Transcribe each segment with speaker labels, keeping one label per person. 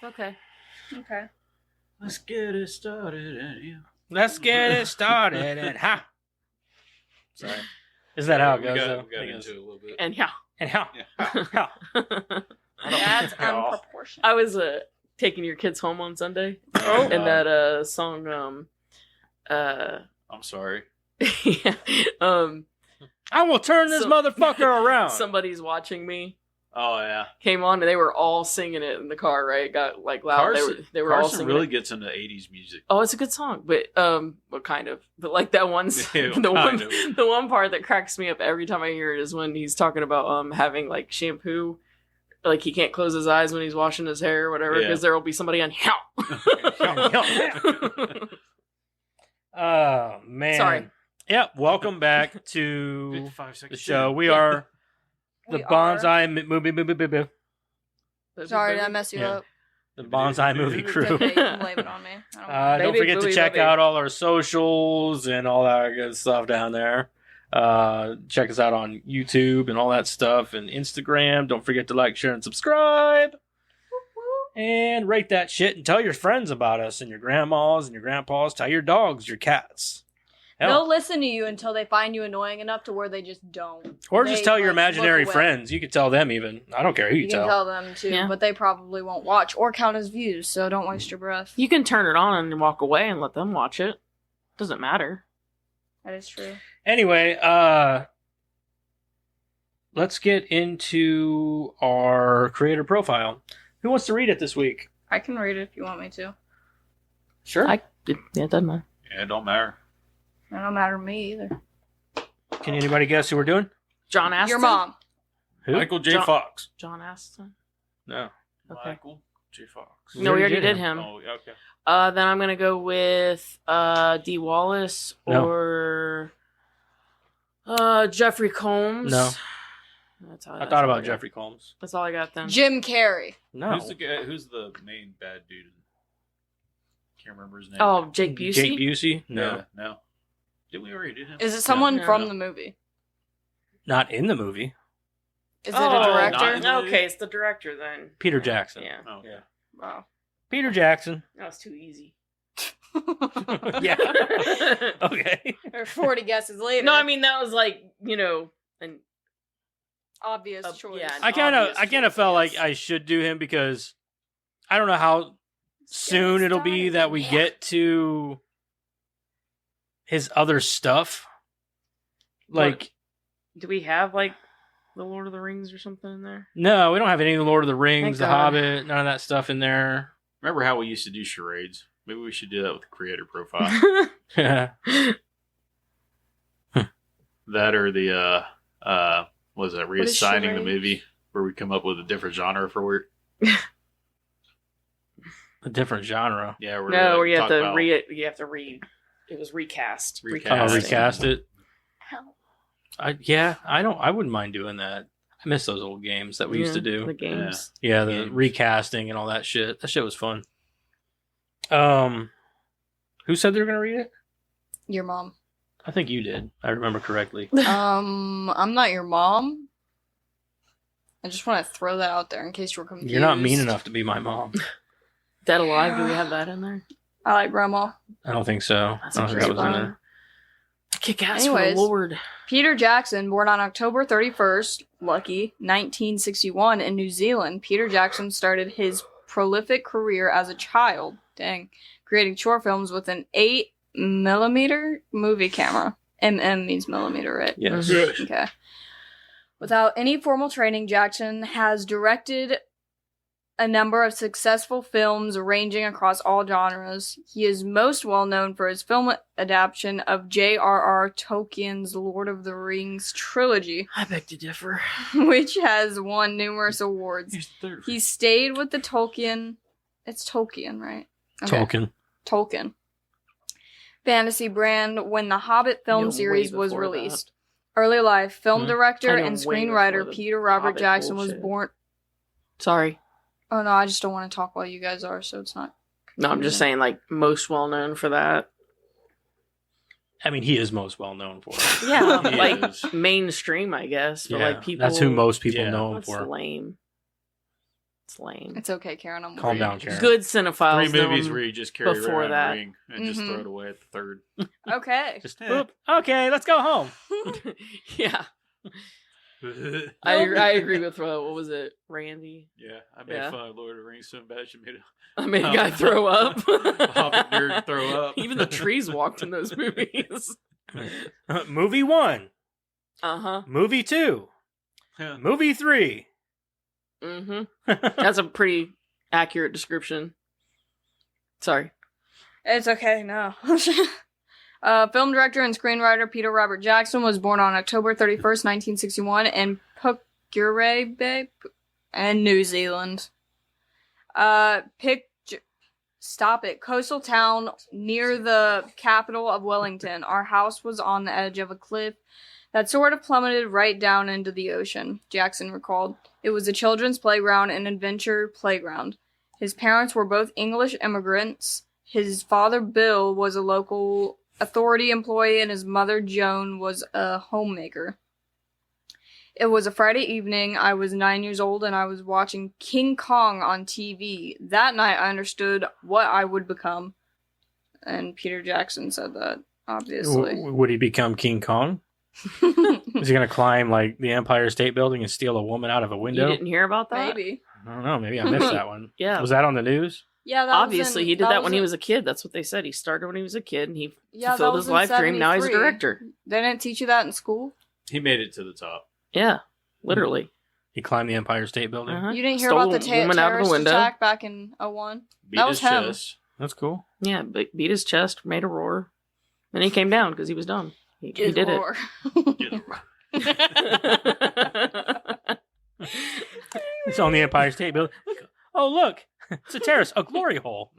Speaker 1: Okay.
Speaker 2: Let's get it started.
Speaker 3: Let's get it started. And ha. Sorry. Is that how it goes?
Speaker 2: We got into it a little bit.
Speaker 1: And yeah.
Speaker 3: And how?
Speaker 2: Yeah.
Speaker 4: That's unproportionate.
Speaker 1: I was taking your kids home on Sunday.
Speaker 2: Oh,
Speaker 1: and that song
Speaker 2: I'm sorry.
Speaker 1: yeah,
Speaker 3: I will turn this motherfucker around.
Speaker 1: Somebody's Watching Me
Speaker 2: Oh yeah.
Speaker 1: came on and they were all singing it in the car, right? It got like loud. They were all
Speaker 2: Carson
Speaker 1: singing
Speaker 2: really
Speaker 1: it.
Speaker 2: gets into 80s music.
Speaker 1: Oh, it's a good song, but well, kind of. But like that one, the one part that cracks me up every time I hear it is when he's talking about having like shampoo, like he can't close his eyes when he's washing his hair or whatever because there will be somebody on.
Speaker 3: Oh man!
Speaker 1: Sorry.
Speaker 3: Yep. Welcome back to the show. We are the Bonsai movie.
Speaker 4: Sorry, did I mess you up?
Speaker 3: The Bonsai movie crew.
Speaker 4: Okay, you can blame it on me.
Speaker 3: Don't forget to check out all our socials and all that good stuff down there. Check us out on YouTube and all that stuff and Instagram. Don't forget to like, share, and subscribe. And rate that shit and tell your friends about us and your grandmas and your grandpas. Tell your dogs, your cats. Hell.
Speaker 4: They'll listen to you until they find you annoying enough to where they just don't.
Speaker 3: Or just tell your imaginary friends. You could tell them even. I don't care who you tell.
Speaker 4: You can tell them too, but they probably won't watch or count as views, so don't waste your breath.
Speaker 1: You can turn it on and walk away and let them watch it. Doesn't matter.
Speaker 4: That is true.
Speaker 3: Anyway, let's get into our creator profile. Who wants to read it this week?
Speaker 4: I can read it if you want me to.
Speaker 3: Sure.
Speaker 1: It doesn't matter.
Speaker 2: Yeah, it don't matter.
Speaker 4: It don't matter to me either.
Speaker 3: Can anybody guess who we're doing?
Speaker 1: John Aston?
Speaker 4: Your mom.
Speaker 3: Who?
Speaker 2: Michael J. Fox.
Speaker 1: John Aston?
Speaker 3: No.
Speaker 1: Okay.
Speaker 2: Michael J. Fox.
Speaker 1: No, we already did him.
Speaker 2: Oh, okay.
Speaker 1: Then I'm going to go with D. Wallace or Jeffrey Combs.
Speaker 3: No.
Speaker 1: I
Speaker 3: thought about Jeffrey Combs.
Speaker 1: That's all I got then.
Speaker 4: Jim Carrey.
Speaker 3: No.
Speaker 2: Who's the main bad dude? Can't remember his name.
Speaker 1: Oh, Jake Busey?
Speaker 3: Jake Busey? No.
Speaker 2: Yeah, no. Did we already do him?
Speaker 4: Is it someone from the movie?
Speaker 3: Not in the movie.
Speaker 4: Is it a director?
Speaker 1: Okay, it's the director then.
Speaker 3: Peter Jackson.
Speaker 1: Yeah.
Speaker 2: Oh.
Speaker 3: Yeah.
Speaker 4: Wow.
Speaker 3: Peter Jackson.
Speaker 1: That was too easy.
Speaker 3: Yeah. Okay.
Speaker 4: Or 40 guesses later.
Speaker 1: No, I mean that was like, an
Speaker 4: obvious choice.
Speaker 1: Yeah,
Speaker 3: I kind of felt like I should do him because I don't know how soon it'll be that we get to his other stuff. Like,
Speaker 1: do we have like the Lord of the Rings or something in there?
Speaker 3: No, we don't have any of the Lord of the Rings,
Speaker 1: Thank
Speaker 3: the
Speaker 1: God.
Speaker 3: Hobbit, none of that stuff in there.
Speaker 2: Remember how we used to do charades? Maybe we should do that with the creator profile. That or the was that reassigning the movie where we come up with a different genre for it?
Speaker 3: A different genre.
Speaker 2: Yeah,
Speaker 1: where you have to read. It was recast.
Speaker 3: Recast it.
Speaker 4: Hell.
Speaker 3: I wouldn't mind doing that. I miss those old games that we used to do.
Speaker 1: The games.
Speaker 3: Yeah, the recasting and all that shit. That shit was fun. Who said they were gonna read it?
Speaker 4: Your mom.
Speaker 3: I think you did. I remember correctly.
Speaker 4: I'm not your mom. I just want to throw that out there in case you were confused.
Speaker 3: You're not mean enough to be my mom.
Speaker 1: Dead Alive, do we have that in there?
Speaker 4: I like Grandma.
Speaker 3: I don't think so.
Speaker 1: That's
Speaker 3: I don't think that was in there.
Speaker 1: Kick ass
Speaker 4: Anyways,
Speaker 1: for the Lord.
Speaker 4: Peter Jackson, born on October 31st, lucky, 1961 in New Zealand. Peter Jackson started his prolific career as a child, creating short films with an 8mm movie camera. MM means millimeter, right?
Speaker 3: Yes.
Speaker 4: Okay. Without any formal training, Jackson has directed a number of successful films ranging across all genres. He is most well known for his film adaptation of J.R.R. Tolkien's Lord of the Rings trilogy,
Speaker 1: I beg to differ.
Speaker 4: which has won numerous awards. He stayed with the Tolkien... It's Tolkien, right? Okay. Tolkien. Fantasy brand when the Hobbit film series was released. Early life, film director and screenwriter Peter Robert Jackson was born...
Speaker 1: Sorry.
Speaker 4: Oh, no, I just don't want to talk while you guys are, so it's not...
Speaker 1: No, I'm just saying, like, most well-known for that.
Speaker 3: I mean, he is most well known for it.
Speaker 1: Yeah, like, mainstream, I guess. But, like, people...
Speaker 3: That's who most people know him
Speaker 1: That's
Speaker 3: for.
Speaker 1: lame. It's lame.
Speaker 4: It's okay, Karen. I'm
Speaker 3: Calm down, Karen.
Speaker 1: Good cinephiles.
Speaker 2: 3 movies where you just carry
Speaker 1: before
Speaker 2: around
Speaker 1: that.
Speaker 2: a ring and just throw it away at the third.
Speaker 4: Okay.
Speaker 3: Just okay, let's go home.
Speaker 1: Yeah. I agree with what was it, Randy?
Speaker 2: Yeah, I made fun of Lord of the Rings so bad
Speaker 1: I made a guy throw up.
Speaker 2: Hobbit nerd throw up.
Speaker 1: Even the trees walked in those movies.
Speaker 3: Movie 1.
Speaker 1: Uh-huh.
Speaker 3: Movie 2.
Speaker 2: Yeah.
Speaker 3: Movie 3.
Speaker 1: Mm-hmm. That's a pretty accurate description. Sorry.
Speaker 4: It's okay, no. Film director and screenwriter Peter Robert Jackson was born on October 31st, 1961 in Pukeray Bay and New Zealand. Coastal town near the capital of Wellington. Our house was on the edge of a cliff that sort of plummeted right down into the ocean, Jackson recalled. It was a children's playground and adventure playground. His parents were both English immigrants. His father, Bill, was a local authority employee, and his mother, Joan, was a homemaker. It was a Friday evening. I was 9 years old, and I was watching King Kong on TV. That night, I understood what I would become. And Peter Jackson said that, obviously.
Speaker 3: Would he become King Kong? Is he going to climb, like, the Empire State Building and steal a woman out of a window?
Speaker 1: You didn't hear about that?
Speaker 4: Maybe.
Speaker 3: I don't know. Maybe I missed that one.
Speaker 1: Yeah.
Speaker 3: Was that on the news?
Speaker 4: Yeah,
Speaker 1: obviously he did that when he was a kid. That's what they said. He started when he was a kid, and he fulfilled his life dream. Now he's a director.
Speaker 4: They didn't teach you that in school?
Speaker 2: He made it to the top.
Speaker 1: Yeah, literally.
Speaker 3: He climbed the Empire State Building.
Speaker 4: Uh-huh. You didn't hear about the terrorist attack back in 2001? That was him.
Speaker 2: Chest.
Speaker 3: That's cool.
Speaker 1: Yeah, but beat his chest, made a roar, and he came down because he was dumb. He did it.
Speaker 3: It's on the Empire State Building. Look. It's a terrace, a glory hole.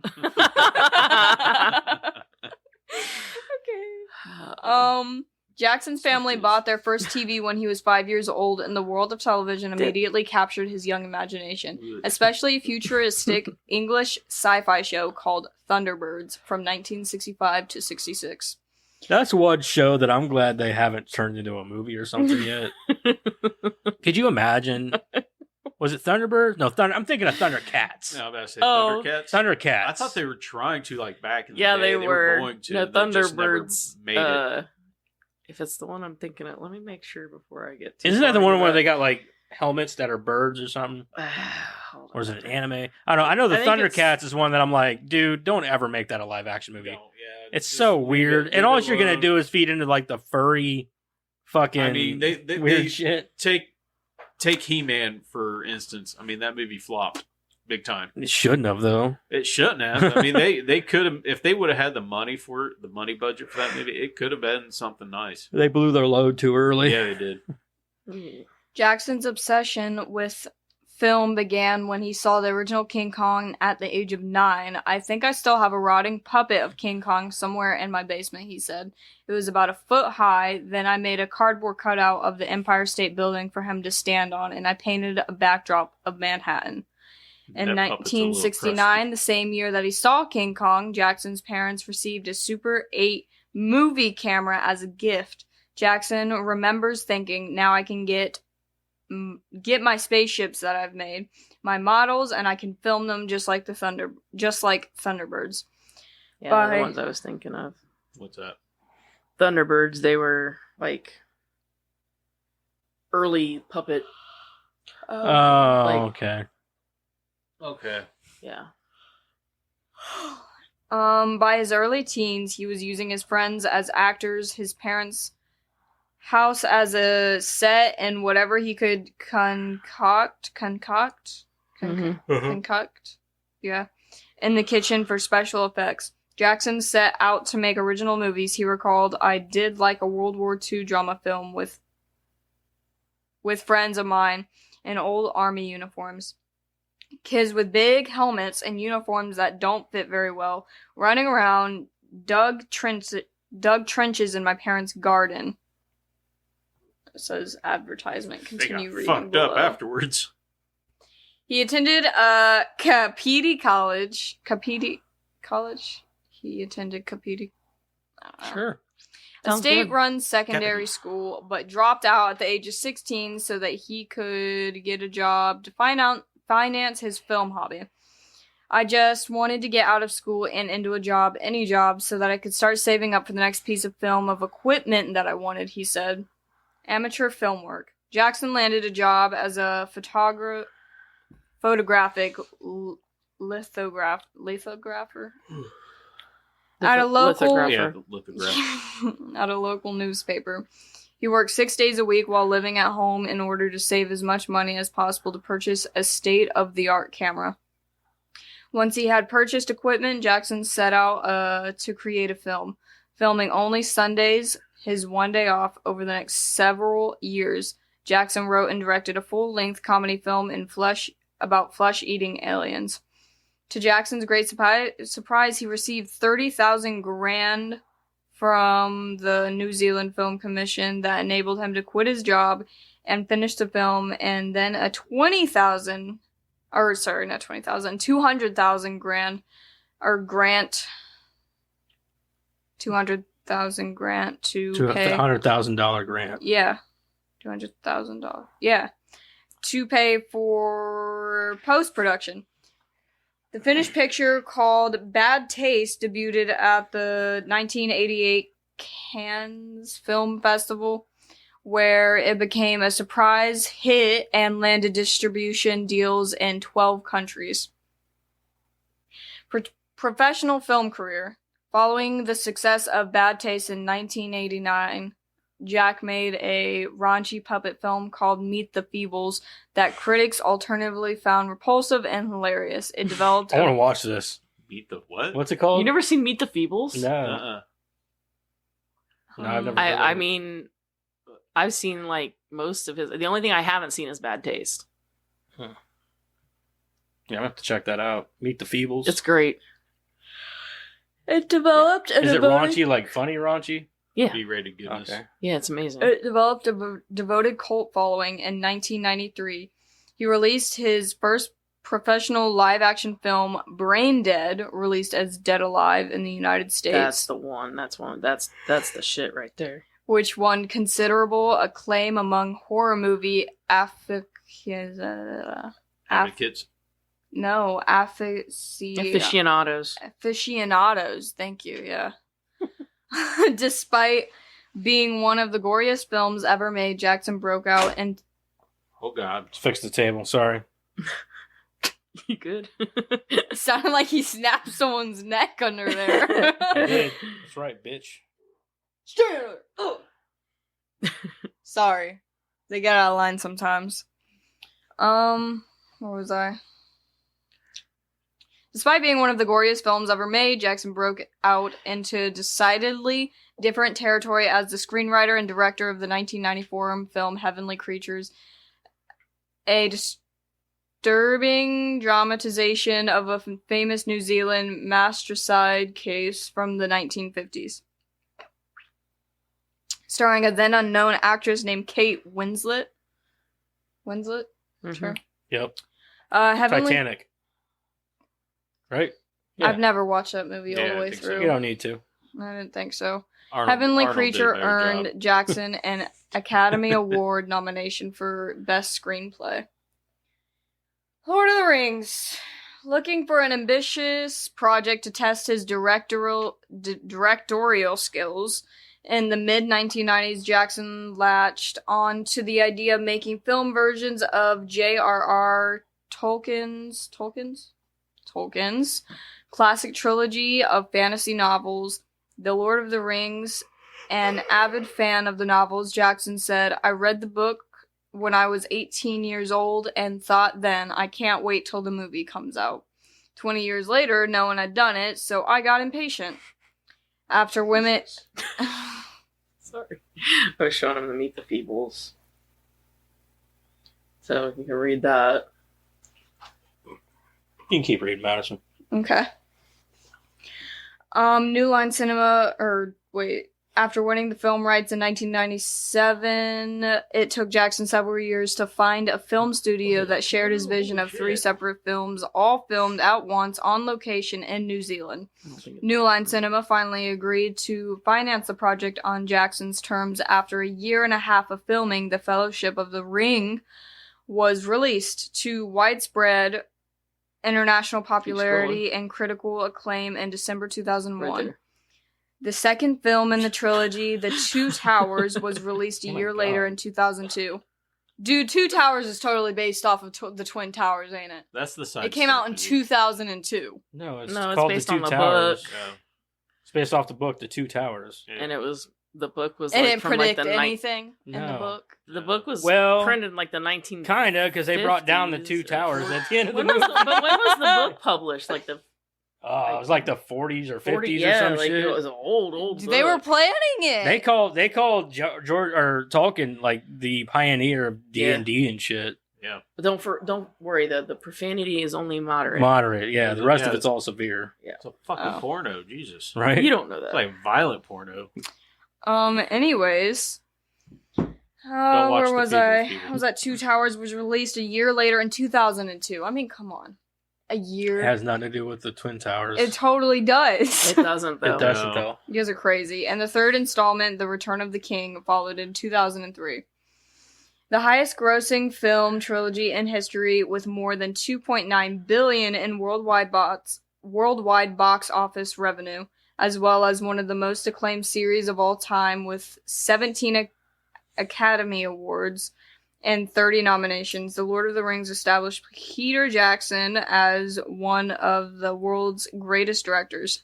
Speaker 4: Okay. Jackson's family bought their first TV when he was 5 years old, and the world of television immediately captured his young imagination, especially a futuristic English sci-fi show called Thunderbirds from 1965 to 66.
Speaker 3: That's one show that I'm glad they haven't turned into a movie or something yet. Could you imagine? Was it Thunderbirds? No, I'm thinking of Thundercats.
Speaker 2: No, I'm about to say Thundercats.
Speaker 3: Thundercats.
Speaker 2: I thought they were trying to, like, back in the day.
Speaker 1: Yeah, they were
Speaker 2: going to.
Speaker 1: No,
Speaker 2: Thunderbirds
Speaker 1: made it. If it's the one I'm thinking of, let me make sure before I get to.
Speaker 3: Isn't that the one where they got, like, helmets that are birds or something? Or is it an anime? I don't know. I know the Thundercats is one that I'm like, dude, don't ever make that a live action movie. No, yeah, it's so weird. And all you're going to do is feed into, like, the furry fucking weird shit.
Speaker 2: Take He-Man, for instance. I mean, that movie flopped big time.
Speaker 3: It shouldn't have, though.
Speaker 2: It shouldn't have. I mean, they could have, if they would have had the money for it, the money budget for that movie, it could have been something nice.
Speaker 3: They blew their load too early.
Speaker 2: Yeah, they did.
Speaker 4: Jackson's obsession with film began when he saw the original King Kong at the age of 9. I think I still have a rotting puppet of King Kong somewhere in my basement, he said. It was about a foot high. Then I made a cardboard cutout of the Empire State Building for him to stand on, and I painted a backdrop of Manhattan. In 1969, the same year that he saw King Kong, Jackson's parents received a Super 8 movie camera as a gift. Jackson remembers thinking, now I can get my spaceships that I've made, my models, and I can film them just like Thunderbirds.
Speaker 1: Yeah, the ones I was thinking of.
Speaker 2: What's that?
Speaker 1: Thunderbirds. They were like early puppet.
Speaker 3: Okay.
Speaker 2: Okay.
Speaker 1: Yeah.
Speaker 4: By his early teens, he was using his friends as actors, his parents' house as a set, and whatever he could concoct, yeah, in the kitchen for special effects. Jackson set out to make original movies. He recalled, I did like a World War II drama film with friends of mine in old army uniforms. Kids with big helmets and uniforms that don't fit very well, running around, dug trenches in my parents' garden. It says advertisement. Continue reading.
Speaker 2: Fucked up afterwards.
Speaker 4: He attended Kapiti College. Kapiti College? He attended Kapiti.
Speaker 3: Sure.
Speaker 4: A state-run secondary school, but dropped out at the age of 16 so that he could get a job to finance his film hobby. I just wanted to get out of school and into a job, any job, so that I could start saving up for the next piece of film of equipment that I wanted, he said. Amateur film work. Jackson landed a job as a photographic lithographer at a local at a local newspaper. He worked 6 days a week while living at home in order to save as much money as possible to purchase a state-of-the-art camera. Once he had purchased equipment, Jackson set out to create a film, filming only Sundays, his one day off. Over the next several years, Jackson wrote and directed a full-length comedy film about flesh-eating aliens. To Jackson's great surprise, he received 30,000 grand from the New Zealand Film Commission that enabled him to quit his job and finish the film, and then a 200,000 grand, or grant, 200,000 grant to pay.
Speaker 3: $100,000 grant.
Speaker 4: Yeah. $200,000. Yeah. To pay for post-production. The finished picture, called Bad Taste, debuted at the 1988 Cannes Film Festival, where it became a surprise hit and landed distribution deals in 12 countries. Professional film career. Following the success of Bad Taste in 1989, Jack made a raunchy puppet film called Meet the Feebles that critics alternatively found repulsive and hilarious. It developed...
Speaker 3: I want to watch this.
Speaker 2: Meet the what?
Speaker 3: What's it called?
Speaker 1: You never seen Meet the Feebles?
Speaker 3: No. No, I've never
Speaker 1: I mean, I've seen, like, most of his... The only thing I haven't seen is Bad Taste.
Speaker 3: Huh. Yeah, I'm going to have to check that out. Meet the Feebles.
Speaker 1: It's great.
Speaker 4: It developed...
Speaker 3: Is it raunchy, like funny raunchy?
Speaker 1: Yeah.
Speaker 2: B-rated goodness.
Speaker 3: Okay.
Speaker 1: Yeah, it's amazing.
Speaker 4: It developed a devoted cult following in 1993. He released his first professional live-action film, Brain Dead, released as Dead Alive in the United States.
Speaker 1: That's the one. That's the shit right there.
Speaker 4: Which won considerable acclaim among horror movie
Speaker 2: Advocates.
Speaker 1: Aficionados.
Speaker 4: Thank you, yeah. Despite being one of the goriest films ever made, Jackson broke out and...
Speaker 2: Oh, God.
Speaker 3: Let's fix the table. Sorry.
Speaker 1: You good?
Speaker 4: It sounded like he snapped someone's neck under there.
Speaker 3: I did. That's right, bitch.
Speaker 4: Oh. Sorry. They get out of line sometimes. Where was I? Despite being one of the goriest films ever made, Jackson broke out into decidedly different territory as the screenwriter and director of the 1994 film Heavenly Creatures, a disturbing dramatization of a famous New Zealand matricide case from the 1950s. Starring a then unknown actress named Kate Winslet.
Speaker 1: Mm-hmm.
Speaker 4: Sure.
Speaker 3: Yep.
Speaker 4: Titanic.
Speaker 3: Right? Yeah.
Speaker 4: I've never watched that movie all the way through.
Speaker 3: So. You don't need to.
Speaker 4: I didn't think so.
Speaker 2: Arnold
Speaker 4: Creature earned Jackson an Academy Award nomination for Best Screenplay. Lord of the Rings. Looking for an ambitious project to test his directorial skills, in the mid-1990s, Jackson latched on to the idea of making film versions of J.R.R. Tolkien's classic trilogy of fantasy novels, The Lord of the Rings. An avid fan of the novels, Jackson said, "I read the book when I was 18 years old and thought then, I can't wait till the movie comes out. 20 years later, no one had done it, so I got impatient. After women..."
Speaker 1: Sorry. I was showing him the Meet the Feebles. So you can read that.
Speaker 3: You can keep reading, Madison.
Speaker 4: Okay. New Line Cinema, after winning the film rights in 1997, it took Jackson several years to find a film studio that shared his vision of 3 separate films, all filmed at once on location in New Zealand. New Line Cinema finally agreed to finance the project on Jackson's terms after a year and a half of filming. The Fellowship of the Ring was released to widespread international popularity and critical acclaim in December 2001.
Speaker 1: Right.
Speaker 4: The second film in the trilogy, The Two Towers, was released a year later in 2002. Dude, Two Towers is totally based off of the Twin Towers, ain't it?
Speaker 2: That's the side.
Speaker 4: It came out in 2002.
Speaker 3: No, it's
Speaker 1: called
Speaker 3: called
Speaker 1: based
Speaker 3: The Two
Speaker 1: on the
Speaker 3: Towers.
Speaker 1: book.
Speaker 2: Yeah.
Speaker 3: It's based off the book, The Two Towers.
Speaker 2: Yeah.
Speaker 1: And the book was
Speaker 4: And
Speaker 1: like
Speaker 4: it
Speaker 1: from like
Speaker 4: predict
Speaker 1: the
Speaker 4: anything in the
Speaker 3: No.
Speaker 4: book.
Speaker 1: The book was
Speaker 3: Well,
Speaker 1: printed in like the 19.
Speaker 3: Kinda, because they brought down the Two
Speaker 1: 50s.
Speaker 3: Towers at the end of the
Speaker 1: When
Speaker 3: movie.
Speaker 1: was but when was the book published? Like the
Speaker 3: Oh, it was like the 40s or 50s
Speaker 1: 40,
Speaker 3: or some
Speaker 1: like
Speaker 3: shit.
Speaker 1: it was an old.
Speaker 4: They were planning it.
Speaker 3: They called George or Tolkien like the pioneer of D&D and shit.
Speaker 2: Yeah.
Speaker 1: But don't worry though. The profanity is only moderate.
Speaker 3: Moderate, yeah. The rest of it's all severe.
Speaker 1: Yeah.
Speaker 2: It's a fucking porno, Jesus.
Speaker 3: Right?
Speaker 1: You don't know that.
Speaker 2: It's like violent porno.
Speaker 4: Anyways.
Speaker 2: watch
Speaker 4: Where
Speaker 2: the
Speaker 4: was
Speaker 2: People's
Speaker 4: I?
Speaker 2: People.
Speaker 4: I was at Two Towers, was released a year later in 2002. I mean, come on. A year?
Speaker 3: It has nothing to do with the Twin Towers.
Speaker 4: It totally does.
Speaker 1: It doesn't though.
Speaker 3: It doesn't,
Speaker 2: No.
Speaker 3: though.
Speaker 4: You guys are crazy. And the third installment, The Return of the King, followed in 2003. The highest grossing film trilogy in history with more than $2.9 billion in worldwide box office revenue, as well as one of the most acclaimed series of all time with 17 Academy Awards and 30 nominations. The Lord of the Rings established Peter Jackson as one of the world's greatest directors.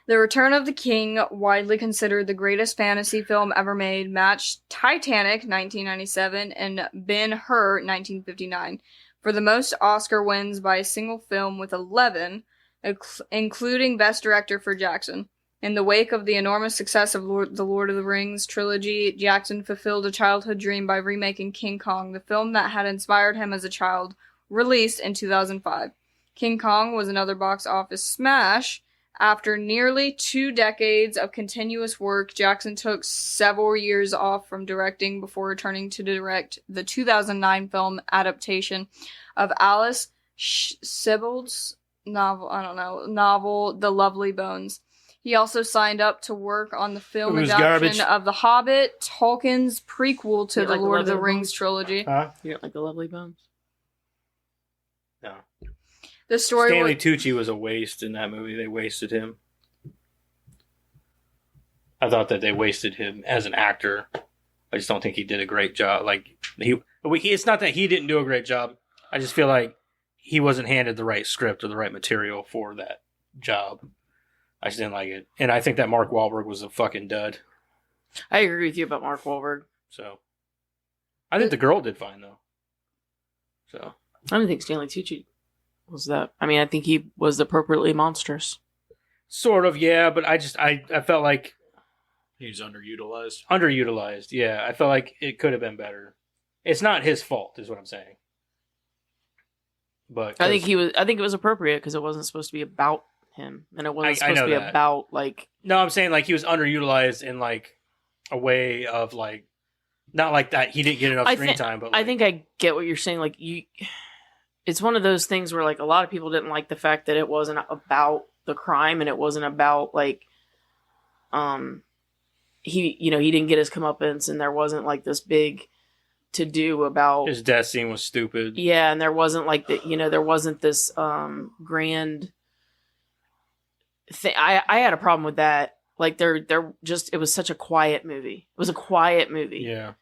Speaker 4: The Return of the King, widely considered the greatest fantasy film ever made, matched Titanic 1997 and Ben-Hur 1959 for the most Oscar wins by a single film with 11, including Best Director for Jackson. In the wake of the enormous success of the Lord of the Rings trilogy, Jackson fulfilled a childhood dream by remaking King Kong, the film that had inspired him as a child, released in 2005. King Kong was another box office smash. After nearly 2 decades of continuous work, Jackson took several years off from directing before returning to direct the 2009 film adaptation of Alice Sebold's novel The Lovely Bones. He also signed up to work on the film adaptation of The Hobbit, Tolkien's prequel to the Lord of the Rings trilogy.
Speaker 3: Huh?
Speaker 1: You don't like The Lovely Bones?
Speaker 3: No.
Speaker 4: The story
Speaker 3: Stanley Tucci was a waste in that movie. They wasted him. I thought that they wasted him as an actor. I just don't think he did a great job. Like it's not that he didn't do a great job. I just feel like he wasn't handed the right script or the right material for that job. I just didn't like it. And I think that Mark Wahlberg was a fucking dud.
Speaker 1: I agree with you about Mark Wahlberg.
Speaker 3: So I think the girl did fine though. So
Speaker 1: I don't think Stanley Tucci was that. I mean, I think he was appropriately monstrous.
Speaker 3: sort of, yeah, but I felt like
Speaker 2: he was underutilized.
Speaker 3: Underutilized, yeah. I felt like it could have been better. It's not his fault, is what I'm saying. But
Speaker 1: I think it was appropriate because it wasn't supposed to be about him, and it wasn't supposed to be about like.
Speaker 3: No, I'm saying like he was underutilized in like a way of like, not like that he didn't get enough screen time, but like,
Speaker 1: I think I get what you're saying. Like it's one of those things where like a lot of people didn't like the fact that it wasn't about the crime and it wasn't about like, he didn't get his comeuppance and there wasn't like this big to do about
Speaker 3: his death scene was stupid.
Speaker 1: Yeah, and there wasn't like there wasn't this grand thing. I had a problem with that. Like it was such a quiet movie. It was a quiet movie.
Speaker 3: Yeah.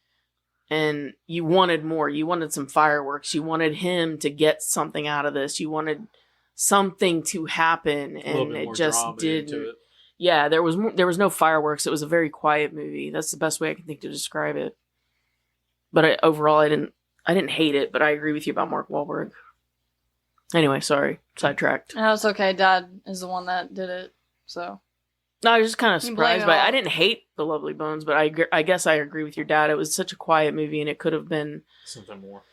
Speaker 1: And you wanted more. You wanted some fireworks. You wanted him to get something out of this. You wanted something to happen, and it just didn't. Yeah, there was no fireworks. It was a very quiet movie. That's the best way I can think to describe it. But overall, I didn't hate it. But I agree with you about Mark Wahlberg. Anyway, sorry, sidetracked.
Speaker 4: No, it's okay. Dad is the one that did it, so.
Speaker 1: No, I was just kind of surprised by it. I didn't hate The Lovely Bones, but I guess I agree with your dad. It was such a quiet movie, and it could have been
Speaker 2: something more.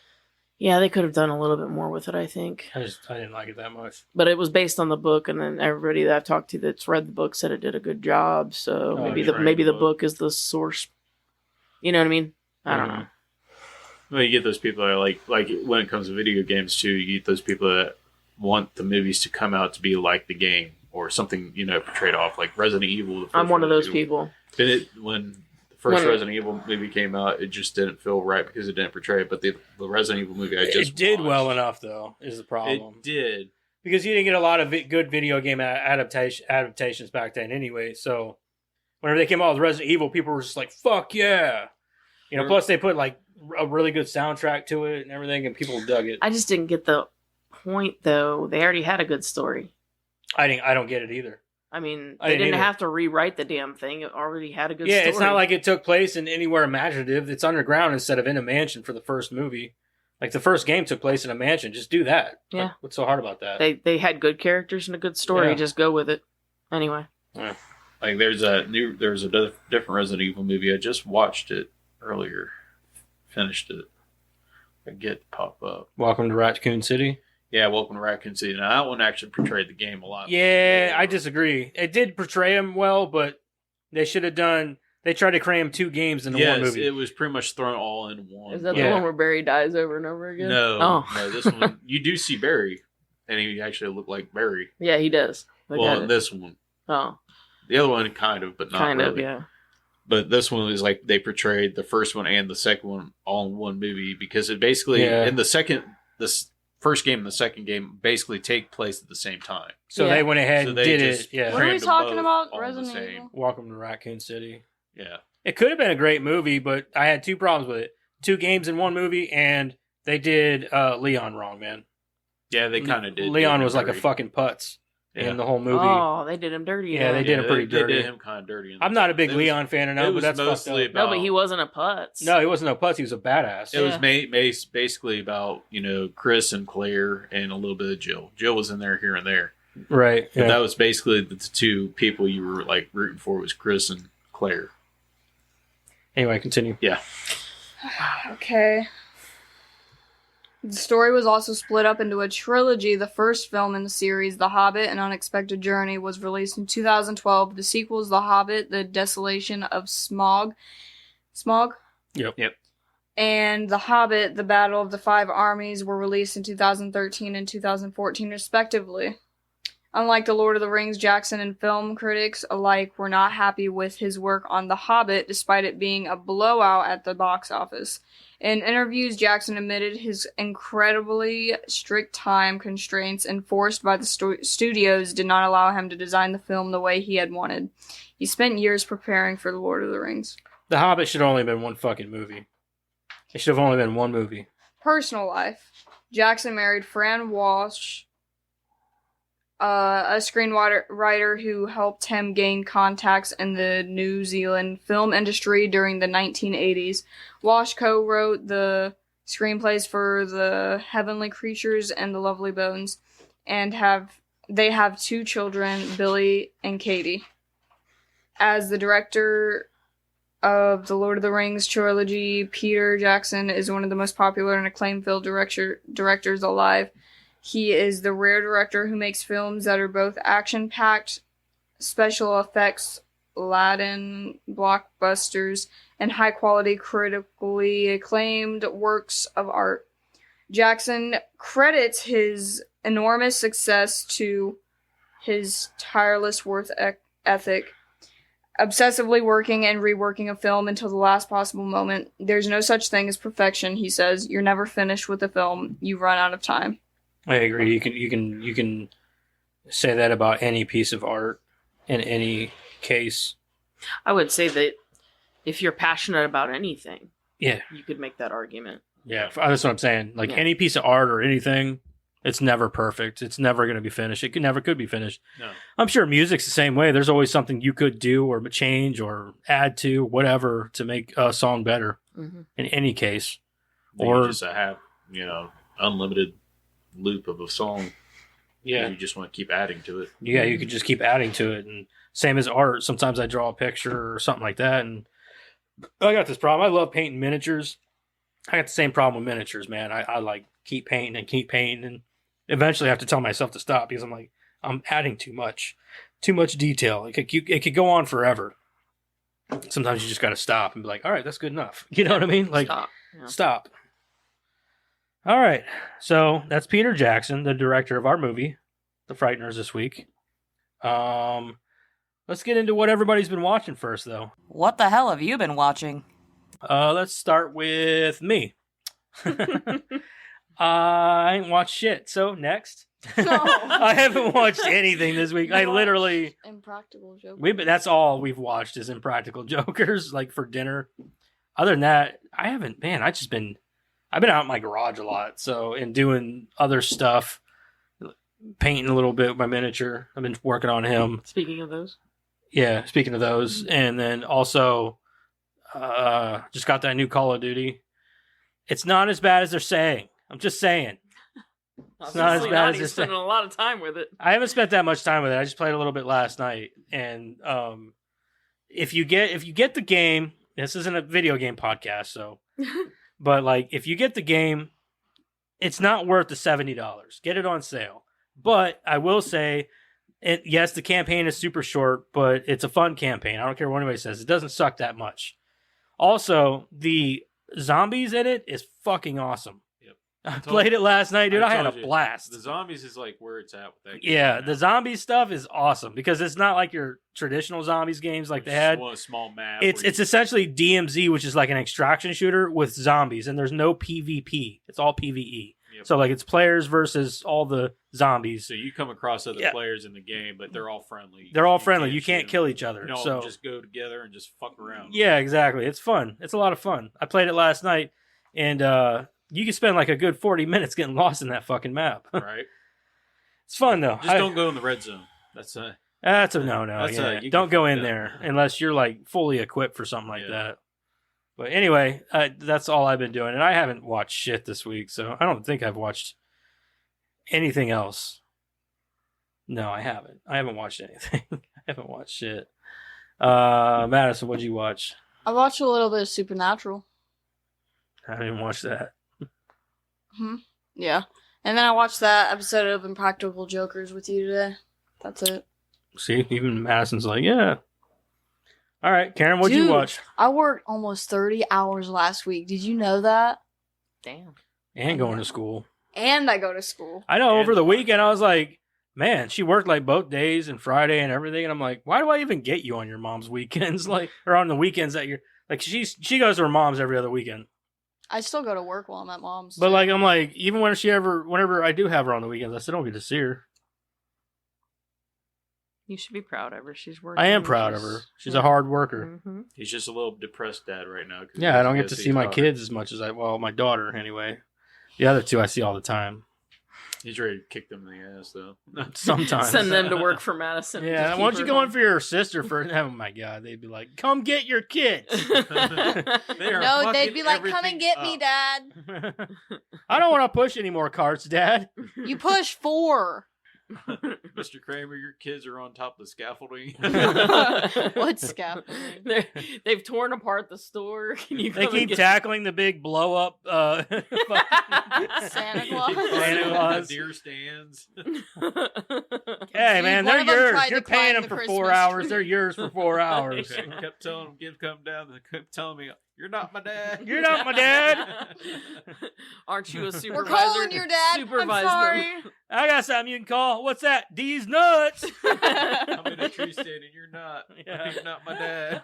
Speaker 1: Yeah, they could have done a little bit more with it, I think.
Speaker 3: I didn't like it that much.
Speaker 1: But it was based on the book, and then everybody that I've talked to that's read the book said it did a good job. So maybe the book is the source. You know what I mean? I don't know.
Speaker 2: Well, you get those people that are like when it comes to video games too. You get those people that want the movies to come out to be like the game or something, portrayed off like Resident Evil.
Speaker 1: I'm one of those people.
Speaker 2: When the first Resident Evil movie came out, it just didn't feel right because it didn't portray it. But the Resident Evil movie it
Speaker 3: did well enough, though, is the problem.
Speaker 2: It did.
Speaker 3: Because you didn't get a lot of good video game adaptations back then anyway. So whenever they came out with Resident Evil, people were just like, fuck yeah. Plus they put like a really good soundtrack to it and everything, and people dug it.
Speaker 1: I just didn't get the point, though. They already had a good story.
Speaker 3: I don't get it either.
Speaker 1: I mean, they didn't have to rewrite the damn thing. It already had a good story.
Speaker 3: Yeah, it's not like it took place in anywhere imaginative. It's underground instead of in a mansion for the first movie. Like, the first game took place in a mansion. Just do that.
Speaker 1: Yeah.
Speaker 3: Like, what's so hard about that?
Speaker 1: They had good characters and a good story. Yeah. Just go with it. Anyway.
Speaker 2: Yeah. Like, there's a different Resident Evil movie. I just watched it earlier. Finished it. I get to pop up.
Speaker 3: Welcome to Raccoon City?
Speaker 2: Yeah, Welcome to Raccoon City. Now, that one actually portrayed the game a lot.
Speaker 3: Yeah, I disagree. It did portray him well, but they should have done... They tried to cram 2 games into one movie.
Speaker 2: It was pretty much thrown all in one.
Speaker 1: Is that the one where Barry dies over and over again?
Speaker 2: No, this one, you do see Barry, and he actually looked like Barry.
Speaker 1: Yeah, he does.
Speaker 2: In this one.
Speaker 1: Oh.
Speaker 2: The other one, kind of, but not really. Kind of,
Speaker 1: yeah.
Speaker 2: But this one is like they portrayed the first one and the second one all in one movie, because it basically, in the first game and the second game basically take place at the same time.
Speaker 3: So they went ahead and did it. Yeah.
Speaker 4: What are we talking about? Resident Evil?
Speaker 3: Welcome to Raccoon City.
Speaker 2: Yeah.
Speaker 3: It could have been a great movie, but I had 2 problems with it. 2 games in one movie, and they did Leon wrong, man.
Speaker 2: Yeah, they kind of did.
Speaker 3: Leon was like a fucking putz in the whole movie.
Speaker 1: Oh, they did him dirty.
Speaker 3: Yeah, they did him pretty dirty.
Speaker 2: They did him kind of dirty.
Speaker 3: I'm not a big Leon fan, but that's
Speaker 2: mostly
Speaker 3: about...
Speaker 1: No, but he wasn't a putz.
Speaker 3: No, he wasn't a putz. He was a badass.
Speaker 2: It was basically about, Chris and Claire and a little bit of Jill. Jill was in there here and there.
Speaker 3: Right.
Speaker 2: But that was basically the 2 people you were like rooting for was Chris and Claire.
Speaker 3: Anyway, continue.
Speaker 2: Yeah.
Speaker 4: Okay. The story was also split up into a trilogy. The first film in the series, The Hobbit: An Unexpected Journey, was released in 2012. The sequels, The Hobbit: The Desolation of Smaug?
Speaker 3: Yep.
Speaker 4: And The Hobbit: The Battle of the Five Armies were released in 2013 and 2014, respectively. Unlike The Lord of the Rings, Jackson and film critics alike were not happy with his work on The Hobbit, despite it being a blowout at the box office. In interviews, Jackson admitted his incredibly strict time constraints enforced by the studios did not allow him to design the film the way he had wanted. He spent years preparing for The Lord of the Rings.
Speaker 3: The Hobbit should have only been one fucking movie. It should have only been one movie.
Speaker 4: Personal life. Jackson married Fran Walsh, a screenwriter who helped him gain contacts in the New Zealand film industry during the 1980s. Walsh co-wrote the screenplays for The Heavenly Creatures and The Lovely Bones, and they have 2 children, Billy and Katie. As the director of the Lord of the Rings trilogy, Peter Jackson is one of the most popular and acclaimed film directors alive. He is the rare director who makes films that are both action-packed, special effects, laden blockbusters, and high-quality, critically acclaimed works of art. Jackson credits his enormous success to his tireless work ethic, obsessively working and reworking a film until the last possible moment. There's no such thing as perfection, he says. You're never finished with a film. You run out of time.
Speaker 3: I agree. You can say that about any piece of art in any case.
Speaker 1: I would say that if you're passionate about anything,
Speaker 3: you
Speaker 1: could make that argument.
Speaker 3: Yeah, that's what I'm saying. Like any piece of art or anything, it's never perfect. It's never going to be finished. It never could be finished.
Speaker 2: No.
Speaker 3: I'm sure music's the same way. There's always something you could do or change or add to, whatever, to make a song better. Mm-hmm. In any case,
Speaker 2: or just have unlimited loop of a song.
Speaker 3: Yeah,
Speaker 2: you just want to keep adding to it.
Speaker 3: Yeah, you could just keep adding to it. And same as art. Sometimes I draw a picture or something like that, and I got this problem. I love painting miniatures. I got the same problem with miniatures, man. I like keep painting, and eventually I have to tell myself to stop because I'm adding too much detail. It could go on forever. Sometimes you just got to stop and be like, all right, that's good enough. You know what I mean? Like, stop. All right, so that's Peter Jackson, the director of our movie, The Frighteners, this week. Let's Let's get into what everybody's been watching first, though.
Speaker 5: What the hell have you been watching?
Speaker 3: Let's start with me. I ain't watched shit, so next. I haven't watched anything this week. I literally
Speaker 4: Impractical Jokers.
Speaker 3: That's all we've watched is Impractical Jokers, like for dinner. Other than that, I haven't. Man, I've been out in my garage a lot, so and doing other stuff, painting a little bit with my miniature. I've been working on him.
Speaker 1: Speaking of those,
Speaker 3: and then also just got that new Call of Duty. It's not as bad as they're saying. I'm just saying. It's not as bad as
Speaker 1: you're spending a lot of time with it.
Speaker 3: I haven't spent that much time with it. I just played a little bit last night, and if you get the game, this isn't a video game podcast, so, but like if you get the game, it's not worth the $70. Get it on sale. But I will say, yes, the campaign is super short, but it's a fun campaign. I don't care what anybody says. It doesn't suck that much. Also, the zombies in it is fucking awesome. I played it last night, dude. I had a blast.
Speaker 2: The zombies is like where it's at with that game.
Speaker 3: Yeah, the zombie stuff is awesome because it's not like your traditional zombies games like they had.
Speaker 2: One small map.
Speaker 3: It's essentially DMZ, which is like an extraction shooter with zombies, and there's no PvP. It's all PvE. Yep. So like it's players versus all the zombies.
Speaker 2: So you come across other players in the game, but they're all friendly.
Speaker 3: They're all friendly. You can't kill each other.
Speaker 2: So just go together and just fuck around.
Speaker 3: Yeah, exactly. It's fun. It's a lot of fun. I played it last night, and you can spend like a good 40 minutes getting lost in that fucking map.
Speaker 2: Right.
Speaker 3: It's fun though.
Speaker 2: Just don't go in the red zone. That's a
Speaker 3: no. Don't go in there unless you're like fully equipped for something like that. But anyway, that's all I've been doing, and I haven't watched shit this week, so I don't think I've watched anything else. No, I haven't. I haven't watched anything. I haven't watched shit. Madison, what'd you watch?
Speaker 4: I watched a little bit of Supernatural.
Speaker 3: I didn't even watch that.
Speaker 4: Yeah. And then I watched that episode of Impractical Jokers with you today. That's it.
Speaker 3: See, even Madison's like, yeah. All right, Karen, what'd you watch?
Speaker 4: I worked almost 30 hours last week. Did you know that?
Speaker 1: Damn.
Speaker 3: And going to school.
Speaker 4: And I go to school.
Speaker 3: I know, over the weekend, I was like, man, she worked like both days and Friday and everything. And I'm like, why do I even get you on your mom's weekends? Like, or on the weekends that you're, like, she goes to her mom's every other weekend.
Speaker 4: I still go to work while I'm at mom's.
Speaker 3: But like, I'm like, even whenever I do have her on the weekends, I still don't get to see her.
Speaker 1: You should be proud of her. She's working.
Speaker 3: I am proud of her. She's a hard worker.
Speaker 1: Mm-hmm.
Speaker 2: He's just a little depressed dad right now.
Speaker 3: Yeah, I don't get to see my kids as much as my daughter anyway. The other two I see all the time.
Speaker 2: He's ready to kick them in the ass, though.
Speaker 3: Sometimes.
Speaker 1: Send them to work for Madison.
Speaker 3: Yeah, why don't you go in for your sister first? Oh my God, they'd be like, come get your kids.
Speaker 4: No, they'd be like, come and get me, Dad.
Speaker 3: I don't want to push any more carts, Dad.
Speaker 4: You push 4.
Speaker 2: Mr. Kramer, your kids are on top of the scaffolding.
Speaker 4: What scaffolding?
Speaker 1: They've torn apart the store.
Speaker 3: They keep tackling the big blow up
Speaker 4: Santa Claus.
Speaker 3: Santa Claus.
Speaker 2: Deer stands.
Speaker 3: Hey man, they're yours. You're paying them for 4 hours. They're yours for 4 hours.
Speaker 2: Kept telling them, come down. They kept telling me, you're not my dad.
Speaker 3: You're not my dad.
Speaker 1: Aren't you a supervisor?
Speaker 4: We're calling your dad.
Speaker 1: Supervise
Speaker 4: I'm sorry.
Speaker 1: them.
Speaker 3: I got something you can call. What's that? These nuts.
Speaker 2: I'm in a tree stand and you're not. Yeah. You're not my dad.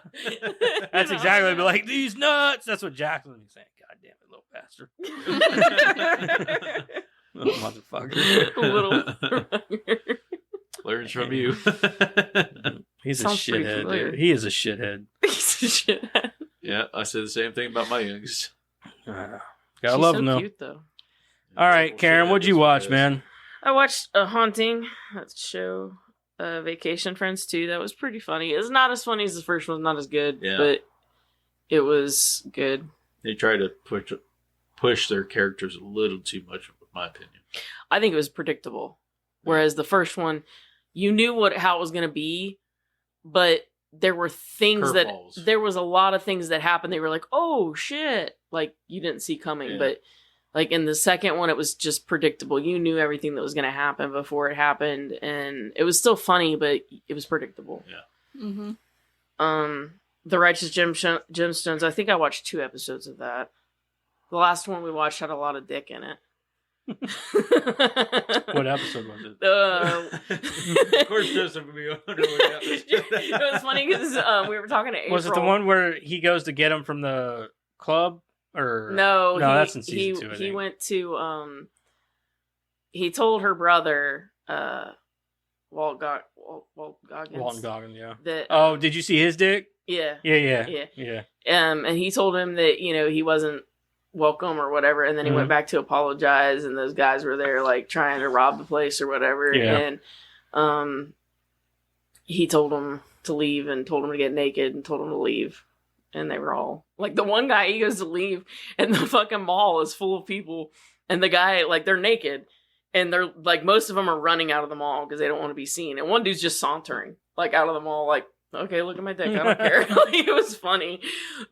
Speaker 3: That's exactly what I'd be like. These nuts. That's what Jackson would be saying. God damn it, little bastard. Little motherfucker.
Speaker 1: Little.
Speaker 3: Learns from you. He's a shithead, dude. He is a shithead.
Speaker 1: He's a shithead.
Speaker 2: Yeah, I say the same thing about my youngest.
Speaker 3: Gotta love him, though.
Speaker 1: Cute, though.
Speaker 3: All right, Karen, what'd you watch, man?
Speaker 1: I watched A Haunting, that show, Vacation Friends 2. That was pretty funny. It's not as funny as the first one, not as good, but it was good.
Speaker 2: They try to push their characters a little too much, in my opinion.
Speaker 1: I think it was predictable. Whereas the first one, you knew how it was going to be, but there were things there was a lot of things that happened. They were like, oh shit, like you didn't see coming. But like in the second one, it was just predictable. You knew everything that was going to happen before it happened, and it was still funny, but it was predictable.
Speaker 2: Yeah.
Speaker 1: Mm-hmm. The Righteous Gemstones. I think I watched 2 episodes of that. The last one we watched had a lot of dick in it.
Speaker 3: What episode was it?
Speaker 2: Of course, doesn't be what episode.
Speaker 1: It was funny because we were talking to April.
Speaker 3: Was it the one where he goes to get him from the club? Or
Speaker 1: no,
Speaker 3: that's in season 2.
Speaker 1: He went to he told her brother Walton
Speaker 3: Goggins, yeah.
Speaker 1: That
Speaker 3: did you see his dick?
Speaker 1: Yeah.
Speaker 3: And
Speaker 1: he told him that he wasn't welcome or whatever, and then he went back to apologize, and those guys were there like trying to rob the place or whatever, and he told him to leave and told him to get naked and told him to leave. And they were all like, the one guy, he goes to leave and the fucking mall is full of people. And the guy, like, they're naked and they're like, most of them are running out of the mall because they don't want to be seen. And one dude's just sauntering like out of the mall, like, okay, look at my dick. I don't care. Like, it was funny.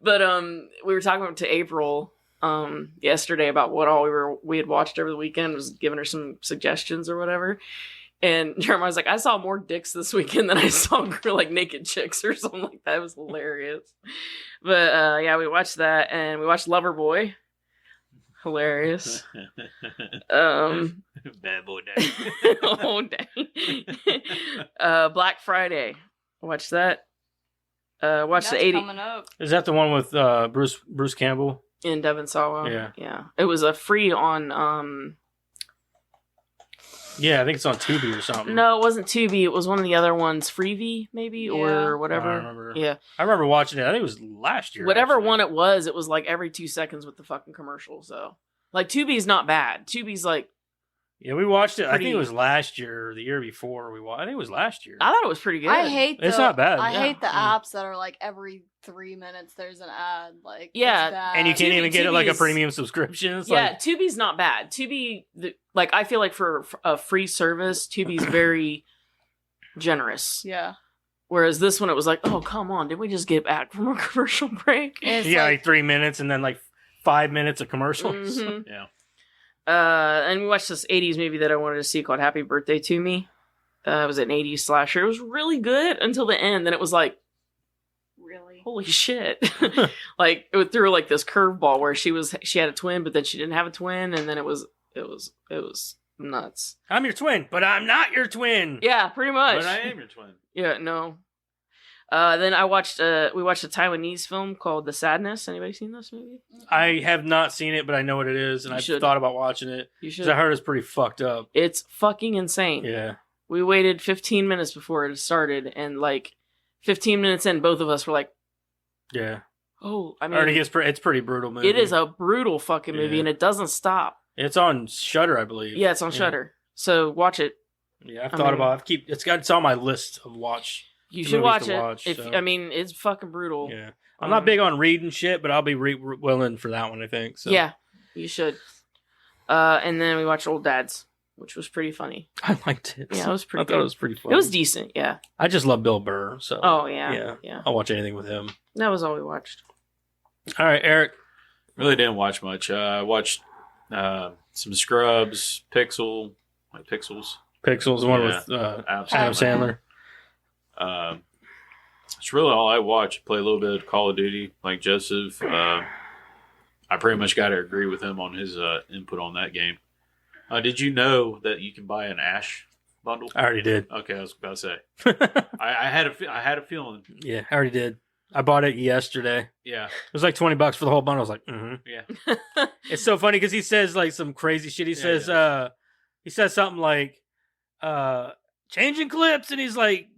Speaker 1: But we were talking to April yesterday about what all we had watched over the weekend, was giving her some suggestions or whatever. And Jeremiah was like, I saw more dicks this weekend than I saw like naked chicks or something like that. It was hilarious. But we watched that, and we watched Loverboy. Hilarious.
Speaker 2: Bad boy day.
Speaker 1: Oh, dang. Black Friday. Watch that. Watch the 80s.
Speaker 4: Coming up.
Speaker 3: Is that the one with Bruce Campbell?
Speaker 1: In Devon Sawa.
Speaker 3: Yeah.
Speaker 1: It was a free on
Speaker 3: Yeah, I think it's on Tubi or something.
Speaker 1: No, it wasn't Tubi. It was one of the other ones, Freevee maybe, or whatever.
Speaker 3: I remember.
Speaker 1: Yeah,
Speaker 3: I remember watching it. I think it was last year.
Speaker 1: Whatever
Speaker 3: actually.
Speaker 1: one it was like every 2 seconds with the fucking commercial. So, like, Tubi's not bad. Tubi's like,
Speaker 3: yeah, we watched it. I think it was last year or the year before. I think it was last year.
Speaker 1: I thought it was pretty good.
Speaker 4: I hate.
Speaker 3: It's not bad.
Speaker 4: I hate the
Speaker 3: Yeah.
Speaker 4: apps that are like every 3 minutes there's an ad. Like,
Speaker 1: Yeah.
Speaker 4: it's bad.
Speaker 3: And you can't even get it like a
Speaker 1: Tubi's-
Speaker 3: premium subscription. It's
Speaker 1: Yeah,
Speaker 3: like,
Speaker 1: Tubi's not bad. Tubi, like, I feel like for a free service, Tubi's very generous.
Speaker 4: Yeah.
Speaker 1: Whereas this one, it was like, oh, come on, did we just get back from a commercial break?
Speaker 4: It's
Speaker 3: yeah,
Speaker 4: like,
Speaker 3: like 3 minutes and then like 5 minutes of commercials.
Speaker 1: Mhm.
Speaker 2: Yeah.
Speaker 1: And we watched this 80s movie that I wanted to see called Happy Birthday to Me. It was an 80s slasher. It was really good until the end. Then it was like,
Speaker 4: really.
Speaker 1: holy shit. Like, it threw like this curveball where she had a twin, but then she didn't have a twin. And then it was nuts.
Speaker 3: I'm your twin, but I'm not your twin.
Speaker 1: Yeah, pretty much.
Speaker 2: But I am your twin.
Speaker 1: Yeah, no. Then we watched a Taiwanese film called The Sadness. Anybody seen this movie?
Speaker 3: I have not seen it, but I know what it is, and
Speaker 1: You
Speaker 3: I've
Speaker 1: should.
Speaker 3: thought about watching it.
Speaker 1: You
Speaker 3: 'Cause
Speaker 1: should.
Speaker 3: I heard it's pretty fucked up.
Speaker 1: It's fucking insane.
Speaker 3: Yeah.
Speaker 1: We waited 15 minutes before it started, and like 15 minutes in, both of us were like,
Speaker 3: Yeah.
Speaker 1: oh, I
Speaker 3: I heard
Speaker 1: mean,
Speaker 3: it's pretty brutal movie.
Speaker 1: it is a brutal fucking movie,
Speaker 3: Yeah.
Speaker 1: and it doesn't stop.
Speaker 3: It's on Shudder, I believe.
Speaker 1: Yeah, it's on Shudder. So watch it.
Speaker 3: Yeah, it's on my list of watch.
Speaker 1: You
Speaker 3: The
Speaker 1: should
Speaker 3: movies
Speaker 1: watch
Speaker 3: to
Speaker 1: it.
Speaker 3: watch,
Speaker 1: If
Speaker 3: so.
Speaker 1: I mean, it's fucking brutal.
Speaker 3: Yeah. I'm not big on reading shit, but I'll be willing for that one, I think. So.
Speaker 1: Yeah, you should. And then we watched Old Dads, which was pretty funny.
Speaker 3: I liked it.
Speaker 1: Yeah, it was pretty
Speaker 3: I thought
Speaker 1: good.
Speaker 3: it was pretty fun.
Speaker 1: It was decent, yeah.
Speaker 3: I just love Bill Burr, so.
Speaker 1: Oh, yeah.
Speaker 3: I'll watch anything with him.
Speaker 1: That was all we watched.
Speaker 3: All right, Eric.
Speaker 2: Really didn't watch much. I watched some Scrubs, Pixels.
Speaker 3: Pixels, the one
Speaker 2: Yeah,
Speaker 3: with Adam
Speaker 2: absolutely.
Speaker 3: Sandler.
Speaker 2: It's really all I watch. Play a little bit of Call of Duty, like Joseph. I pretty much got to agree with him on his input on that game. Did you know that you can buy an Ash bundle?
Speaker 3: I already did.
Speaker 2: Okay, I was about to say. I had a feeling.
Speaker 3: Yeah, I already did. I bought it yesterday.
Speaker 2: Yeah,
Speaker 3: It was like $20 for the whole bundle. I was like,
Speaker 2: yeah.
Speaker 3: It's so funny because he says like some crazy shit. He says, he says something like, changing clips, and he's like,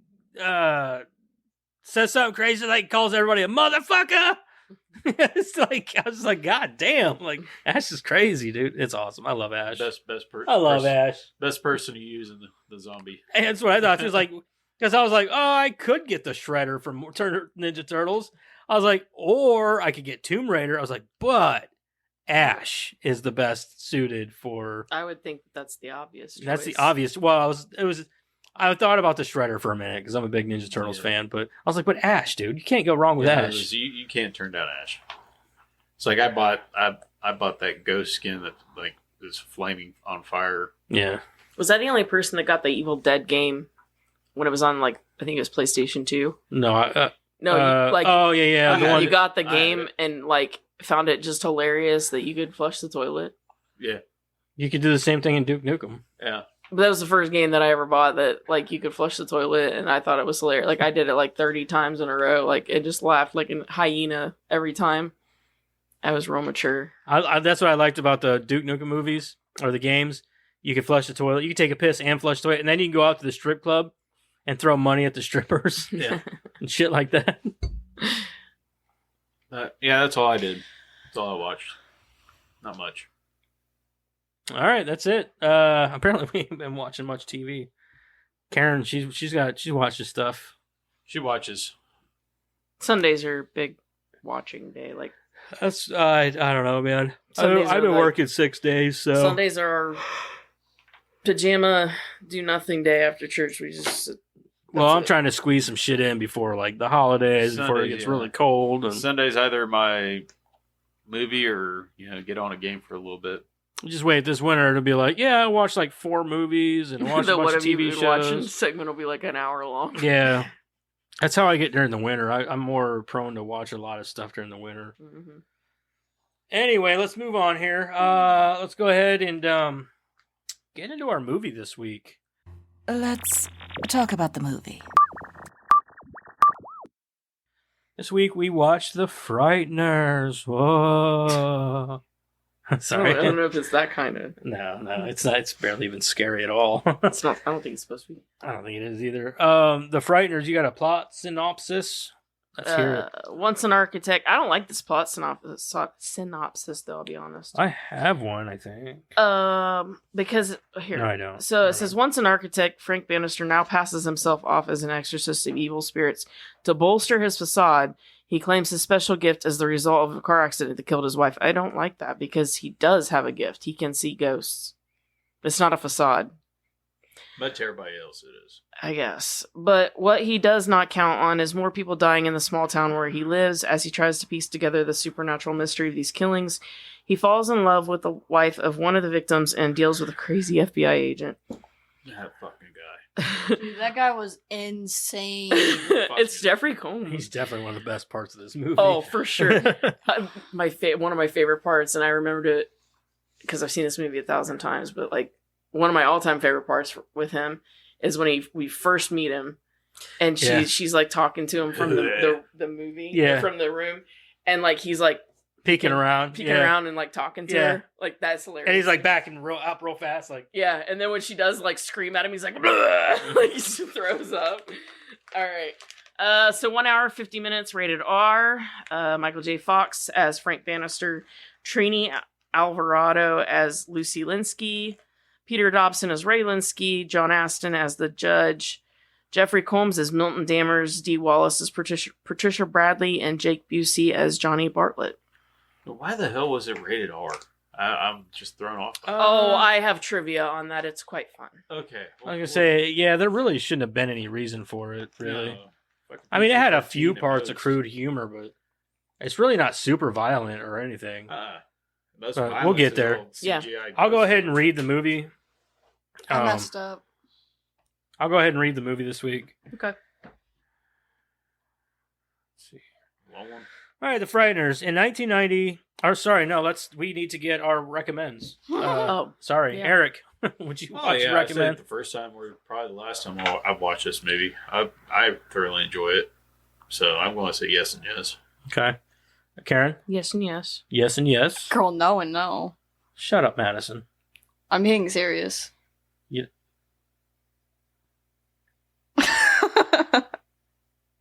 Speaker 3: says something crazy, like calls everybody a motherfucker. It's like, I was like, God damn, like Ash is crazy, dude. It's awesome. I love Ash. I love Ash.
Speaker 2: Best person to use in the zombie.
Speaker 3: And that's what I thought. It was like, because I was like, oh, I could get the Shredder from Ninja Turtles. I was like, or I could get Tomb Raider. I was like, but Ash is the best suited for.
Speaker 1: I would think that's the obvious choice.
Speaker 3: That's the obvious. Well, I thought about the Shredder for a minute because I'm a big Ninja Turtles fan, but I was like, but Ash, dude, you can't go wrong with Ash.
Speaker 2: You can't turn down Ash. It's like I bought that ghost skin that like is flaming on fire.
Speaker 3: Yeah.
Speaker 1: Was that the only person that got the Evil Dead game when it was on, like, I think it was PlayStation 2?
Speaker 3: No,
Speaker 1: Oh,
Speaker 3: yeah. The one
Speaker 1: you got the game and, like, found it just hilarious that you could flush the toilet?
Speaker 2: Yeah.
Speaker 3: You could do the same thing in Duke Nukem.
Speaker 2: Yeah.
Speaker 1: But that was the first game that I ever bought that, like, you could flush the toilet, and I thought it was hilarious. Like, I did it, like, 30 times in a row. Like, it just laughed like a hyena every time. I was real mature.
Speaker 3: That's what I liked about the Duke Nukem movies, or the games. You could flush the toilet. You could take a piss and flush the toilet, and then you can go out to the strip club and throw money at the strippers.
Speaker 2: Yeah.
Speaker 3: And shit like that.
Speaker 2: Yeah, that's all I did. That's all I watched. Not much.
Speaker 3: All right, that's it. Apparently we ain't been watching much TV. Karen, she watches stuff.
Speaker 2: She watches.
Speaker 1: Sundays are big watching day. Like,
Speaker 3: That's I don't know, man.
Speaker 1: Sundays
Speaker 3: I've
Speaker 1: are
Speaker 3: been
Speaker 1: like-
Speaker 3: working 6 days, so
Speaker 1: Sundays are our pajama do nothing day after church. We just
Speaker 3: well, I'm
Speaker 1: it.
Speaker 3: trying to squeeze some shit in before like the holidays, before it
Speaker 2: Sundays,
Speaker 3: gets
Speaker 2: yeah.
Speaker 3: really cold. And
Speaker 2: Sunday's either my movie or get on a game for a little bit.
Speaker 3: just wait this winter to be like, yeah, I watched like 4 movies and watched a
Speaker 1: the
Speaker 3: bunch
Speaker 1: what
Speaker 3: of
Speaker 1: have you
Speaker 3: TV
Speaker 1: been watching
Speaker 3: shows.
Speaker 1: segment will be like an hour long.
Speaker 3: Yeah, that's how I get during the winter. I'm more prone to watch a lot of stuff during the winter.
Speaker 1: Mm-hmm.
Speaker 3: Anyway, let's move on here. Let's go ahead and get into our movie this week.
Speaker 5: Let's talk about the movie.
Speaker 3: This week we watched The Frighteners. Whoa. Sorry.
Speaker 1: I don't know if it's that kind of.
Speaker 3: No, it's not. It's barely even scary at all.
Speaker 1: It's not. I don't think it's supposed to be.
Speaker 3: I don't think it is either. The Frighteners, you got a plot synopsis? Let's hear it.
Speaker 1: Once an architect. I don't like this plot synopsis though. I'll be honest.
Speaker 3: I have one, I think.
Speaker 1: Because here.
Speaker 3: No, I don't.
Speaker 1: So it says, once an architect, Frank Bannister now passes himself off as an exorcist of evil spirits. To bolster his facade, he claims his special gift as the result of a car accident that killed his wife. I don't like that because he does have a gift. He can see ghosts. It's not a facade,
Speaker 2: But to everybody else it is.
Speaker 1: I guess. But what he does not count on is more people dying in the small town where he lives. As he tries to piece together the supernatural mystery of these killings, he falls in love with the wife of one of the victims and deals with a crazy FBI agent.
Speaker 2: That fucking guy.
Speaker 4: Dude, that guy was insane.
Speaker 1: It's Jeffrey Combs.
Speaker 3: He's definitely one of the best parts of this movie.
Speaker 1: Oh, for sure. One of my favorite parts, and I remembered it because I've seen this movie 1,000 times, but like one of my all-time favorite parts with him is when we first meet him, and she's like talking to him from the movie, from the room, and like he's like
Speaker 3: peeking around
Speaker 1: and like talking to her, like that's hilarious.
Speaker 3: And he's like backing up real fast, like
Speaker 1: and then when she does like scream at him, he's like, like he just throws up. All right. So 1 hour 50 minutes, rated R. Michael J. Fox as Frank Bannister, Trini Alvarado as Lucy Linsky, Peter Dobson as Ray Linsky, John Aston as the judge, Jeffrey Combs as Milton Dammers, Dee Wallace as Patricia Bradley, and Jake Busey as Johnny Bartlett.
Speaker 2: Why the hell was it rated R? I'm just thrown off.
Speaker 1: I have trivia on that. It's quite fun.
Speaker 2: Okay.
Speaker 3: I was gonna say, there really shouldn't have been any reason for it, really. I mean, it had a few parts of crude humor, but it's really not super violent or anything. We'll get there.
Speaker 1: Yeah.
Speaker 3: I'll go ahead and read the movie.
Speaker 4: I messed up.
Speaker 3: I'll go ahead and read the movie this week.
Speaker 1: Okay.
Speaker 3: Let's see. Long one. All right, The Frighteners. In 1990... we need to get our recommends. Sorry.
Speaker 1: Yeah.
Speaker 3: Eric, would you watch recommend?
Speaker 2: I said the first time or probably the last time I've watched this movie. I thoroughly enjoy it. So I'm going to say yes and yes.
Speaker 3: Okay. Karen?
Speaker 1: Yes and yes.
Speaker 3: Yes and yes.
Speaker 4: Girl, no and no.
Speaker 3: Shut up, Madison.
Speaker 4: I'm being serious.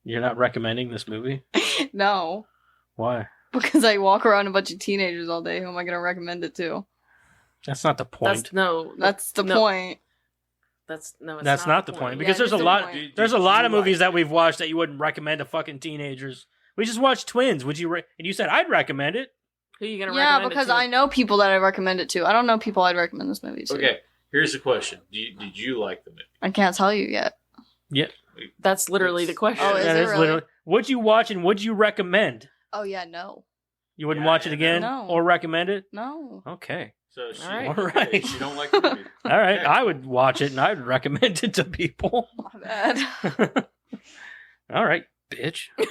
Speaker 3: You're not recommending this movie?
Speaker 4: No.
Speaker 3: Why?
Speaker 4: Because I walk around a bunch of teenagers all day. Who am I going to recommend it to?
Speaker 3: That's not the point.
Speaker 4: That's the point.
Speaker 1: That's
Speaker 3: not the point. Because there's a lot of movies that we've watched that you wouldn't recommend to fucking teenagers. We just watched Twins. Would you? And you said I'd recommend it.
Speaker 1: Who are you gonna recommend?
Speaker 4: Yeah, because
Speaker 1: it to?
Speaker 4: I know people that I recommend it to. I don't know people I'd recommend this movie to.
Speaker 2: Okay, here's the question: Did you like the movie?
Speaker 4: I can't tell you yet.
Speaker 3: Yeah,
Speaker 1: that's literally the question.
Speaker 4: Oh, is it really?
Speaker 3: Literally. Would you watch and would you recommend?
Speaker 4: Oh yeah, no.
Speaker 3: You wouldn't watch it again
Speaker 4: no.
Speaker 3: or recommend it?
Speaker 4: No.
Speaker 3: Okay.
Speaker 2: So she,
Speaker 3: all right.
Speaker 2: She don't like the movie.
Speaker 3: All right, I would watch it and I would recommend it to people.
Speaker 4: My bad.
Speaker 3: All right, bitch.
Speaker 4: Why?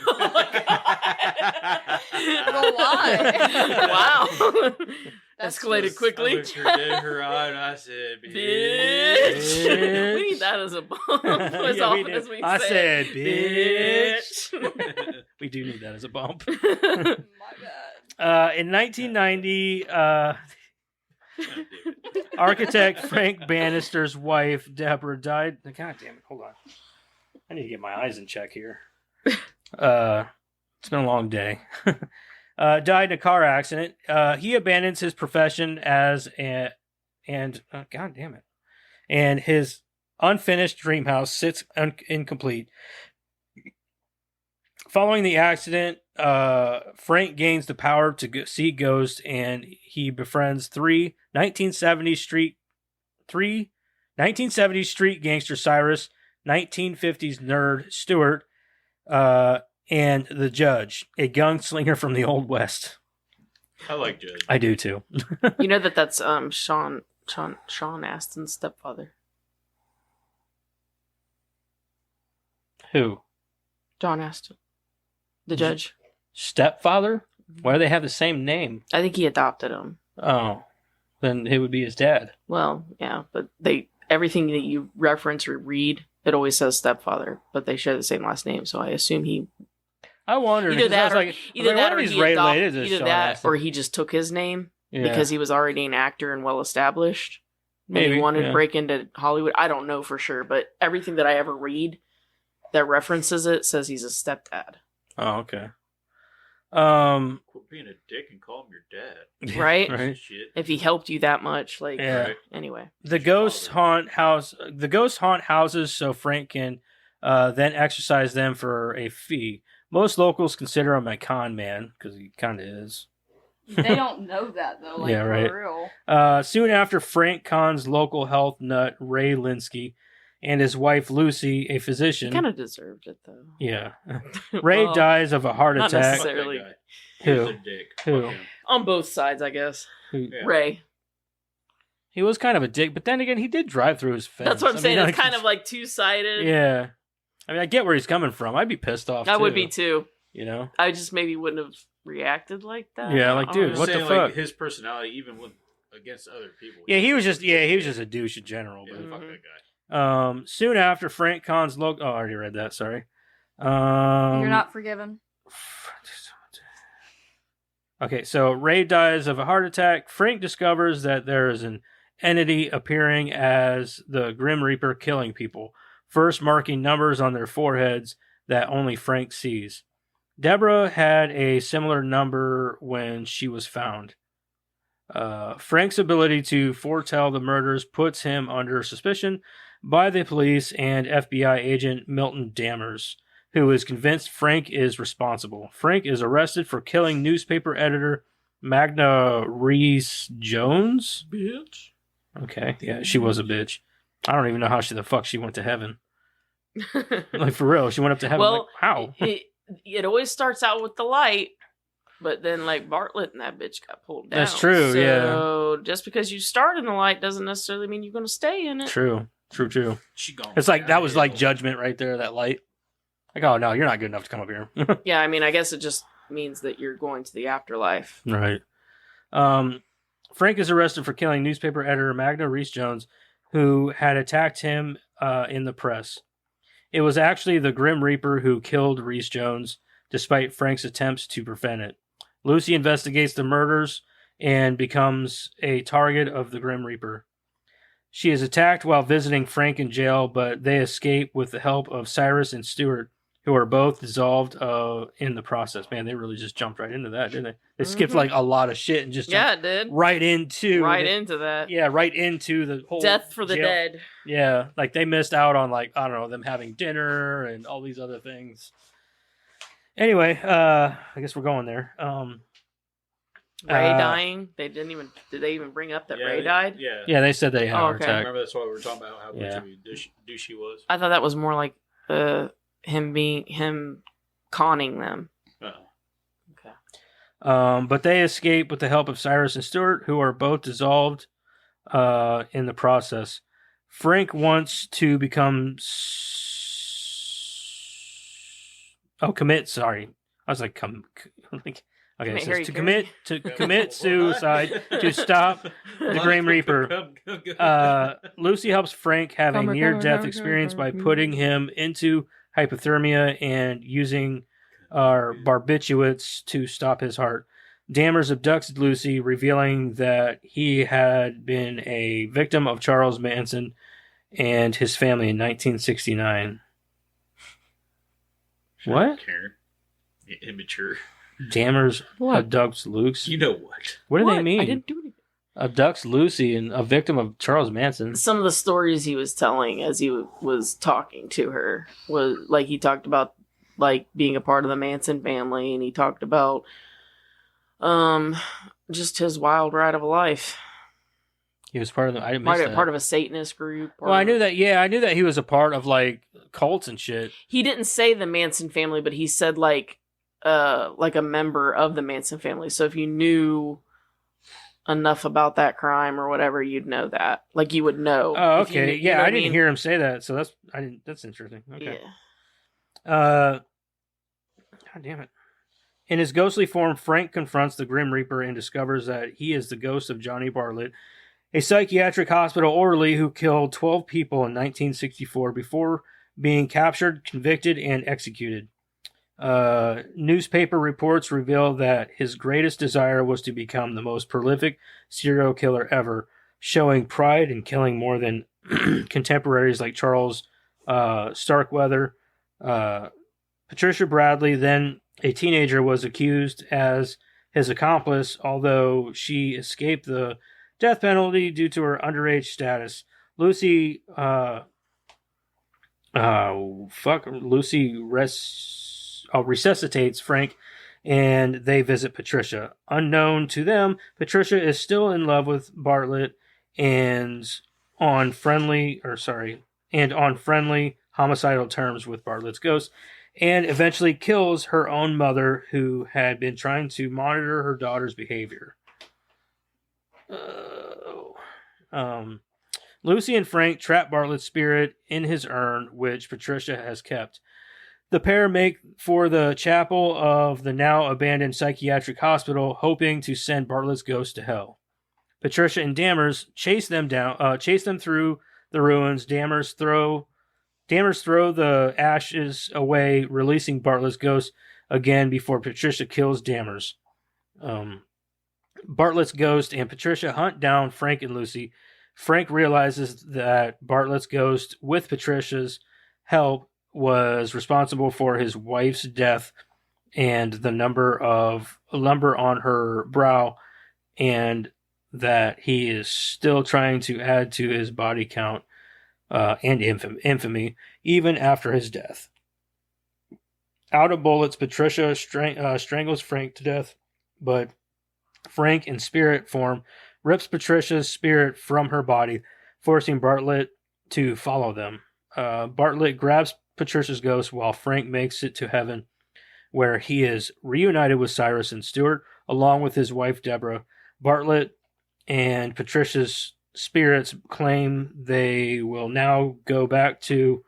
Speaker 1: Wow. escalated quickly.
Speaker 2: I looked her dead in her eye and I said,
Speaker 1: bitch. We need that as a bump. As often as we
Speaker 3: I said,
Speaker 1: bitch.
Speaker 3: We do need that as a bump.
Speaker 4: My bad.
Speaker 3: In 1990, architect Frank Bannister's wife, Deborah, died. God damn it, hold on. I need to get my eyes in check here. It's been a long day. Died in a car accident. He abandons his profession God damn it. And his unfinished dream house sits incomplete. Following the accident, Frank gains the power to see ghosts, and he befriends three 1970s street gangster Cyrus, 1950s nerd Stuart, and the Judge, a gunslinger from the Old West.
Speaker 2: I like Judge.
Speaker 3: I do too.
Speaker 1: You know that's Sean Astin's stepfather.
Speaker 3: Who?
Speaker 1: John Astin, the Judge.
Speaker 3: Stepfather? Why do they have the same name?
Speaker 1: I think he adopted him.
Speaker 3: Oh, then it would be his dad.
Speaker 1: Well, yeah, but everything that you reference or read, it always says stepfather, but they share the same last name, so I assume he.
Speaker 3: I wondered.
Speaker 1: Either that, or he just took his name because he was already an actor and well established. Maybe he wanted to break into Hollywood. I don't know for sure, but everything that I ever read that references it says he's a stepdad.
Speaker 3: Oh, okay.
Speaker 2: Quit being a dick and call him your dad.
Speaker 1: Right?
Speaker 3: Right.
Speaker 2: Shit.
Speaker 1: If he helped you that much, like, anyway.
Speaker 3: The ghosts haunt houses so Frank can then exercise them for a fee. Most locals consider him a con man, because he kind of is.
Speaker 4: They don't know that, though. Like, for
Speaker 3: real. Soon after, Frank cons local health nut Ray Linsky and his wife Lucy, a physician.
Speaker 1: He kind of deserved it, though.
Speaker 3: Yeah. Ray dies of a heart
Speaker 1: not
Speaker 3: attack.
Speaker 1: Necessarily.
Speaker 3: Who?
Speaker 2: Who?
Speaker 1: On both sides, I guess.
Speaker 2: Yeah.
Speaker 1: Ray.
Speaker 3: He was kind of a dick, but then again, he did drive through his fence.
Speaker 1: That's what I'm saying. It's kind of like two-sided.
Speaker 3: Yeah. I mean, I get where he's coming from. I'd be pissed off,
Speaker 1: I would be, too.
Speaker 3: You know?
Speaker 1: I just maybe wouldn't have reacted like that.
Speaker 3: Yeah, like, dude, what the fuck?
Speaker 2: Like, his personality, even against other people.
Speaker 3: Yeah, he was just a douche in general.
Speaker 2: Yeah,
Speaker 3: But.
Speaker 2: fuck that guy.
Speaker 3: Soon after, Frank cons local... Oh, I already read that, sorry.
Speaker 4: You're not forgiven.
Speaker 3: Okay, so Ray dies of a heart attack. Frank discovers that there is an entity appearing as the Grim Reaper killing people, first marking numbers on their foreheads that only Frank sees. Deborah had a similar number when she was found. Frank's ability to foretell the murders puts him under suspicion by the police and FBI agent Milton Dammers, who is convinced Frank is responsible. Frank is arrested for killing newspaper editor Magna Reese Jones.
Speaker 1: Bitch.
Speaker 3: Okay, yeah, she was a bitch. I don't even know how the fuck she went to heaven. Like, for real, she went up to heaven.
Speaker 1: Well,
Speaker 3: like, how?
Speaker 1: It always starts out with the light, but then, like, Bartlett and that bitch got pulled down.
Speaker 3: That's true,
Speaker 1: so just because you start in the light doesn't necessarily mean you're going to stay in it.
Speaker 3: True.
Speaker 2: She gone.
Speaker 3: It's like, that was like judgment right there, that light. Like, oh, no, you're not good enough to come up here.
Speaker 1: Yeah, I mean, I guess it just means that you're going to the afterlife.
Speaker 3: Right. Frank is arrested for killing newspaper editor Magna Reese Jones, who had attacked him in the press. It was actually the Grim Reaper who killed Reese Jones, despite Frank's attempts to prevent it. Lucy investigates the murders and becomes a target of the Grim Reaper. She is attacked while visiting Frank in jail, but they escape with the help of Cyrus and Stuart, who are both dissolved in the process. Man, they really just jumped right into that, didn't they? They skipped like a lot of shit and just
Speaker 1: it did
Speaker 3: right into
Speaker 1: that.
Speaker 3: Yeah, right into the whole
Speaker 1: death for the dead.
Speaker 3: Yeah, like they missed out on, like, I don't know, them having dinner and all these other things. Anyway, I guess we're going there.
Speaker 1: Ray dying. Did they even bring up that Ray died?
Speaker 3: Yeah, they said they had a heart attack.
Speaker 2: Remember, that's why we were talking about how much of a douche he was.
Speaker 1: I thought that was more like him conning them. Okay.
Speaker 3: But they escape with the help of Cyrus and Stuart, who are both dissolved in the process. Frank wants to commit. Sorry, I was like, Okay, it says to commit suicide to stop the Grim Reaper. Lucy helps Frank have a near-death experience by putting him into hypothermia and using barbiturates to stop his heart. Dammers abducts Lucy, revealing that he had been a victim of Charles Manson and his family in 1969. What?
Speaker 2: Immature.
Speaker 3: Dammers abducts Lucy.
Speaker 2: You know what?
Speaker 3: What do they mean?
Speaker 1: I didn't do anything.
Speaker 3: Abducts Lucy and a victim of Charles Manson.
Speaker 1: Some of the stories he was telling as he was talking to her was like he talked about like being a part of the Manson family, and he talked about just his wild ride of a life.
Speaker 3: He was part of the. I didn't miss that.
Speaker 1: Part of a Satanist group.
Speaker 3: Well, I knew that. Yeah, I knew that he was a part of like cults and shit.
Speaker 1: He didn't say the Manson family, but he said like a member of the Manson family. So if you knew enough about that crime or whatever, you'd know that. Like you would know.
Speaker 3: Oh, okay. I didn't hear him say that, so that's interesting. Okay.
Speaker 1: Yeah.
Speaker 3: God damn it. In his ghostly form, Frank confronts the Grim Reaper and discovers that he is the ghost of Johnny Bartlett, a psychiatric hospital orderly who killed 12 people in 1964 before being captured, convicted, and executed. Newspaper reports reveal that his greatest desire was to become the most prolific serial killer ever, showing pride in killing more than contemporaries like Charles Starkweather. Patricia Bradley, then a teenager, was accused as his accomplice, although she escaped the death penalty due to her underage status. Lucy resuscitates Frank, and they visit Patricia. Unknown to them, Patricia is still in love with Bartlett and on friendly homicidal terms with Bartlett's ghost, and eventually kills her own mother, who had been trying to monitor her daughter's behavior. Lucy and Frank trap Bartlett's spirit in his urn, which Patricia has kept. The pair make for the chapel of the now abandoned psychiatric hospital, hoping to send Bartlett's ghost to hell. Patricia and Dammers chase them through the ruins. Dammers throw the ashes away, releasing Bartlett's ghost again before Patricia kills Dammers. Bartlett's ghost and Patricia hunt down Frank and Lucy. Frank realizes that Bartlett's ghost, with Patricia's help, was responsible for his wife's death and the number on her brow, and that he is still trying to add to his body count and infamy even after his death. Out of bullets, Patricia strangles Frank to death, but Frank, in spirit form, rips Patricia's spirit from her body, forcing Bartlett to follow them. Bartlett grabs Patricia's ghost while Frank makes it to heaven, where he is reunited with Cyrus and Stuart, along with his wife Deborah. Bartlett and Patricia's spirits claim they will now go back to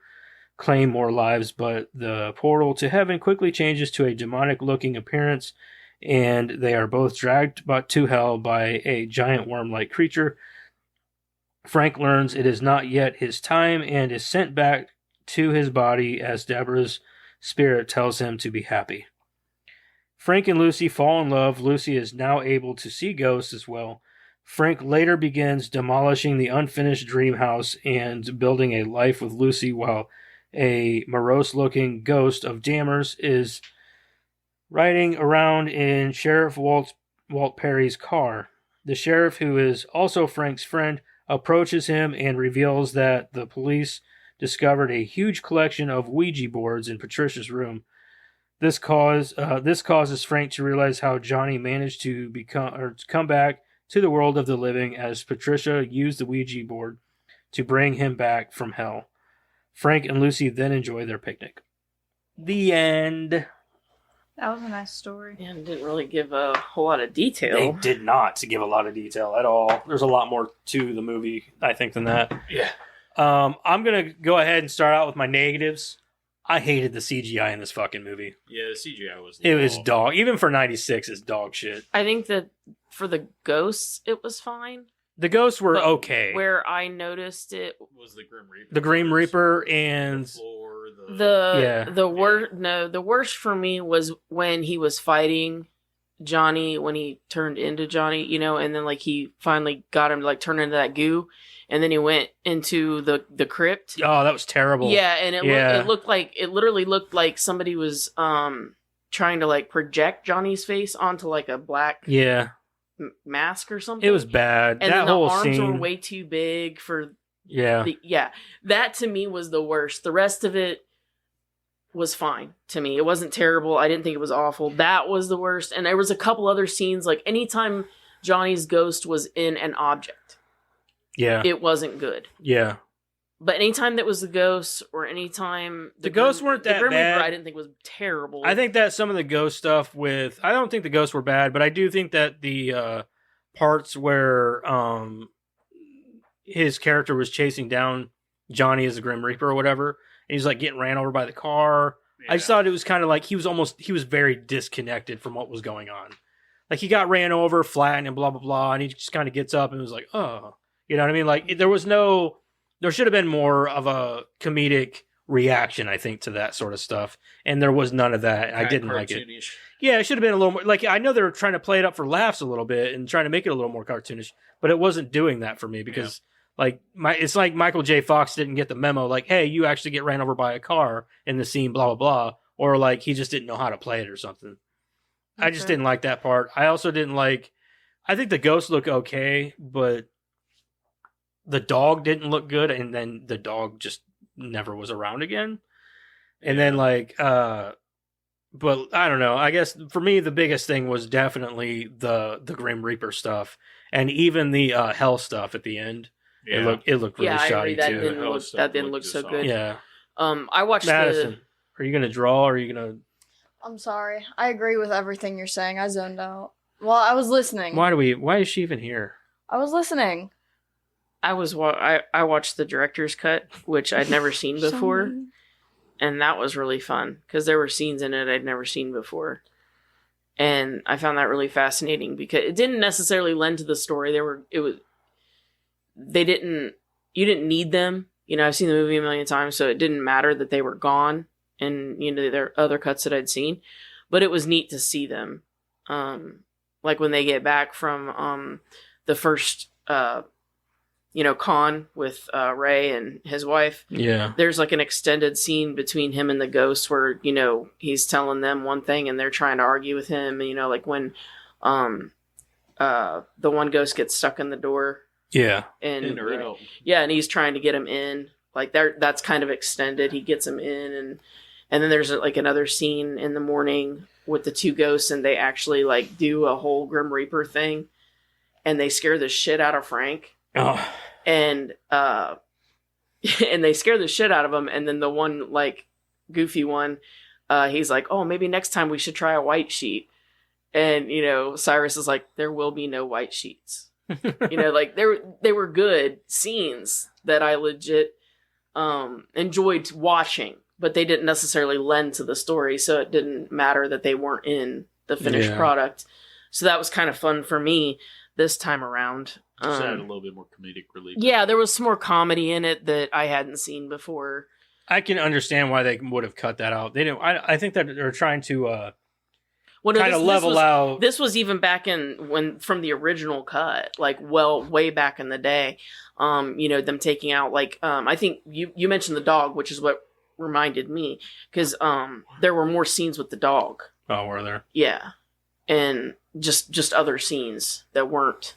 Speaker 3: claim more lives, but the portal to heaven quickly changes to a demonic-looking appearance, and they are both dragged to hell by a giant worm-like creature. Frank learns it is not yet his time and is sent back to his body as Deborah's spirit tells him to be happy. Frank and Lucy fall in love. Lucy is now able to see ghosts as well. Frank later begins demolishing the unfinished dream house and building a life with Lucy, while a morose-looking ghost of Dammers is riding around in Sheriff Walt Perry's car. The sheriff, who is also Frank's friend, approaches him and reveals that the police discovered a huge collection of Ouija boards in Patricia's room. This causes Frank to realize how Johnny managed to come back to the world of the living, as Patricia used the Ouija board to bring him back from hell. Frank and Lucy then enjoy their picnic. The end.
Speaker 4: That was a nice story.
Speaker 1: And didn't really give a whole lot of detail.
Speaker 3: They did not give a lot of detail at all. There's a lot more to the movie, I think, than that.
Speaker 2: Yeah.
Speaker 3: I'm going to go ahead and start out with my negatives. I hated the CGI in this fucking movie.
Speaker 2: Yeah, the CGI was...
Speaker 3: It was dog. Even for 96, it's dog shit.
Speaker 1: I think that for the ghosts, it was fine.
Speaker 3: The ghosts were
Speaker 1: But
Speaker 3: okay.
Speaker 1: Where I noticed it
Speaker 2: was the Grim Reaper.
Speaker 3: The Grim Reaper and...
Speaker 1: The worst for me was when he was fighting Johnny, when he turned into Johnny, you know, and then like he finally got him to like turn into that goo, and then he went into the crypt.
Speaker 3: Oh, that was terrible.
Speaker 1: Yeah, and it literally looked like somebody was trying to like project Johnny's face onto like a black mask or something.
Speaker 3: It was bad.
Speaker 1: And
Speaker 3: that
Speaker 1: then
Speaker 3: whole
Speaker 1: the arms
Speaker 3: scene
Speaker 1: were way too big for
Speaker 3: Yeah.
Speaker 1: That to me was the worst. The rest of it was fine to me. It wasn't terrible. I didn't think it was awful. That was the worst. And there was a couple other scenes, like anytime Johnny's ghost was in an object, it wasn't good.
Speaker 3: Yeah.
Speaker 1: But anytime that was the ghost, or anytime
Speaker 3: the ghosts weren't that
Speaker 1: Grim
Speaker 3: bad.
Speaker 1: Reaper, I didn't think was terrible.
Speaker 3: I think that some of the ghost stuff I don't think the ghosts were bad, but I do think that the parts where his character was chasing down Johnny as the Grim Reaper or whatever, and he's like getting ran over by the car. Yeah. I just thought it was kind of like he was very disconnected from what was going on. Like he got ran over, flattened, and blah blah blah, and he just kind of gets up and was like, "Oh," you know what I mean? Like there should have been more of a comedic reaction, I think, to that sort of stuff, and there was none of that. I didn't like it. Yeah, it should have been a little more. Like I know they were trying to play it up for laughs a little bit and trying to make it a little more cartoonish, but it wasn't doing that for me because. Yeah. Like it's like Michael J. Fox didn't get the memo. Like, hey, you actually get ran over by a car in the scene, blah blah blah, or like he just didn't know how to play it or something. Okay. I just didn't like that part. I also didn't like. I think the ghosts look okay, but the dog didn't look good, and then the dog just never was around again. And then like, but I don't know. I guess for me the biggest thing was definitely the Grim Reaper stuff, and even the Hell stuff at the end. Yeah. It looked really shoddy too.
Speaker 1: That didn't look so good.
Speaker 3: Yeah.
Speaker 1: I watched
Speaker 3: Madison. Are you gonna draw? Or are you gonna?
Speaker 4: I'm sorry. I agree with everything you're saying. I zoned out. Well, I was listening.
Speaker 3: Why is she even here?
Speaker 4: I was listening.
Speaker 1: I watched the director's cut, which I'd never seen before, and that was really fun because there were scenes in it I'd never seen before, and I found that really fascinating because it didn't necessarily lend to the story. You didn't need them. You know, I've seen the movie a million times, so it didn't matter that they were gone and, you know, there are other cuts that I'd seen, but it was neat to see them. Like when they get back from, the first, con with, Ray and his wife.
Speaker 3: Yeah.
Speaker 1: There's like an extended scene between him and the ghosts where, you know, he's telling them one thing and they're trying to argue with him. And, you know, like when, the one ghost gets stuck in the door.
Speaker 3: Yeah.
Speaker 1: And and he's trying to get him in. Like that's kind of extended. He gets him in, and then there's like another scene in the morning with the two ghosts, and they actually like do a whole Grim Reaper thing, and they scare the shit out of Frank.
Speaker 3: Oh.
Speaker 1: And and they scare the shit out of him, and then the one like goofy one, he's like, "Oh, maybe next time we should try a white sheet." And you know, Cyrus is like, "There will be no white sheets." You know, like they were good scenes that I legit enjoyed watching, but they didn't necessarily lend to the story, so it didn't matter that they weren't in the finished product. So that was kind of fun for me this time around.
Speaker 2: Just added a little bit more comedic relief.
Speaker 1: Yeah, there was some more comedy in it that I hadn't seen before.
Speaker 3: I can understand why they would have cut that out. They didn't. I think that they're trying to kind of level out.
Speaker 1: This was even back from the original cut, like way back in the day. You know, them taking out like I think you mentioned the dog, which is what reminded me because there were more scenes with the dog.
Speaker 3: Oh, were there?
Speaker 1: Yeah, and just other scenes that weren't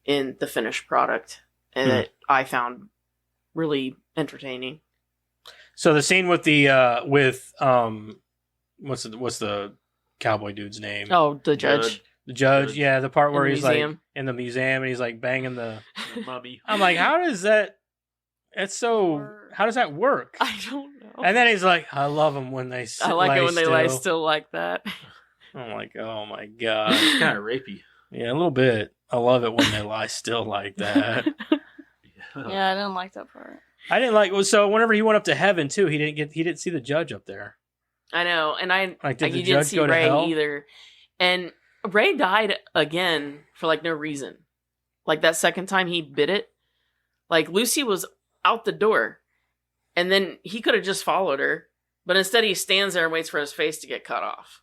Speaker 1: in the finished product, and that I found really entertaining.
Speaker 3: So the scene with the what's the cowboy dude's name?
Speaker 1: Oh, the judge.
Speaker 3: The judge, yeah, the part where he's like in the museum and he's like banging the
Speaker 2: mummy.
Speaker 3: I'm like, how does that? It's so. How does that work?
Speaker 1: I don't know.
Speaker 3: And then he's like, I love them when they.
Speaker 1: I like it when they lie still like that.
Speaker 3: I'm like, oh my god,
Speaker 2: it's kind of rapey.
Speaker 3: Yeah, a little bit. I love it when they lie still like that.
Speaker 4: Yeah, I didn't like that part.
Speaker 3: I didn't like. So whenever he went up to heaven too, he didn't see the judge up there.
Speaker 1: I know, and
Speaker 3: did the
Speaker 1: you didn't
Speaker 3: judge
Speaker 1: see
Speaker 3: go to
Speaker 1: Ray
Speaker 3: hell?
Speaker 1: either. And Ray died again for like no reason. Like that second time he bit it, like Lucy was out the door, and then he could have just followed her, but instead he stands there and waits for his face to get cut off.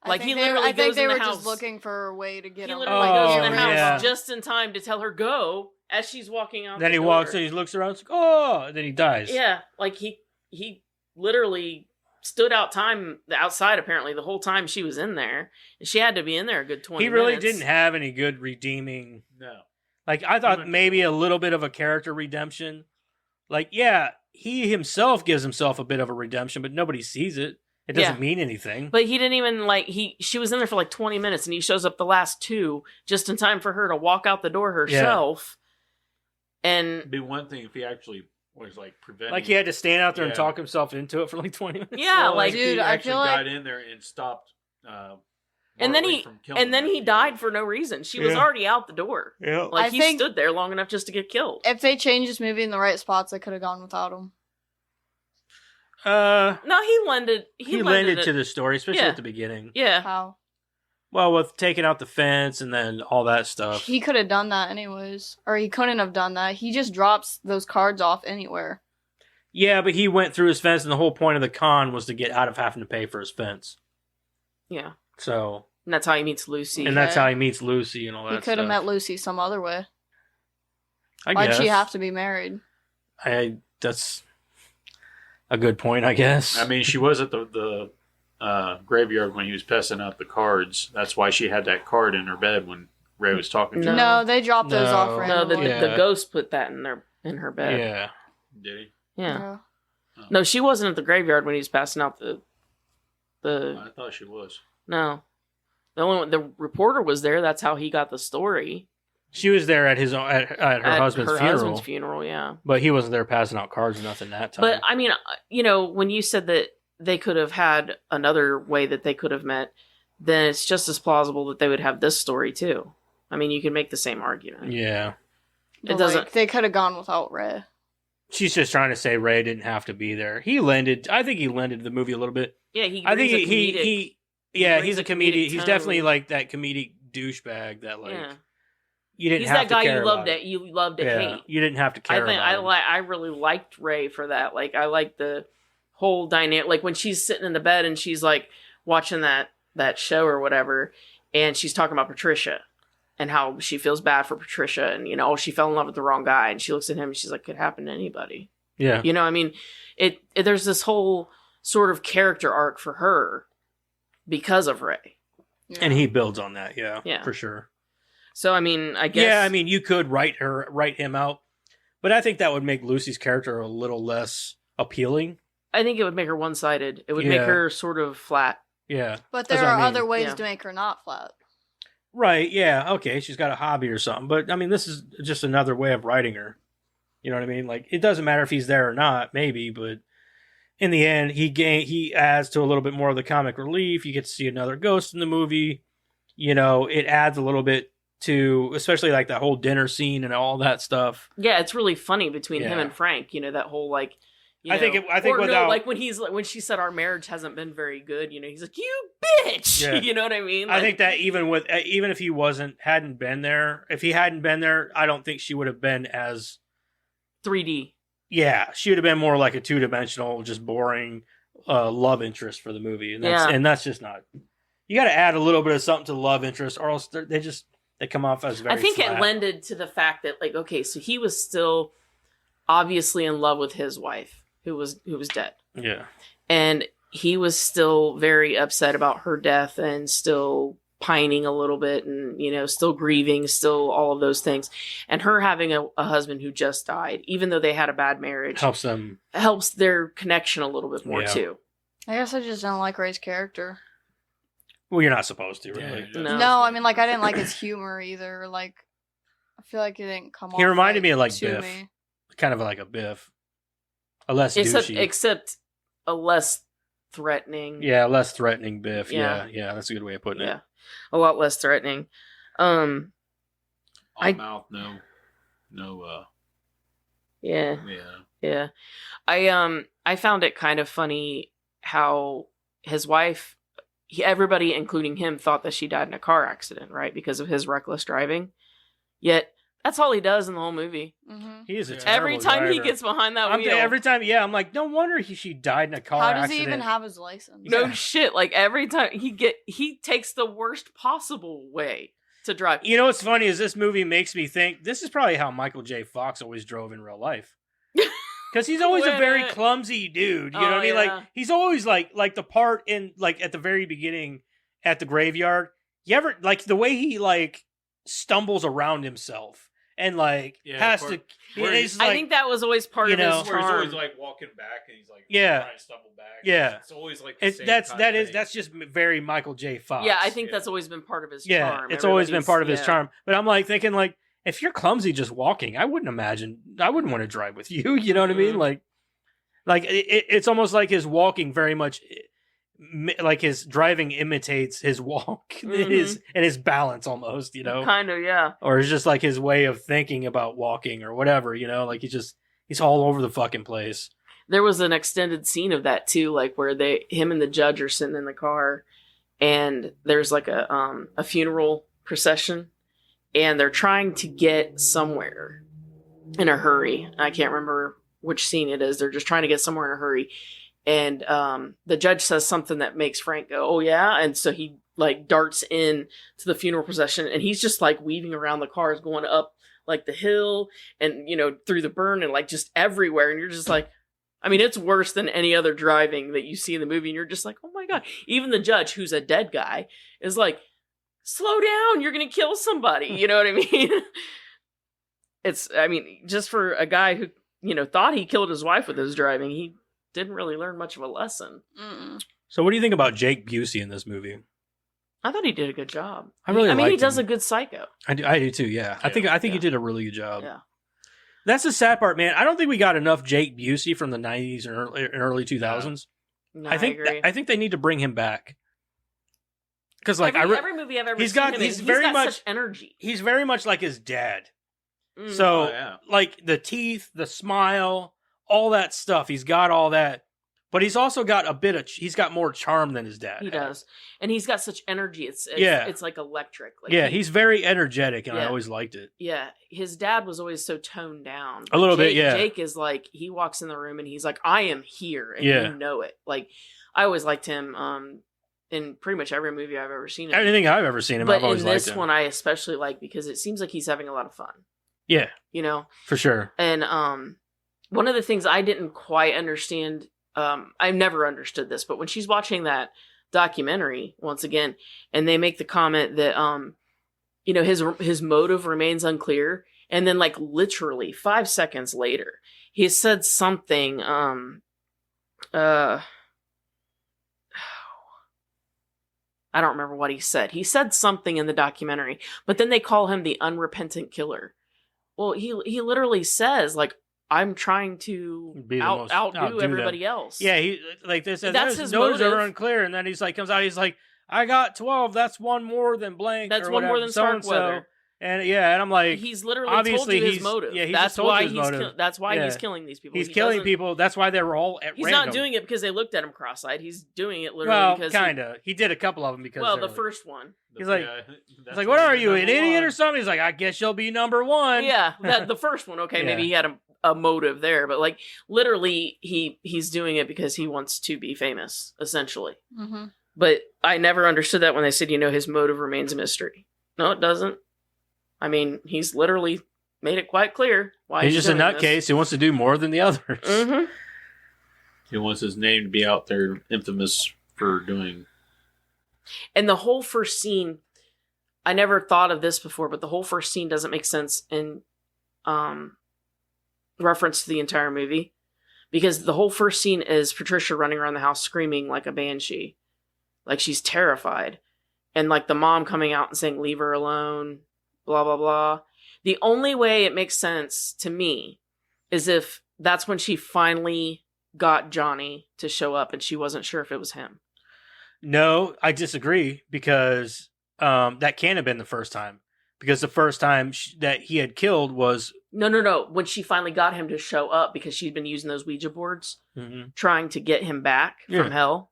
Speaker 1: Like he literally
Speaker 4: I think
Speaker 1: goes in
Speaker 4: they
Speaker 1: the
Speaker 4: were
Speaker 1: house.
Speaker 4: just looking for a way to get
Speaker 1: He
Speaker 4: him.
Speaker 1: literally goes in the house
Speaker 3: yeah.
Speaker 1: just in time to tell her go as she's walking out.
Speaker 3: Then
Speaker 1: the
Speaker 3: he
Speaker 1: door.
Speaker 3: walks in, he looks around, it's like, oh, and then he dies.
Speaker 1: Yeah, like he literally stood outside apparently the whole time she was in there, and she had to be in there a good 20
Speaker 3: He really
Speaker 1: minutes.
Speaker 3: didn't have any good redeeming.
Speaker 2: No.
Speaker 3: Like I thought maybe a little bit of a character redemption. Like yeah, he himself gives himself a bit of a redemption, but nobody sees it. It doesn't mean anything.
Speaker 1: But he didn't even she was in there for like 20 minutes, and he shows up the last 2 just in time for her to walk out the door herself. Yeah. And
Speaker 2: it'd be one thing if he actually was like preventing.
Speaker 3: Like he had to stand out there and talk himself into it for like 20 minutes.
Speaker 1: Yeah,
Speaker 2: well,
Speaker 1: like
Speaker 2: dude,
Speaker 4: I
Speaker 2: actually
Speaker 4: feel like
Speaker 2: got in there and stopped.
Speaker 1: And then he died for no reason. She was already out the door.
Speaker 3: Yeah,
Speaker 1: like he stood there long enough just to get killed.
Speaker 4: If they changed this movie in the right spots, they could have gone without him.
Speaker 1: No, he lended.
Speaker 3: He lended to the story, especially at the beginning.
Speaker 1: Yeah.
Speaker 4: How?
Speaker 3: Well, with taking out the fence and then all that stuff.
Speaker 4: He could have done that anyways. Or he couldn't have done that. He just drops those cards off anywhere.
Speaker 3: Yeah, but he went through his fence, and the whole point of the con was to get out of having to pay for his fence.
Speaker 1: Yeah.
Speaker 3: So.
Speaker 1: And that's how he meets Lucy.
Speaker 3: And that's how he meets Lucy and all that stuff.
Speaker 4: He could have met Lucy some other way.
Speaker 3: I
Speaker 4: Why'd
Speaker 3: guess.
Speaker 4: she have to be married?
Speaker 3: That's a good point, I guess.
Speaker 2: I mean, she was at the graveyard when he was passing out the cards. That's why she had that card in her bed when Ray was talking to her.
Speaker 4: No, they dropped those off randomly.
Speaker 1: No, the ghost put that in her bed.
Speaker 3: Yeah.
Speaker 2: Did he?
Speaker 1: Yeah. Oh. No, she wasn't at the graveyard when he was passing out the.
Speaker 2: I thought she was.
Speaker 1: No, the reporter was there. That's how he got the story.
Speaker 3: She was there at her husband's
Speaker 1: funeral. Yeah,
Speaker 3: but he wasn't there passing out cards or nothing that time.
Speaker 1: But I mean, when you said that they could have had another way that they could have met, then it's just as plausible that they would have this story too. I mean, you can make the same argument.
Speaker 3: Yeah,
Speaker 4: it doesn't. They could have gone without Ray.
Speaker 3: She's just trying to say Ray didn't have to be there. I think he lended the movie a little bit.
Speaker 1: Yeah,
Speaker 3: he's a comedian. He's definitely like that comedic douchebag that like you didn't. He's have that to guy care
Speaker 1: you loved to hate.
Speaker 3: You didn't have to care.
Speaker 1: I really liked Ray for that. Like I liked the whole dynamic. Like when she's sitting in the bed and she's like watching that show or whatever, and she's talking about Patricia and how she feels bad for Patricia, and she fell in love with the wrong guy, and she looks at him and she's like, could happen to anybody.
Speaker 3: Yeah,
Speaker 1: I mean, there's this whole sort of character arc for her because of Ray.
Speaker 3: Yeah. And he builds on that, yeah, for sure.
Speaker 1: So, I mean, I guess...
Speaker 3: Yeah, I mean, you could write him out, but I think that would make Lucy's character a little less appealing.
Speaker 1: I think it would make her one-sided. It would make her sort of flat.
Speaker 3: Yeah.
Speaker 4: But there are other ways to make her not flat.
Speaker 3: Right, yeah, okay, she's got a hobby or something, but, I mean, this is just another way of writing her. You know what I mean? Like, it doesn't matter if he's there or not, maybe, but... In the end, he adds to a little bit more of the comic relief. You get to see another ghost in the movie. It adds a little bit to, especially like that whole dinner scene and all that stuff.
Speaker 1: Yeah, it's really funny between him and Frank. That whole like.
Speaker 3: I think without
Speaker 1: like when she said our marriage hasn't been very good. He's like, you bitch. Yeah. You know what I mean?
Speaker 3: Like, I think that even if he hadn't been there, I don't think she would have been as
Speaker 1: 3D.
Speaker 3: Yeah, she would have been more like a 2-dimensional, just boring love interest for the movie, and that's just not. You got to add a little bit of something to the love interest, or else they come off as very.
Speaker 1: I think
Speaker 3: flat.
Speaker 1: It lended to the fact that so he was still obviously in love with his wife, who was dead.
Speaker 3: Yeah,
Speaker 1: and he was still very upset about her death, and still pining a little bit, and still grieving, still all of those things, and her having a husband who just died, even though they had a bad marriage, helps their connection a little bit more too.
Speaker 4: I guess I just don't like Ray's character.
Speaker 3: Well, you're not supposed to, really.
Speaker 1: Yeah,
Speaker 4: no, I mean, like, I didn't like his humor either. Like, I feel like it didn't come off.
Speaker 3: He reminded me of like Biff, kind of like a Biff, a less douchey,
Speaker 1: except a less threatening.
Speaker 3: Yeah, less threatening Biff. Yeah, that's a good way of putting it.
Speaker 1: A lot less threatening.
Speaker 2: mouth, no.
Speaker 1: Yeah. I found it kind of funny how his wife, everybody, including him, thought that she died in a car accident, right? Because of his reckless driving. Yet, that's all he does in the whole movie.
Speaker 4: Mm-hmm.
Speaker 3: He is a terrible
Speaker 1: Every time
Speaker 3: driver.
Speaker 1: he gets behind that wheel.
Speaker 3: Every time, I'm like, no wonder she died in a car accident.
Speaker 4: How does he even have his license?
Speaker 1: No shit. Like, every time he takes the worst possible way to drive.
Speaker 3: You know what's funny is this movie makes me think this is probably how Michael J. Fox always drove in real life. Because he's always a very clumsy dude. You know what I mean?
Speaker 1: Yeah.
Speaker 3: Like, he's always like the part in, like, at the very beginning at the graveyard. You ever, like, the way he, like, stumbles around himself and, like, has to.
Speaker 1: I think that was always part of his charm.
Speaker 2: Where he's always, like, walking back and he's, like, trying to stumble back.
Speaker 3: Yeah.
Speaker 2: It's always, like, the same
Speaker 3: that's just very Michael J. Fox.
Speaker 1: Yeah, I think that's always been part of his charm.
Speaker 3: It's always been part of his charm. But I'm, like, thinking, like, if you're clumsy just walking, I wouldn't want to drive with you. You know what I mean? Like it's almost like his walking very much, like his driving imitates his walk, his balance almost, you know?
Speaker 1: Kind of, yeah.
Speaker 3: Or it's just like his way of thinking about walking or whatever, you know? Like he's all over the fucking place.
Speaker 1: There was an extended scene of that too, like where him and the judge are sitting in the car and there's like a funeral procession. And they're trying to get somewhere in a hurry. I can't remember which scene it is. They're just trying to get somewhere in a hurry. And the judge says something that makes Frank go, oh, yeah? And so he, like, darts in to the funeral procession. And he's just, like, weaving around the cars, going up, like, the hill and, you know, through the burn and, like, just everywhere. And you're just like, I mean, it's worse than any other driving that you see in the movie. And you're just like, oh, my God. Even the judge, who's a dead guy, is like, slow down, you're gonna kill somebody. You know what I mean? Just for a guy who, you know, thought he killed his wife with his driving, he didn't really learn much of a lesson.
Speaker 3: So what do you think about Jake Busey in this movie?
Speaker 1: I thought he did a good job.
Speaker 3: He
Speaker 1: does a good psycho.
Speaker 3: I do too, yeah. I think he did a really good job.
Speaker 1: Yeah.
Speaker 3: That's the sad part, man. I don't think we got enough Jake Busey from the 90s and early 2000s.
Speaker 1: No,
Speaker 3: I agree. I think they need to bring him back. Because like
Speaker 1: every movie I've ever seen, he's got such energy.
Speaker 3: He's very much like his dad. So like the teeth, the smile, all that stuff. He's got all that, but he's also got he's got more charm than his dad.
Speaker 1: He does, and he's got such energy. It's like electric. Like
Speaker 3: he's very energetic, and I always liked it.
Speaker 1: Yeah, his dad was always so toned down.
Speaker 3: A little bit, yeah.
Speaker 1: Jake is like, he walks in the room and he's like, I am here, and you know it. Like, I always liked him. In pretty much every movie I've ever seen him.
Speaker 3: Anything I've ever seen him,
Speaker 1: but
Speaker 3: I've always liked him.
Speaker 1: But in this one, I especially like because it seems like he's having a lot of fun.
Speaker 3: Yeah.
Speaker 1: You know?
Speaker 3: For sure.
Speaker 1: And one of the things I didn't quite understand, I've never understood this, but when she's watching that documentary, once again, and they make the comment that, you know, his motive remains unclear, and then, like, literally 5 seconds later, he said something, I don't remember what he said. He said something in the documentary, but then they call him the unrepentant killer. Well, he literally says, like, I'm trying to outdo everybody else.
Speaker 3: Yeah, he like this.
Speaker 1: That's his
Speaker 3: motives
Speaker 1: motive.
Speaker 3: are unclear, and then comes out. He's like, I got 12. That's one more than blank.
Speaker 1: That's one more than Starkweather.
Speaker 3: And I'm like,
Speaker 1: he's literally told you his motive.
Speaker 3: Yeah,
Speaker 1: that's why he's killing these people.
Speaker 3: He's killing people. That's why they're all at
Speaker 1: He's
Speaker 3: random.
Speaker 1: not doing it because they looked at him cross-eyed. He's doing it literally because
Speaker 3: kinda. He did a couple of them because.
Speaker 1: Well, the first one.
Speaker 3: He's like, what are you, an idiot or something? He's like, I guess you'll be number one.
Speaker 1: Yeah, the first one. Okay, maybe he had a motive there, but like literally, he's doing it because he wants to be famous, essentially.
Speaker 4: Mm-hmm.
Speaker 1: But I never understood that when they said, you know, his motive remains a mystery. No, it doesn't. I mean, he's literally made it quite clear why
Speaker 3: he's just a nutcase who wants to do more than the others.
Speaker 1: Mm-hmm.
Speaker 2: He wants his name to be out there, infamous for doing.
Speaker 1: And the whole first scene, I never thought of this before, but the whole first scene doesn't make sense in reference to the entire movie. Because the whole first scene is Patricia running around the house screaming like a banshee. Like she's terrified. And like the mom coming out and saying, leave her alone. Blah, blah, blah. The only way it makes sense to me is if that's when she finally got Johnny to show up and she wasn't sure if it was him.
Speaker 3: No, I disagree because that can't have been the first time. because the first time that he had killed was...
Speaker 1: No. When she finally got him to show up, because she'd been using those Ouija boards, trying to get him back from hell.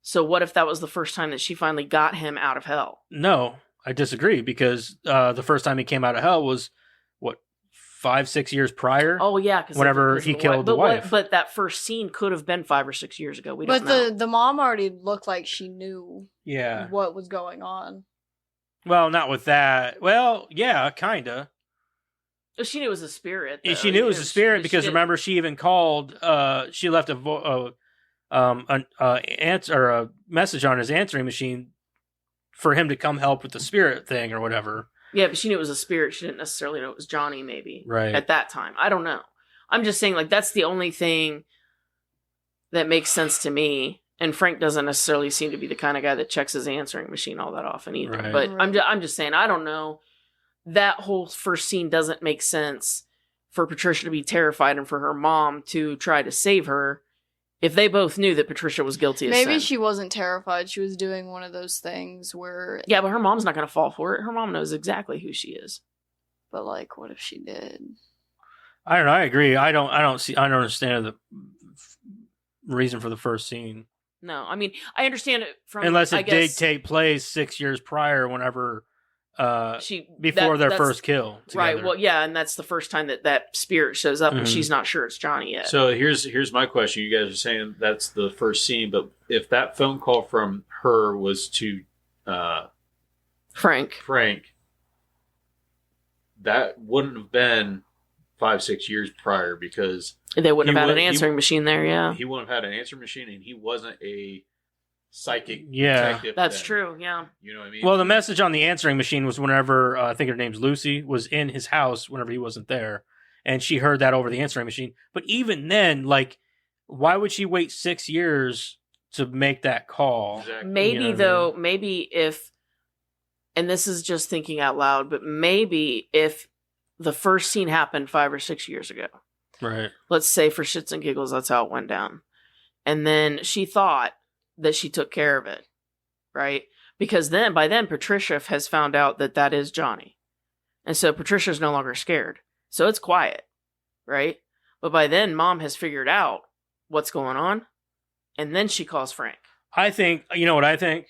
Speaker 1: So what if that was the first time that she finally got him out of hell?
Speaker 3: No, I disagree, because the first time he came out of hell was, 5-6 years prior?
Speaker 1: Oh, yeah.
Speaker 3: Whenever he killed the wife.
Speaker 1: But that first scene could have been 5 or 6 years ago. We don't know.
Speaker 4: But the mom already looked like she knew what was going on.
Speaker 3: Well, not with that. Well, yeah, kind of.
Speaker 1: She knew it was a spirit. Though.
Speaker 3: She knew it was a spirit because remember, she even called. She left a message on his answering machine for him to come help with the spirit thing or whatever.
Speaker 1: Yeah, but she knew it was a spirit. She didn't necessarily know it was Johnny. Maybe at that time. I don't know. I'm just saying, like, that's the only thing that makes sense to me. And Frank doesn't necessarily seem to be the kind of guy that checks his answering machine all that often either. Right. But I'm just saying, I don't know. That whole first scene doesn't make sense for Patricia to be terrified and for her mom to try to save her if they both knew that Patricia was guilty of sin.
Speaker 4: Maybe she wasn't terrified. She was doing one of those things where...
Speaker 1: Yeah, but her mom's not going to fall for it. Her mom knows exactly who she is.
Speaker 4: But, like, what if she did?
Speaker 3: I don't know. I agree. I don't understand the reason for the first scene.
Speaker 1: No, I mean, I understand it from...
Speaker 3: Unless it did take place 6 years prior, whenever... before their first kill together.
Speaker 1: Right, well, yeah, and that's the first time that spirit shows up, and she's not sure it's Johnny yet.
Speaker 2: So here's my question. You guys are saying that's the first scene, but if that phone call from her was to
Speaker 1: Frank,
Speaker 2: that wouldn't have been 5-6 years prior, because
Speaker 1: they wouldn't have had an answering machine there. Yeah,
Speaker 2: he wouldn't have had an answering machine, and he wasn't a psychic
Speaker 3: detective.
Speaker 1: That's true. Yeah,
Speaker 2: you know what I mean.
Speaker 3: Well, the message on the answering machine was whenever I think her name's Lucy was in his house whenever he wasn't there, and she heard that over the answering machine. But even then, like, why would she wait 6 years to make that call?
Speaker 2: Exactly.
Speaker 1: Maybe maybe if, and this is just thinking out loud, but maybe if the first scene happened 5 or 6 years ago,
Speaker 3: right?
Speaker 1: Let's say for shits and giggles, that's how it went down, and then she thought that she took care of it, right? Because by then Patricia has found out that is Johnny. And so Patricia's no longer scared. So it's quiet, right? But by then Mom has figured out what's going on, and then she calls Frank.
Speaker 3: I think, you know what I think?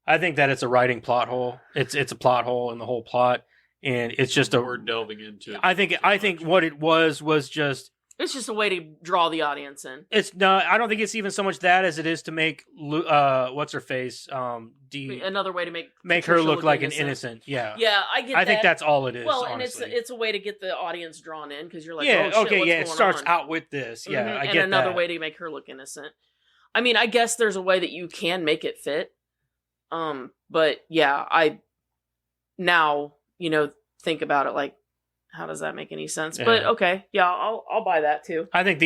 Speaker 3: I think that it's a writing plot hole. It's a plot hole in the whole plot, and it's just
Speaker 2: we're delving into it.
Speaker 3: I think what it was just...
Speaker 1: It's just a way to draw the audience in.
Speaker 3: It's no, I don't think it's even so much that as it is to make what's her face
Speaker 1: another way to make
Speaker 3: her look like an innocent. Yeah,
Speaker 1: I get.
Speaker 3: I think that's all it is.
Speaker 1: Well,
Speaker 3: honestly.
Speaker 1: And it's a way to get the audience drawn in, because you're like,
Speaker 3: yeah,
Speaker 1: oh, shit,
Speaker 3: okay,
Speaker 1: what's
Speaker 3: yeah.
Speaker 1: going
Speaker 3: It starts
Speaker 1: on?
Speaker 3: out with this, yeah.
Speaker 1: Mm-hmm.
Speaker 3: I get
Speaker 1: and another
Speaker 3: that.
Speaker 1: way to make her look innocent. I mean, I guess there's a way that you can make it fit. But yeah, I now think about it like, how does that make any sense? Yeah. But okay, yeah, I'll buy that too.
Speaker 3: I think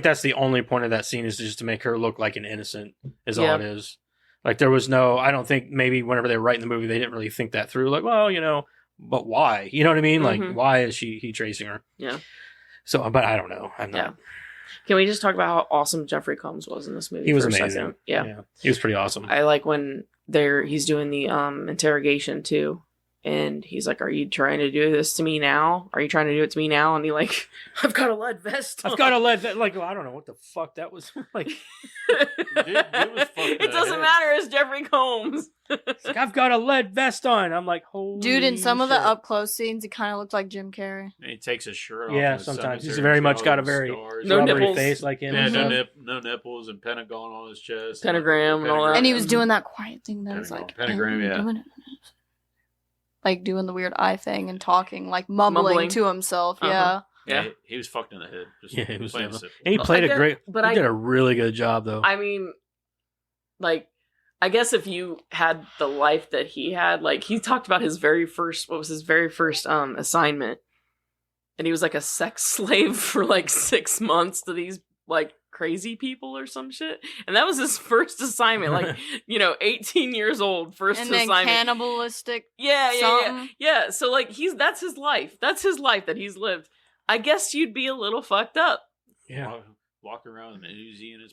Speaker 3: that's the only point of that scene is just to make her look like an innocent is all it is. Like there was I don't think maybe whenever they were writing the movie they didn't really think that through. Like, well, but why? You know what I mean?
Speaker 1: Mm-hmm.
Speaker 3: Like, why is he tracing her?
Speaker 1: Yeah.
Speaker 3: So, but I don't know. I'm not.
Speaker 1: Yeah. Can we just talk about how awesome Jeffrey Combs was in this movie?
Speaker 3: He was amazing. Yeah. He was pretty awesome.
Speaker 1: I like when he's doing the interrogation too. And he's like, "Are you trying to do this to me now? Are you trying to do it to me now?" And he like, "I've got a lead vest on."
Speaker 3: I've got a lead vest. Like, I don't know what the fuck that was. Like,
Speaker 1: it doesn't matter. It's Jeffrey Combs.
Speaker 3: Like, I've got a lead vest on. I'm like, holy
Speaker 4: dude. In some of the
Speaker 3: shit.
Speaker 4: Up close scenes, it kind of looked like Jim Carrey.
Speaker 2: And he takes his shirt off.
Speaker 3: Yeah, sometimes he's very much got a very rubbery face like him.
Speaker 2: Yeah, no nipples and pentagon on his chest,
Speaker 1: pentagram and all that.
Speaker 4: And he was doing that quiet thing that was like
Speaker 2: pentagram, yeah.
Speaker 4: Like doing the weird eye thing and talking, like mumbling to himself.
Speaker 1: Uh-huh.
Speaker 2: Yeah, he was fucked in the head.
Speaker 3: He was. And he played he did a really good job, though.
Speaker 1: I mean, like, I guess if you had the life that he had, like, he talked about his very first assignment, and he was like a sex slave for like 6 months to these like crazy people or some shit, and that was his first assignment. Like, 18 years old, first
Speaker 4: and then
Speaker 1: assignment,
Speaker 4: cannibalistic.
Speaker 1: Yeah. So like that's his life. That's his life that he's lived. I guess you'd be a little fucked up.
Speaker 3: Yeah,
Speaker 2: walk around in an Uzi in his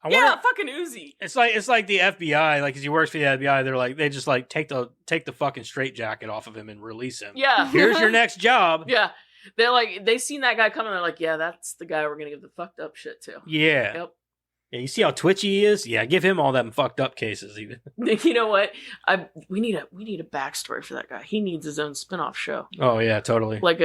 Speaker 1: fucking Uzi.
Speaker 3: It's like the FBI. Like, as he works for the FBI, they just like take the fucking straitjacket off of him and release him.
Speaker 1: Yeah.
Speaker 3: Here's your next job.
Speaker 1: Yeah. They seen that guy coming. They're like, yeah, that's the guy we're gonna give the fucked up shit to.
Speaker 3: Yeah.
Speaker 1: Yep.
Speaker 3: Yeah, you see how twitchy he is? Yeah, give him all them fucked up cases even.
Speaker 1: You know what? We need a backstory for that guy. He needs his own spinoff show.
Speaker 3: Oh yeah, totally.
Speaker 1: Like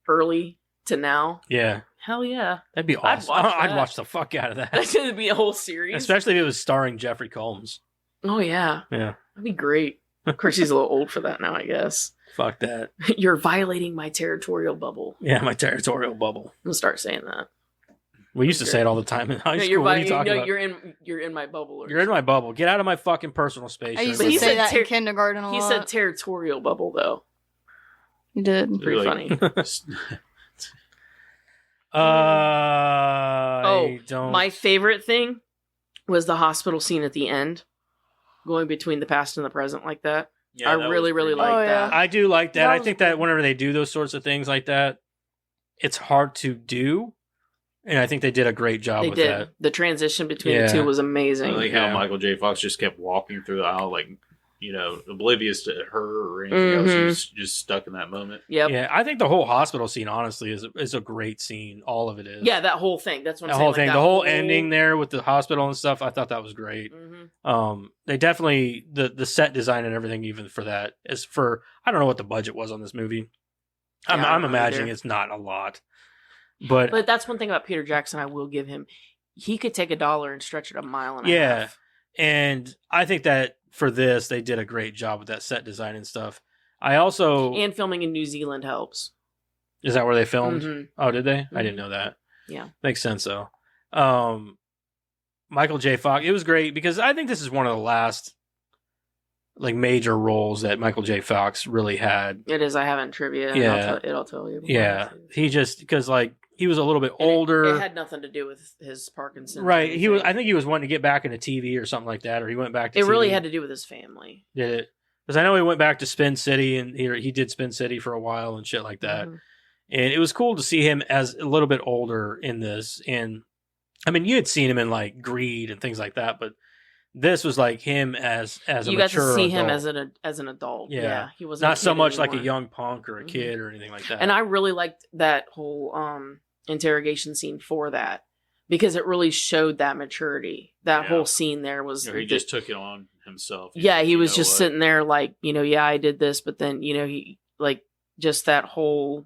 Speaker 1: early to now.
Speaker 3: Yeah.
Speaker 1: Hell yeah.
Speaker 3: That'd be awesome. I'd watch the fuck out of that.
Speaker 1: That's gonna be a whole series.
Speaker 3: Especially if it was starring Jeffrey Combs.
Speaker 1: Oh yeah.
Speaker 3: Yeah.
Speaker 1: That'd be great. Of course he's a little old for that now, I guess.
Speaker 3: Fuck that.
Speaker 1: You're violating my territorial bubble.
Speaker 3: Yeah, my territorial bubble.
Speaker 1: I'm gonna start saying that.
Speaker 3: We used to say it all the time in high school. What are you talking about?
Speaker 1: You're in my bubble.
Speaker 3: You're in my bubble. Get out of my fucking personal space.
Speaker 4: I used to say that in kindergarten a lot.
Speaker 1: He said territorial bubble, though.
Speaker 4: He did.
Speaker 1: Pretty funny. My favorite thing was the hospital scene at the end, going between the past and the present like that. Yeah, I really like that.
Speaker 3: I do like that. I think that whenever they do those sorts of things like that, it's hard to do. And I think they did a great job with that.
Speaker 1: The transition between the two was amazing.
Speaker 2: I like how Michael J. Fox just kept walking through the aisle, like, oblivious to her or anything else. He was just stuck in that moment.
Speaker 1: Yep.
Speaker 3: Yeah, I think the whole hospital scene, honestly, is a great scene. All of it is.
Speaker 1: Yeah, that whole thing. That's what I'm saying.
Speaker 3: Whole thing. The whole ending there with the hospital and stuff, I thought that was great.
Speaker 1: Mm-hmm.
Speaker 3: They definitely, the set design and everything, even for that, is for, I don't know what the budget was on this movie. I'm imagining it's not a lot. But
Speaker 1: that's one thing about Peter Jackson I will give him. He could take $1 and stretch it a mile and a half.
Speaker 3: And I think that for this, they did a great job with that set design and stuff. And
Speaker 1: filming in New Zealand helps.
Speaker 3: Is that where they filmed?
Speaker 1: Mm-hmm.
Speaker 3: Oh, did they?
Speaker 1: Mm-hmm.
Speaker 3: I didn't know that.
Speaker 1: Yeah.
Speaker 3: Makes sense, though. Michael J. Fox, it was great because I think this is one of the last major roles that Michael J. Fox really had.
Speaker 1: It is. I haven't trivia.
Speaker 3: Yeah.
Speaker 1: It'll tell you.
Speaker 3: Yeah. He just, because he was a little bit older.
Speaker 1: It had nothing to do with his Parkinson's.
Speaker 3: Right. I think he was wanting to get back into TV or something like that, or he went back to TV.
Speaker 1: It really had to do with his family.
Speaker 3: Did it? Because I know he went back to Spin City, and he did Spin City for a while and shit like that. Mm-hmm. And it was cool to see him as a little bit older in this. And I mean, you had seen him in Greed and things like that, but this was him as a mature adult. You got to see him
Speaker 1: as an adult.
Speaker 3: Yeah.
Speaker 1: He wasn't
Speaker 3: not so much
Speaker 1: anymore.
Speaker 3: like a young punk or a kid or anything like that.
Speaker 1: And I really liked that whole interrogation scene for that, because it really showed that maturity. That whole scene there was
Speaker 2: he just took it on himself.
Speaker 1: He was just sitting there I did this, but then he just that whole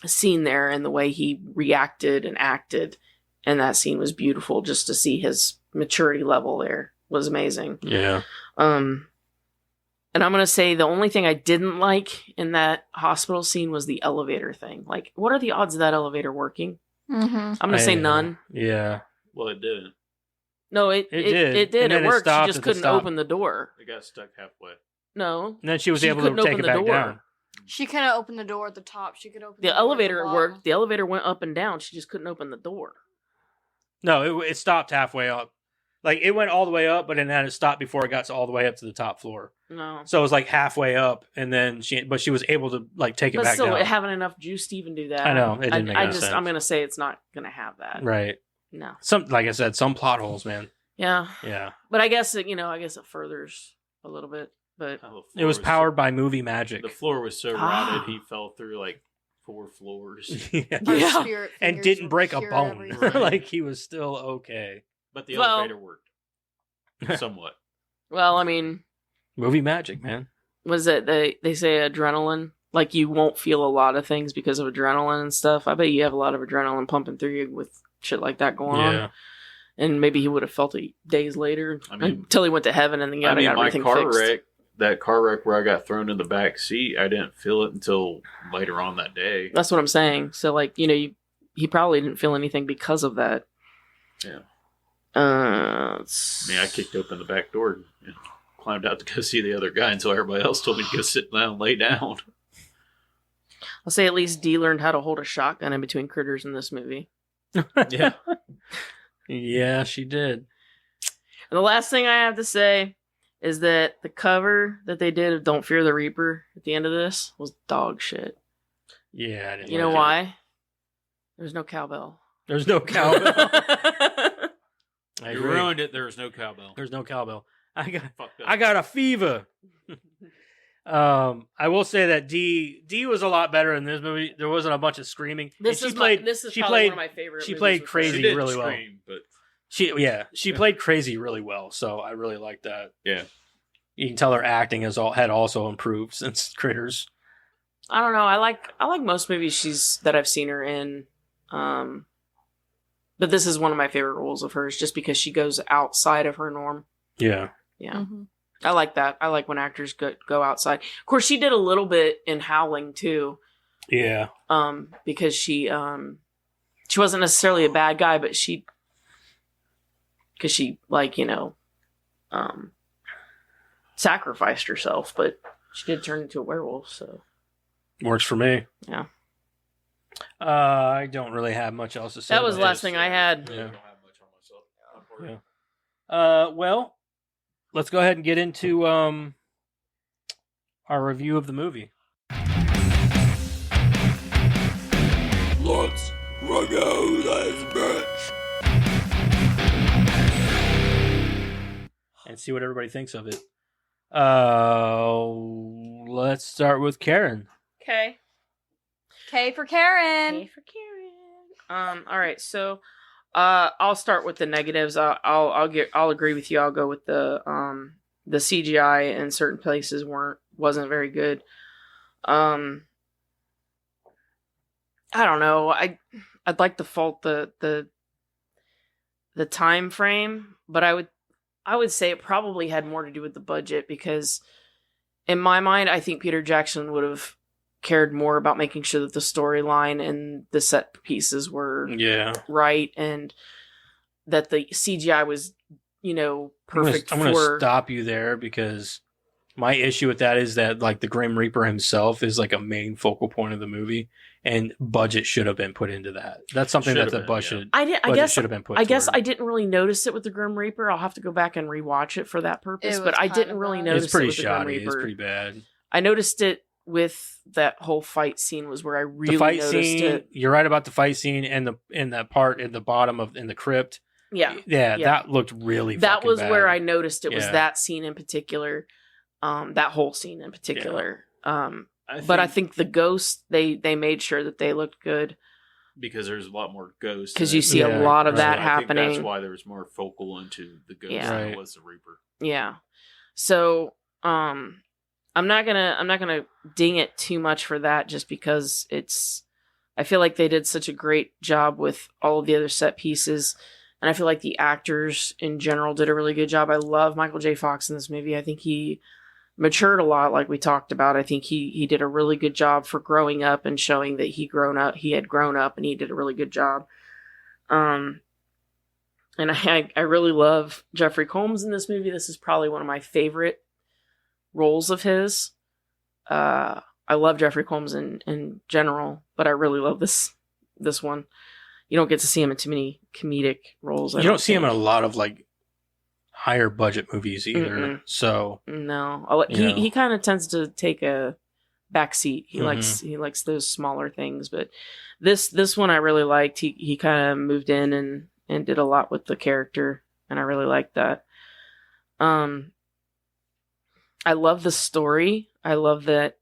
Speaker 1: scene there and the way he reacted and acted, and that scene was beautiful. Just to see his maturity level there was amazing.
Speaker 3: Yeah.
Speaker 1: And I'm going to say the only thing I didn't like in that hospital scene was the elevator thing. What are the odds of that elevator working?
Speaker 4: Mm-hmm.
Speaker 1: I'm going to say none.
Speaker 3: Yeah.
Speaker 2: Well, it didn't.
Speaker 1: No, it did. It did. It worked. She just couldn't open the door.
Speaker 2: It got stuck halfway.
Speaker 1: No.
Speaker 3: And then she was able to take it back down.
Speaker 4: She couldn't open the door at the top. She could open
Speaker 1: the elevator worked. The elevator went up and down. She just couldn't open the door.
Speaker 3: No, it stopped halfway up. It went all the way up, but then it stopped before it got all the way up to the top floor.
Speaker 1: No.
Speaker 3: So it was halfway up, and then she was able to take it back down.
Speaker 1: But still, having enough juice to even do that.
Speaker 3: I know, it didn't make any sense.
Speaker 1: I'm going to say it's not going to have that.
Speaker 3: Right.
Speaker 1: No.
Speaker 3: Like I said, some plot holes, man.
Speaker 1: Yeah.
Speaker 3: Yeah.
Speaker 1: But I guess it furthers a little bit. But
Speaker 3: it was powered by movie magic.
Speaker 2: The floor was so rotted, he fell through 4 floors.
Speaker 3: Yeah. And didn't break a bone. Right. He was still okay.
Speaker 2: But the elevator worked. Somewhat.
Speaker 1: Well, I mean,
Speaker 3: movie magic, man.
Speaker 1: Was it they say adrenaline? You won't feel a lot of things because of adrenaline and stuff. I bet you have a lot of adrenaline pumping through you with shit like that going on. And maybe he would have felt it days later, until he went to heaven and then got everything fixed.
Speaker 2: That car wreck where I got thrown in the back seat, I didn't feel it until later on that day.
Speaker 1: That's what I'm saying. So he probably didn't feel anything because of that.
Speaker 2: Yeah. I kicked open the back door and climbed out to go see the other guy until everybody else told me to go sit down and lay down.
Speaker 1: I'll say at least Dee learned how to hold a shotgun in between critters in this movie.
Speaker 2: Yeah.
Speaker 3: Yeah, she did.
Speaker 1: And the last thing I have to say is that the cover that they did of Don't Fear the Reaper at the end of this was dog shit.
Speaker 3: Yeah, I didn't.
Speaker 1: You know why? There's no cowbell.
Speaker 3: There's no cowbell.
Speaker 2: You ruined it. There's no cowbell.
Speaker 3: There's no cowbell. I got a fever. I will say that Dee was a lot better in this movie. There wasn't a bunch of screaming.
Speaker 1: This is probably one of my favorite.
Speaker 3: She played crazy really well.
Speaker 2: But
Speaker 3: She played crazy really well. So I really like that.
Speaker 2: Yeah,
Speaker 3: you can tell her acting had also improved since Critters.
Speaker 1: I don't know. I like most movies that I've seen her in. But this is one of my favorite roles of hers, just because she goes outside of her norm.
Speaker 3: Yeah.
Speaker 1: Yeah. Mm-hmm. I like that. I like when actors go outside. Of course, she did a little bit in Howling too.
Speaker 3: Yeah.
Speaker 1: Because she wasn't necessarily a bad guy, but because she sacrificed herself, but she did turn into a werewolf. So
Speaker 3: works for me.
Speaker 1: Yeah.
Speaker 3: I don't really have much else to say.
Speaker 1: That was the last thing I had.
Speaker 3: Yeah. Well, let's go ahead and get into our review of the movie. Let's go this bitch. And see what everybody thinks of it. Let's start with Karen.
Speaker 1: Okay.
Speaker 4: K for Karen.
Speaker 1: K for Karen. All right. So, I'll start with the negatives. I'll agree with you. I'll go with the CGI in certain places wasn't very good. I don't know. I'd like to fault the time frame, but I would say it probably had more to do with the budget, because in my mind, I think Peter Jackson would have cared more about making sure that the storyline and the set pieces were right, and that the CGI was, perfect.
Speaker 3: I'm going to stop you there, because my issue with that is that, like, the Grim Reaper himself is like a main focal point of the movie, and budget should have been put into that. That's something that the budget should have been put.
Speaker 1: I guess I didn't really notice it with the Grim Reaper. I'll have to go back and rewatch it for that purpose. But I didn't really notice it with the Grim Reaper.
Speaker 3: It's pretty bad.
Speaker 1: I noticed it with that whole fight scene was where I really noticed it.
Speaker 3: You're right about the fight scene and that part in the bottom in the crypt.
Speaker 1: Yeah.
Speaker 3: That looked really.
Speaker 1: That was
Speaker 3: bad.
Speaker 1: where I noticed it was that scene in particular, that whole scene in particular. I think the ghosts they made sure that they looked good, because
Speaker 2: there's a lot more ghosts.
Speaker 1: Because you see a lot of that happening.
Speaker 2: I think that's why there was more focal into the ghost than it was the Reaper.
Speaker 1: Yeah. So I'm not gonna ding it too much for that, just because I feel like they did such a great job with all of the other set pieces, and I feel like the actors in general did a really good job. I love Michael J. Fox in this movie. I think he matured a lot, like we talked about. I think he did a really good job for growing up and showing that he had grown up, and he did a really good job. And I really love Jeffrey Combs in this movie. This is probably one of my favorite roles of his. I love Jeffrey Combs in general, but I really love this one. You don't get to see him in too many comedic roles.
Speaker 3: You don't see him in a lot of like higher budget movies either. Mm-mm. So
Speaker 1: no, he kind of tends to take a back seat. He likes those smaller things, but this one I really liked. He kind of moved in and did a lot with the character, and I really liked that. I love the story. I love that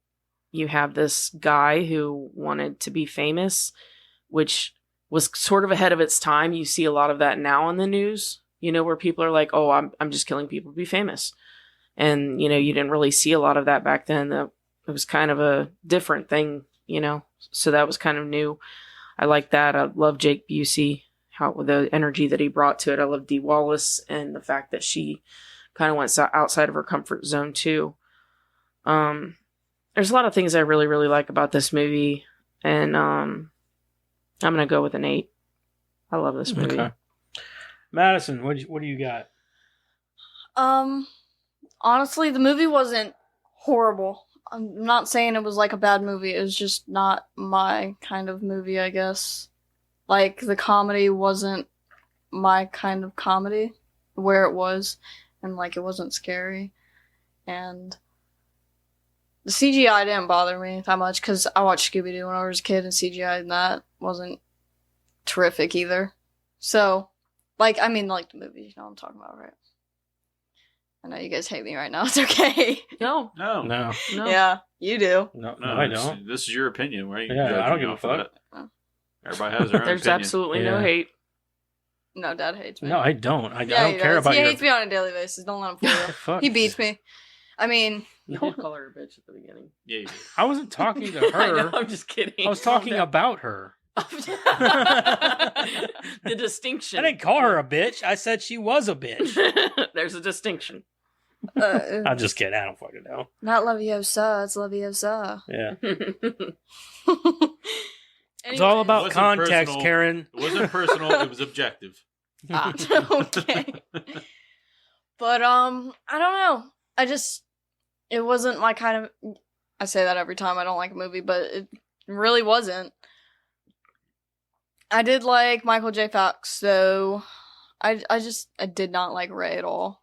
Speaker 1: you have this guy who wanted to be famous, which was sort of ahead of its time. You see a lot of that now in the news, where people are like, oh, I'm just killing people to be famous. And, you didn't really see a lot of that back then. It was kind of a different thing, so that was kind of new. I like that. I love Jake Busey, the energy that he brought to it. I love Dee Wallace and the fact that she kind of went outside of her comfort zone too. There's a lot of things I really, really like about this movie, and I'm gonna go with an 8. I love this movie. Okay.
Speaker 3: Madison, what do you got?
Speaker 4: Honestly, the movie wasn't horrible. I'm not saying it was like a bad movie. It was just not my kind of movie, I guess. Like, the comedy wasn't my kind of comedy, where it was, and like it wasn't scary, and the CGI didn't bother me that much, because I watched Scooby-Doo when I was a kid, and CGI and that wasn't terrific either. So, Like, I mean, like the movie. You know what I'm talking about, right? I know you guys hate me right now. It's okay.
Speaker 1: No.
Speaker 4: Yeah, you do.
Speaker 3: No, I don't.
Speaker 2: This is your opinion, right?
Speaker 3: Yeah, I don't give a fuck.
Speaker 2: Everybody has their own
Speaker 1: There's
Speaker 2: opinion.
Speaker 1: absolutely no hate.
Speaker 4: No, Dad hates me.
Speaker 3: No, I don't. I
Speaker 4: Yeah,
Speaker 3: don't care about
Speaker 4: He
Speaker 3: your...
Speaker 4: hates me on a daily basis. Don't let him fool you.
Speaker 3: Fuck.
Speaker 4: He beats me. I mean...
Speaker 1: You did call her a bitch at the beginning.
Speaker 2: Yeah, you did.
Speaker 3: I wasn't talking to her.
Speaker 1: I know, I'm just kidding.
Speaker 3: I was talking about her.
Speaker 1: The distinction.
Speaker 3: I didn't call her a bitch. I said she was a bitch.
Speaker 1: There's a distinction.
Speaker 3: I'm just kidding. I don't fucking know.
Speaker 4: Not Leviosa. It's Leviosa.
Speaker 3: Yeah.
Speaker 4: Anyway.
Speaker 3: It's all about
Speaker 2: It wasn't
Speaker 3: context,
Speaker 2: personal.
Speaker 3: Karen.
Speaker 2: It wasn't personal. It was objective.
Speaker 4: Okay. But, I don't know. It wasn't my kind of... I say that every time I don't like a movie, but it really wasn't. I did like Michael J. Fox, though I did not like Ray at all.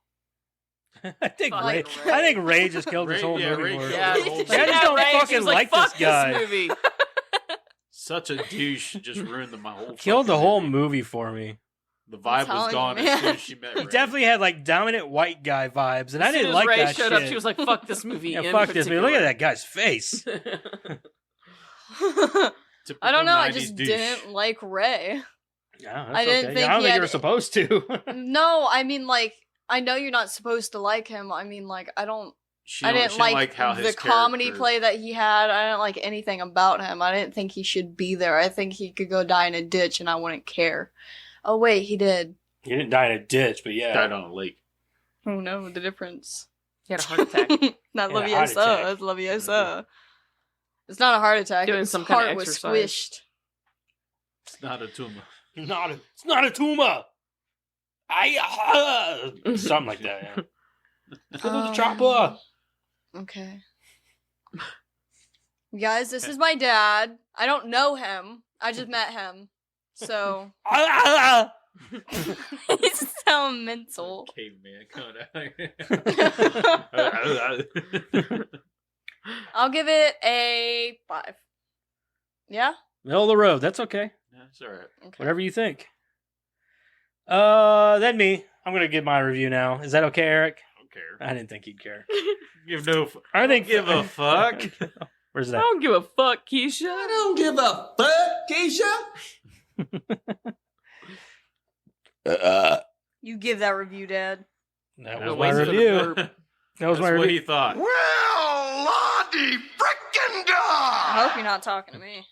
Speaker 3: I think
Speaker 1: Fuck
Speaker 3: Ray. I think Ray just killed this
Speaker 2: Ray-
Speaker 3: whole
Speaker 2: yeah,
Speaker 3: movie.
Speaker 2: Ray
Speaker 3: for it.
Speaker 2: killed
Speaker 1: Yeah,
Speaker 2: the whole
Speaker 3: I just
Speaker 2: movie.
Speaker 3: don't
Speaker 1: Ray, she
Speaker 3: fucking
Speaker 1: was
Speaker 3: like
Speaker 1: "Fuck
Speaker 3: this guy."
Speaker 1: movie.
Speaker 2: Such a douche. Just ruined my whole.
Speaker 3: Killed the
Speaker 2: fucking
Speaker 3: whole
Speaker 2: movie.
Speaker 3: movie for me.
Speaker 2: The vibe was
Speaker 4: telling
Speaker 2: gone
Speaker 4: you,
Speaker 2: as soon
Speaker 4: man.
Speaker 2: as she met.
Speaker 3: He
Speaker 2: Ray.
Speaker 3: definitely had like dominant white guy vibes, and I
Speaker 1: As soon
Speaker 3: didn't
Speaker 1: as
Speaker 3: like
Speaker 1: Ray
Speaker 3: that
Speaker 1: showed
Speaker 3: shit.
Speaker 1: up, she was like, "Fuck this movie."
Speaker 3: Yeah,
Speaker 1: in
Speaker 3: fuck this movie. Look at
Speaker 1: particular.
Speaker 3: that guy's face.
Speaker 2: Typical
Speaker 4: I don't know. I
Speaker 2: 90s
Speaker 4: just
Speaker 2: douche.
Speaker 4: didn't like Ray.
Speaker 3: Yeah,
Speaker 4: I didn't think
Speaker 3: I don't
Speaker 4: he
Speaker 3: think
Speaker 4: had-
Speaker 3: you were supposed to.
Speaker 4: No, I mean, like, I know you're not supposed to like him. I mean, like, I
Speaker 2: She
Speaker 4: didn't like
Speaker 2: how
Speaker 4: the
Speaker 2: his
Speaker 4: comedy
Speaker 2: character-
Speaker 4: play that he had. I didn't like anything about him. I didn't think he should be there. I think he could go die in a ditch and I wouldn't care. Oh, wait, he did.
Speaker 3: He didn't die in a ditch, but yeah.
Speaker 2: died on a lake.
Speaker 4: Oh, no, the difference.
Speaker 1: He had a heart attack.
Speaker 4: Not
Speaker 3: Yeah, heart
Speaker 4: Leviosa.
Speaker 3: attack.
Speaker 4: It's Leviosa. It's not a heart attack.
Speaker 1: Doing
Speaker 4: His
Speaker 1: some kind of
Speaker 4: heart was
Speaker 1: exercise.
Speaker 4: squished.
Speaker 2: It's not a tumor.
Speaker 3: It's not a tumor. Something like that. Yeah. Let's go to the chopper.
Speaker 4: Okay. Guys, this is my dad. I don't know him. I just met him. So he's so mental.
Speaker 2: Caveman coming out here.
Speaker 4: I'll give it a 5. Yeah?
Speaker 3: Middle of the road. That's okay.
Speaker 2: That's all right.
Speaker 4: Okay.
Speaker 3: Whatever you think. Then me. I'm gonna give my review now. Is that okay, Eric?
Speaker 2: I don't care.
Speaker 3: I didn't think he'd care.
Speaker 2: Give no.
Speaker 3: I think
Speaker 2: give a fuck.
Speaker 3: Where's
Speaker 1: I
Speaker 3: that?
Speaker 1: don't give a fuck, Keisha.
Speaker 6: I don't give a fuck, Keisha.
Speaker 4: You give that review, Dad.
Speaker 3: That
Speaker 2: No,
Speaker 3: was my
Speaker 1: wait for the
Speaker 3: review.
Speaker 1: verb.
Speaker 3: That was
Speaker 2: That's
Speaker 3: my
Speaker 2: what
Speaker 3: review.
Speaker 2: he thought.
Speaker 6: Well, Lottie frickin'
Speaker 4: I
Speaker 6: God!
Speaker 4: hope you're not talking to me.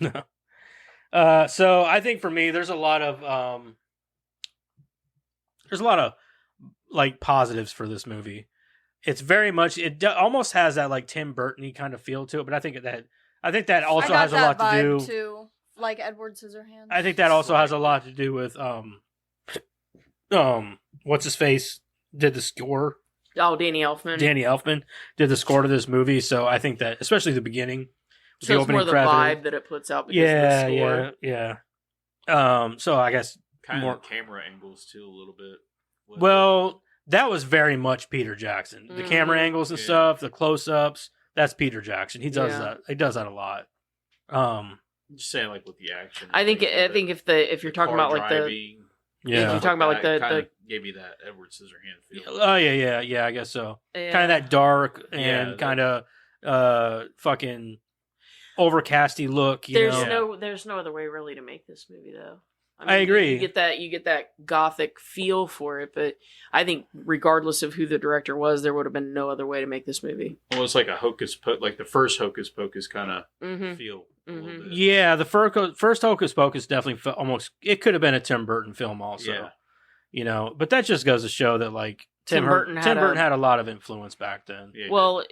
Speaker 3: No. So I think for me, there's a lot of like positives for this movie. It's very much almost has that like Tim Burton-y kind of feel to it, but I think that also
Speaker 4: I got
Speaker 3: has a
Speaker 4: that
Speaker 3: lot to do.
Speaker 4: vibe too. Like Edward Scissorhands.
Speaker 3: I think that also has a lot to do with what's his face did the score.
Speaker 1: Oh, Danny Elfman.
Speaker 3: Danny Elfman did the score to this movie, so I think that especially the beginning, with
Speaker 1: Shows more the vibe that it puts out because of the score.
Speaker 3: yeah. So I guess
Speaker 2: Kind
Speaker 3: more.
Speaker 2: of camera angles too, a little bit.
Speaker 3: Well, that was very much Peter Jackson. The camera
Speaker 1: Mhm.
Speaker 3: angles and
Speaker 2: Yeah.
Speaker 3: stuff, the close-ups. That's Peter Jackson. He does
Speaker 1: Yeah.
Speaker 3: that. He does that a lot.
Speaker 2: Just saying, like with the action.
Speaker 1: I think if you're talking about like the
Speaker 3: Yeah.
Speaker 1: you're talking about like the
Speaker 2: gave me that Edward Scissorhand feel.
Speaker 3: Oh yeah. I guess so.
Speaker 1: yeah.
Speaker 3: Kind of that dark and
Speaker 2: Yeah,
Speaker 3: kind of fucking overcasty look. You know?
Speaker 1: There's no other way really to make this movie though.
Speaker 3: I agree.
Speaker 1: You get that gothic feel for it, but I think regardless of who the director was, there would have been no other way to make this movie.
Speaker 2: Almost like a Hocus Pocus, like the first Hocus Pocus kind of
Speaker 1: Mm-hmm.
Speaker 2: feel. A little
Speaker 1: Mhm.
Speaker 2: bit.
Speaker 3: Yeah, the first Hocus Pocus definitely felt almost. It could have been a Tim Burton film, also.
Speaker 2: Yeah.
Speaker 3: You know, but that just goes to show that like
Speaker 1: Tim Burton
Speaker 3: had a lot of influence back then.
Speaker 2: Yeah,
Speaker 1: Well,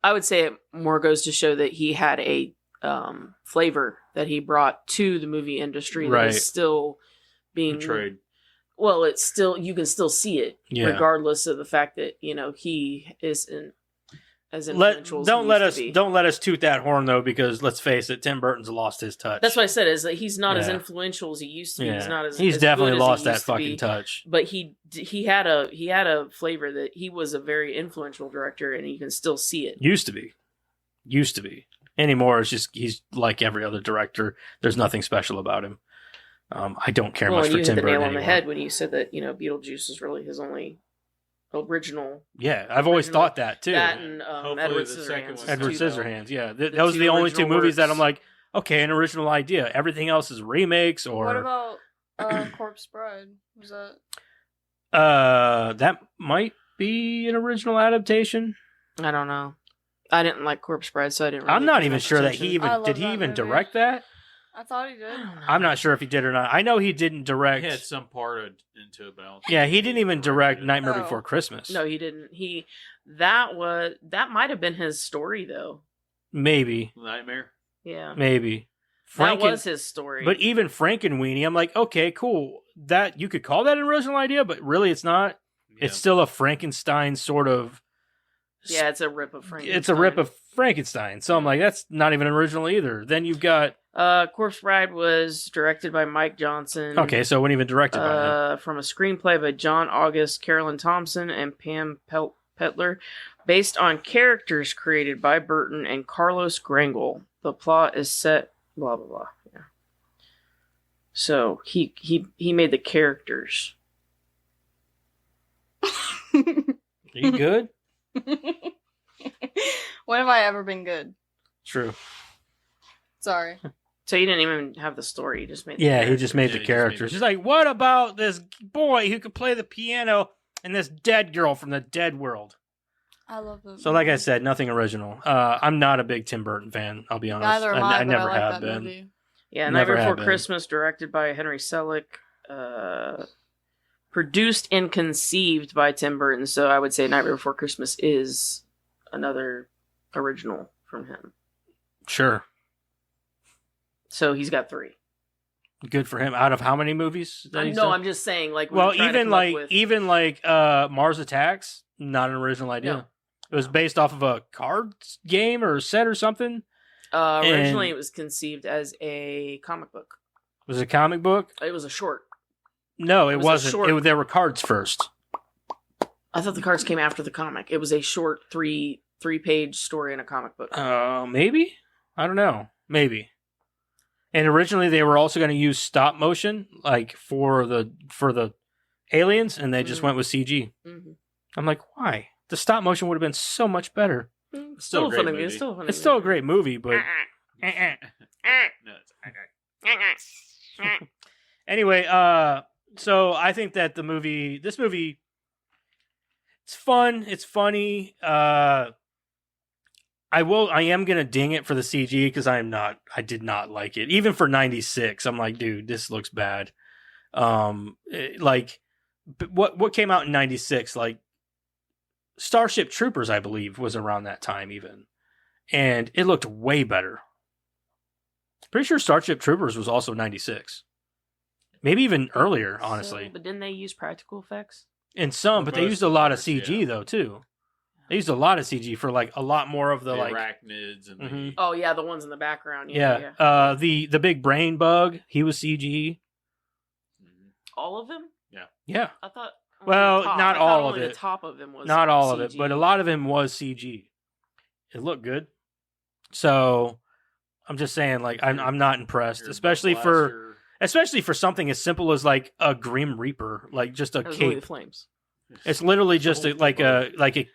Speaker 1: I would say it more goes to show that he had a flavor that he brought to the movie industry that
Speaker 3: Right.
Speaker 1: is still being
Speaker 2: portrayed.
Speaker 1: Well, it's still you can still see it
Speaker 3: Yeah.
Speaker 1: regardless of the fact that he isn't as influential. as he
Speaker 3: Don't let
Speaker 1: used
Speaker 3: us
Speaker 1: to be.
Speaker 3: toot that horn though, because let's face it, Tim Burton's lost his touch.
Speaker 1: That's what I said is that he's not as
Speaker 3: Yeah.
Speaker 1: influential as he used to be.
Speaker 3: Yeah.
Speaker 1: He's not as
Speaker 3: He's
Speaker 1: as
Speaker 3: definitely
Speaker 1: good as he
Speaker 3: lost that
Speaker 1: used to
Speaker 3: fucking
Speaker 1: be.
Speaker 3: touch.
Speaker 1: But he had a flavor that he was a very influential director, and you can still see it.
Speaker 3: Used to be. Anymore, it's just he's like every other director. There's nothing special about him. I don't care
Speaker 1: Well,
Speaker 3: much
Speaker 1: and
Speaker 3: for
Speaker 1: you
Speaker 3: Tim
Speaker 1: hit the
Speaker 3: Burton
Speaker 1: nail on the
Speaker 3: anymore.
Speaker 1: head when you said that, Beetlejuice is really his only original.
Speaker 3: Yeah, I've always thought that too.
Speaker 1: That and
Speaker 2: Hopefully
Speaker 1: Edward
Speaker 2: the second
Speaker 1: Scissorhands.
Speaker 2: one-
Speaker 3: Edward
Speaker 1: too, though.
Speaker 3: Scissorhands, yeah. Those are the only two
Speaker 1: original
Speaker 3: movies that
Speaker 1: works.
Speaker 3: I'm like, okay, an original idea. Everything else is remakes or.
Speaker 4: What about Corpse Bride? Was that?
Speaker 3: That might be an original adaptation.
Speaker 1: I don't know. I didn't like Corpse Bride, so I didn't.
Speaker 3: I'm
Speaker 1: really
Speaker 3: not
Speaker 1: pay
Speaker 3: even
Speaker 1: much
Speaker 3: sure that
Speaker 1: attention.
Speaker 3: he even
Speaker 4: I love
Speaker 3: did. He
Speaker 4: that
Speaker 3: even
Speaker 4: movie.
Speaker 3: direct that.
Speaker 4: I thought he did.
Speaker 1: I don't know.
Speaker 3: I'm not sure if he did or not. I know he didn't direct.
Speaker 2: He had some part into it, but I don't think
Speaker 3: Yeah, he didn't even direct
Speaker 2: directed it.
Speaker 3: Nightmare
Speaker 4: Oh.
Speaker 3: Before Christmas.
Speaker 1: No, he didn't. That might have been his story though.
Speaker 3: Maybe,
Speaker 2: Nightmare.
Speaker 1: Yeah,
Speaker 3: maybe.
Speaker 1: that was his story.
Speaker 3: But even Frankenweenie, I'm like, okay, cool. That you could call that an original idea, but really, it's not.
Speaker 2: Yeah.
Speaker 3: It's still a Frankenstein sort of.
Speaker 1: yeah, it's a rip of Frankenstein.
Speaker 3: It's a rip of Frankenstein. So I'm like, that's not even original either. Then you've got.
Speaker 1: Corpse Bride was directed by Mike Johnson.
Speaker 3: Okay, so it wasn't even directed by him.
Speaker 1: From a screenplay by John August, Carolyn Thompson, and Pam Petler, based on characters created by Burton and Carlos Grangle. The plot is set. Blah blah blah. Yeah. So he made the characters.
Speaker 3: Are you good?
Speaker 4: When have I ever been good?
Speaker 3: True.
Speaker 4: Sorry.
Speaker 1: So he didn't even have the story. He just made.
Speaker 3: Yeah,
Speaker 1: the
Speaker 3: he just made
Speaker 2: Yeah,
Speaker 3: the
Speaker 2: he just made
Speaker 3: characters.
Speaker 2: the-
Speaker 3: He's like, what about this boy who could play the piano and this dead girl from the dead world?
Speaker 4: I love them.
Speaker 3: So, like I said, nothing original. I'm not a big Tim Burton fan. I'll be honest.
Speaker 4: Neither am I,
Speaker 3: I
Speaker 4: but
Speaker 3: never
Speaker 4: I like
Speaker 3: have
Speaker 4: that
Speaker 3: been.
Speaker 4: movie.
Speaker 1: Yeah,
Speaker 3: Never
Speaker 1: Night
Speaker 3: have
Speaker 1: Before
Speaker 3: been.
Speaker 1: Christmas, directed by Henry Selick, produced and conceived by Tim Burton. So I would say Night Before Christmas is another original from him.
Speaker 3: Sure,
Speaker 1: So he's got 3.
Speaker 3: good for him. Out of how many movies? that he's
Speaker 1: No,
Speaker 3: done?
Speaker 1: I'm just saying, like, we
Speaker 3: Well,
Speaker 1: were trying to
Speaker 3: even
Speaker 1: come up
Speaker 3: like
Speaker 1: with-
Speaker 3: Mars Attacks, not an original idea.
Speaker 1: No.
Speaker 3: It was based off of a card game or set or something.
Speaker 1: originally
Speaker 3: and-
Speaker 1: it was conceived as a comic book.
Speaker 3: Was it a comic book?
Speaker 1: It was a short.
Speaker 3: No,
Speaker 1: It
Speaker 3: it
Speaker 1: was a
Speaker 3: wasn't.
Speaker 1: short-
Speaker 3: There were cards first.
Speaker 1: I thought the cards came after the comic. It was a short three-page story in a comic book.
Speaker 3: Maybe? I don't know. Maybe. And originally they were also going to use stop motion, like for the aliens, and they just
Speaker 1: Mhm.
Speaker 3: went with CG.
Speaker 1: Mm-hmm.
Speaker 3: I'm like, why? The stop motion would have been so much better.
Speaker 2: Still a great
Speaker 1: funny.
Speaker 2: movie.
Speaker 1: It's still a funny.
Speaker 3: It's still a great movie, but
Speaker 2: No, it's-
Speaker 3: anyway, so I think that this movie, it's fun, it's funny. I am gonna ding it for the CG because I did not like it. Even for '96, I'm like, dude, this looks bad. What came out in '96? Like Starship Troopers, I believe, was around that time even, and it looked way better. Pretty sure Starship Troopers was also '96, maybe even earlier, honestly.
Speaker 1: But didn't they use practical effects?
Speaker 3: In some, but they
Speaker 2: Most
Speaker 3: used a lot of
Speaker 2: parts, yeah.
Speaker 3: CG though too. They used a lot of CG for like a lot more of the
Speaker 2: The
Speaker 3: like.
Speaker 2: arachnids and
Speaker 3: Mhm.
Speaker 1: Oh yeah, the ones in the background.
Speaker 3: Yeah,
Speaker 1: Yeah.
Speaker 3: the big brain bug, he was CG.
Speaker 1: All of them.
Speaker 3: Yeah,
Speaker 1: I thought. only
Speaker 3: Well,
Speaker 1: the top.
Speaker 3: not
Speaker 1: I thought
Speaker 3: all of
Speaker 1: only
Speaker 3: it.
Speaker 1: The top of them was
Speaker 3: not all of it,
Speaker 1: CG.
Speaker 3: but a lot of him was CG. It looked good. So I'm just saying, like, I'm not impressed,
Speaker 2: Your
Speaker 3: especially for something as simple as like a Grim Reaper, like just a
Speaker 1: That was only
Speaker 3: cape.
Speaker 1: the flames.
Speaker 3: It's literally just
Speaker 2: The whole
Speaker 3: like
Speaker 2: thing.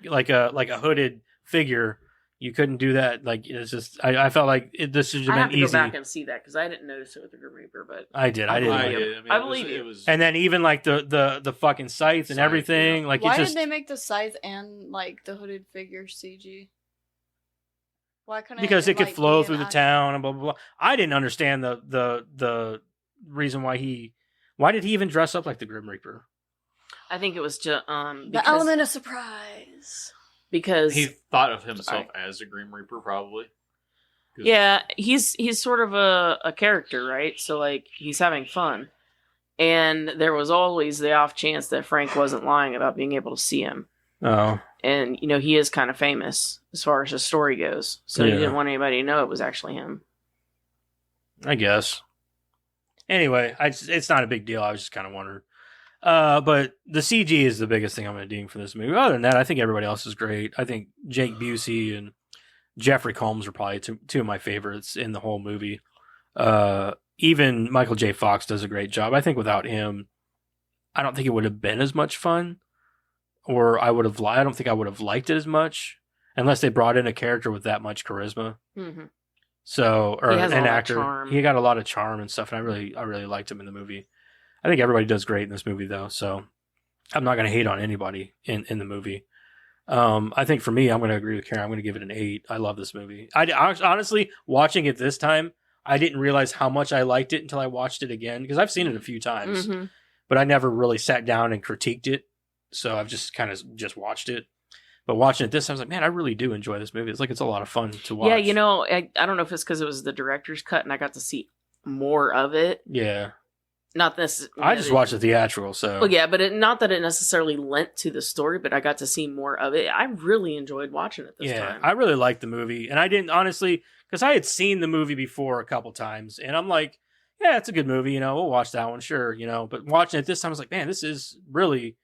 Speaker 3: a hooded figure. You couldn't do that. Like it's just I felt like this should
Speaker 1: I
Speaker 3: have
Speaker 1: have
Speaker 3: been
Speaker 1: to
Speaker 3: easy.
Speaker 1: go back and see that because I didn't notice it with the Grim Reaper, but
Speaker 3: I did. I didn't.
Speaker 1: believe
Speaker 3: Like
Speaker 1: you.
Speaker 3: it.
Speaker 2: mean,
Speaker 1: I
Speaker 2: it was-
Speaker 1: believe you.
Speaker 2: It was,
Speaker 3: And then even like the fucking scythe and
Speaker 2: Scythe,
Speaker 3: everything.
Speaker 2: yeah.
Speaker 3: Like
Speaker 4: Why
Speaker 3: it just
Speaker 4: did they make the scythe and like the hooded figure CG? Why couldn't
Speaker 3: because it could
Speaker 4: like,
Speaker 3: flow
Speaker 4: be
Speaker 3: through
Speaker 4: an
Speaker 3: the
Speaker 4: actual-
Speaker 3: town and blah blah blah. I didn't understand the reason why did he even dress up like the Grim Reaper?
Speaker 1: I think it was just
Speaker 4: The element of surprise.
Speaker 1: because
Speaker 2: he thought of himself as a Grim Reaper, probably. 'Cause-
Speaker 1: yeah, he's sort of a character, right? So like he's having fun, and there was always the off chance that Frank wasn't lying about being able to see him,
Speaker 3: Oh,
Speaker 1: and he is kind of famous as far as his story goes, so he
Speaker 3: Yeah.
Speaker 1: didn't want anybody to know it was actually him.
Speaker 3: I guess. Anyway, it's not a big deal. I was just kind of wondering. But the CG is the biggest thing I'm going to ding for this movie. Other than that, I think everybody else is great. I think Jake Busey and Jeffrey Combs are probably two of my favorites in the whole movie. even Michael J. Fox does a great job. I think without him, I don't think it would have been as much fun, or I don't think I would have liked it as much unless they brought in a character with that much charisma.
Speaker 1: Mm-hmm.
Speaker 3: So, or
Speaker 1: he has
Speaker 3: an
Speaker 1: all
Speaker 3: actor,
Speaker 1: that charm.
Speaker 3: he got a lot of charm and stuff, and I really liked him in the movie. I think everybody does great in this movie, though. So, I'm not going to hate on anybody in the movie. I think for me, I'm going to agree with Karen. I'm going to give it an 8. I love this movie. I honestly, watching it this time, I didn't realize how much I liked it until I watched it again, because I've seen it a few times, but I never really sat down and critiqued it. So I've just kind of just watched it. But watching it this time, I was like, man, I really do enjoy this movie. It's like it's a lot of fun to watch.
Speaker 1: Yeah, you know, I don't know if it's because it was the director's cut and I got to see more of it.
Speaker 3: Yeah.
Speaker 1: Not this.
Speaker 3: I just watched the theatrical, so.
Speaker 1: Well, yeah, but not that it necessarily lent to the story, but I got to see more of it. I really enjoyed watching it this time.
Speaker 3: I really liked the movie. And I didn't, honestly, because I had seen the movie before a couple times. And I'm like, yeah, it's a good movie. You know, we'll watch that one, sure. You know, but watching it this time, I was like, man, this is really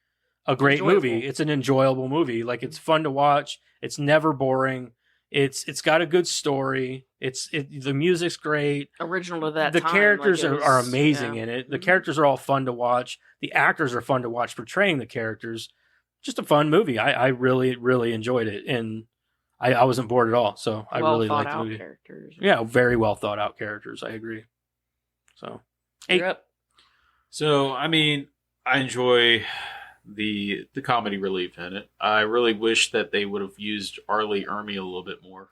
Speaker 3: a great movie. It's an enjoyable movie. Like, it's fun to watch. It's never boring. It's got a good story. The music's great.
Speaker 1: Original to that
Speaker 3: the
Speaker 1: time.
Speaker 3: Characters are amazing in it. The characters are all fun to watch. The actors are fun to watch portraying the characters. Just a fun movie. I really, really enjoyed it. And I wasn't bored at all. So I really liked the movie.
Speaker 1: Characters.
Speaker 3: Yeah, very well thought out characters. I agree. So, 8.
Speaker 2: So, I mean, I enjoy the comedy relief in it. I really wish that they would have used Arlie Ermy a little bit more.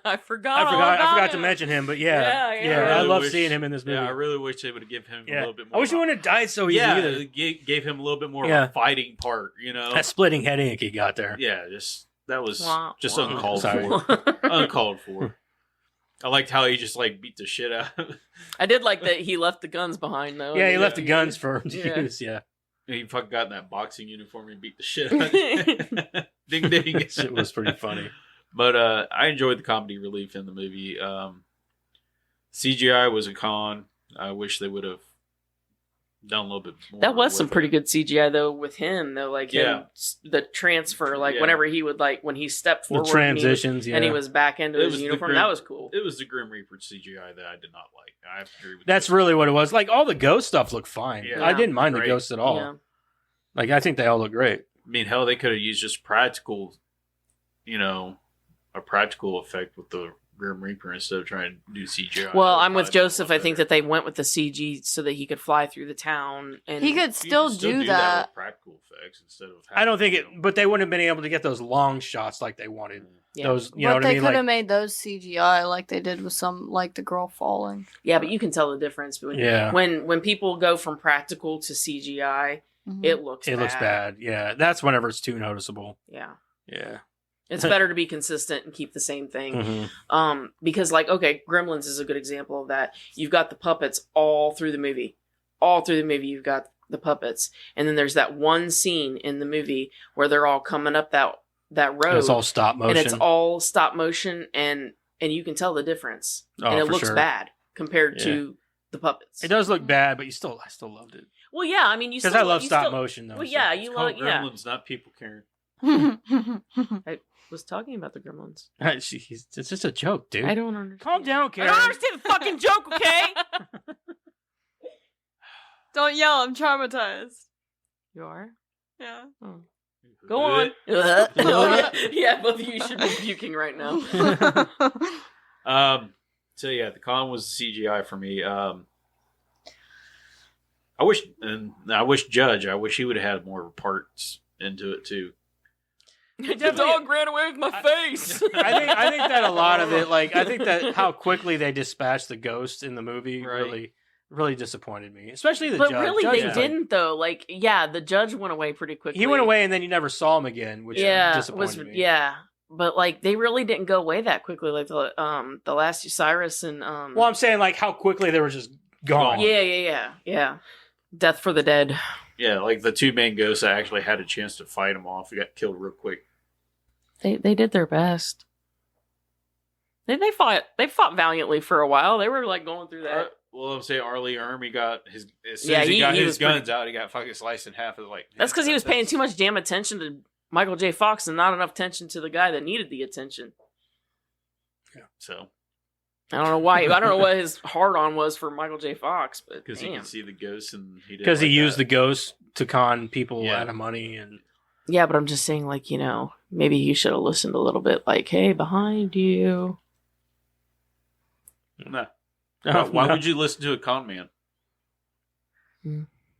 Speaker 1: I forgot
Speaker 3: to mention him, but I love seeing him in this movie.
Speaker 2: Yeah, I really wish they would have given him a little bit more.
Speaker 3: I wish he wouldn't have died so easy either.
Speaker 2: Gave him a little bit more of a fighting part, you know?
Speaker 3: That splitting headache he got there.
Speaker 2: Yeah, that was uncalled for. Uncalled for. I liked how he just like beat the shit out of him.
Speaker 1: I did like that he left the guns behind though.
Speaker 3: Yeah, he left the guns for him to use,
Speaker 2: He fucking got in that boxing uniform and beat the shit out of him. Ding ding.
Speaker 3: It was pretty funny.
Speaker 2: But I enjoyed the comedy relief in the movie. CGI was a con. I wish they would have done a little bit more.
Speaker 1: That was some pretty good CGI though with him though, like him, the transfer, like whenever he would when he stepped forward,
Speaker 3: the transitions,
Speaker 1: and he was back into his uniform. That was cool.
Speaker 2: It was the Grim Reaper CGI that I did not like. I have to agree with
Speaker 3: That's really what it was. Like all the ghost stuff looked fine.
Speaker 2: Yeah.
Speaker 3: I didn't mind the ghosts at all. Yeah. Like I think they all look great.
Speaker 2: I mean, hell, they could have used just practical, a practical effect with the Grim Reaper instead of trying to do CGI.
Speaker 1: Well, I'm with Joseph. I think that they went with the CG so that he could fly through the town, and
Speaker 4: he could still do that
Speaker 2: with practical effects instead of.
Speaker 3: I don't think it, but they wouldn't have been able to get those long shots like they wanted.
Speaker 1: Yeah.
Speaker 3: Those, you know what I mean?
Speaker 4: But they could have made those CGI like they did with some, like the girl falling.
Speaker 1: Yeah, but you can tell the difference when people go from practical to CGI.
Speaker 4: Mm-hmm.
Speaker 1: It looks
Speaker 3: bad. Yeah, that's whenever it's too noticeable.
Speaker 1: Yeah. It's better to be consistent and keep the same thing. Mm-hmm. Because Gremlins is a good example of that. You've got the puppets all through the movie. You've got the puppets. And then there's that one scene in the movie where they're all coming up that road.
Speaker 3: And it's all stop motion.
Speaker 1: And it's all stop motion and you can tell the difference. And it looks bad compared to the puppets.
Speaker 3: It does look bad, but I still loved it.
Speaker 1: Well, yeah, I mean,
Speaker 3: because I love stop motion though.
Speaker 1: Well, yeah, you love
Speaker 2: Gremlins, not people, Karen.
Speaker 1: I was talking about the Gremlins.
Speaker 3: It's just a joke, dude.
Speaker 1: I don't understand.
Speaker 3: Calm down, Karen.
Speaker 1: I don't understand the fucking joke, okay?
Speaker 4: Don't yell. I'm traumatized.
Speaker 1: You are?
Speaker 4: Yeah.
Speaker 1: Oh. Go on. Yeah, both of you should be puking right now.
Speaker 2: So yeah, the con was CGI for me. I wish Judge. I wish he would have had more parts into it too.
Speaker 1: The dog ran away with my face.
Speaker 3: I think that a lot of it, I think that how quickly they dispatched the ghost in the movie really disappointed me, especially the judge.
Speaker 1: But really, they didn't though. The judge went away pretty quickly.
Speaker 3: He went away, and then you never saw him again, which disappointed me.
Speaker 1: Yeah. But they really didn't go away that quickly, like the last Cyrus and
Speaker 3: Well, I'm saying how quickly they were just gone.
Speaker 1: Yeah. Death for the dead.
Speaker 2: Yeah, like the two main ghosts that actually had a chance to fight him off. He got killed real quick.
Speaker 1: They did their best. They fought valiantly for a while. They were going through that.
Speaker 2: Well, I'm saying Arlie Ermy got his as soon as he got his guns out, he got fucking sliced in half.
Speaker 1: That's because he was paying too much damn attention to Michael J. Fox and not enough attention to the guy that needed the attention.
Speaker 2: Yeah. So
Speaker 1: I don't know why. I don't know what his hard-on was for Michael J. Fox, but
Speaker 2: Because he could see the ghosts and he didn't.
Speaker 3: Because he
Speaker 2: like
Speaker 3: used the
Speaker 2: that.
Speaker 3: ghost to con people out of money and.
Speaker 1: Yeah, but I'm just saying, like, maybe you should have listened a little bit. Like, hey, behind you.
Speaker 2: No. Why would you listen to a con man?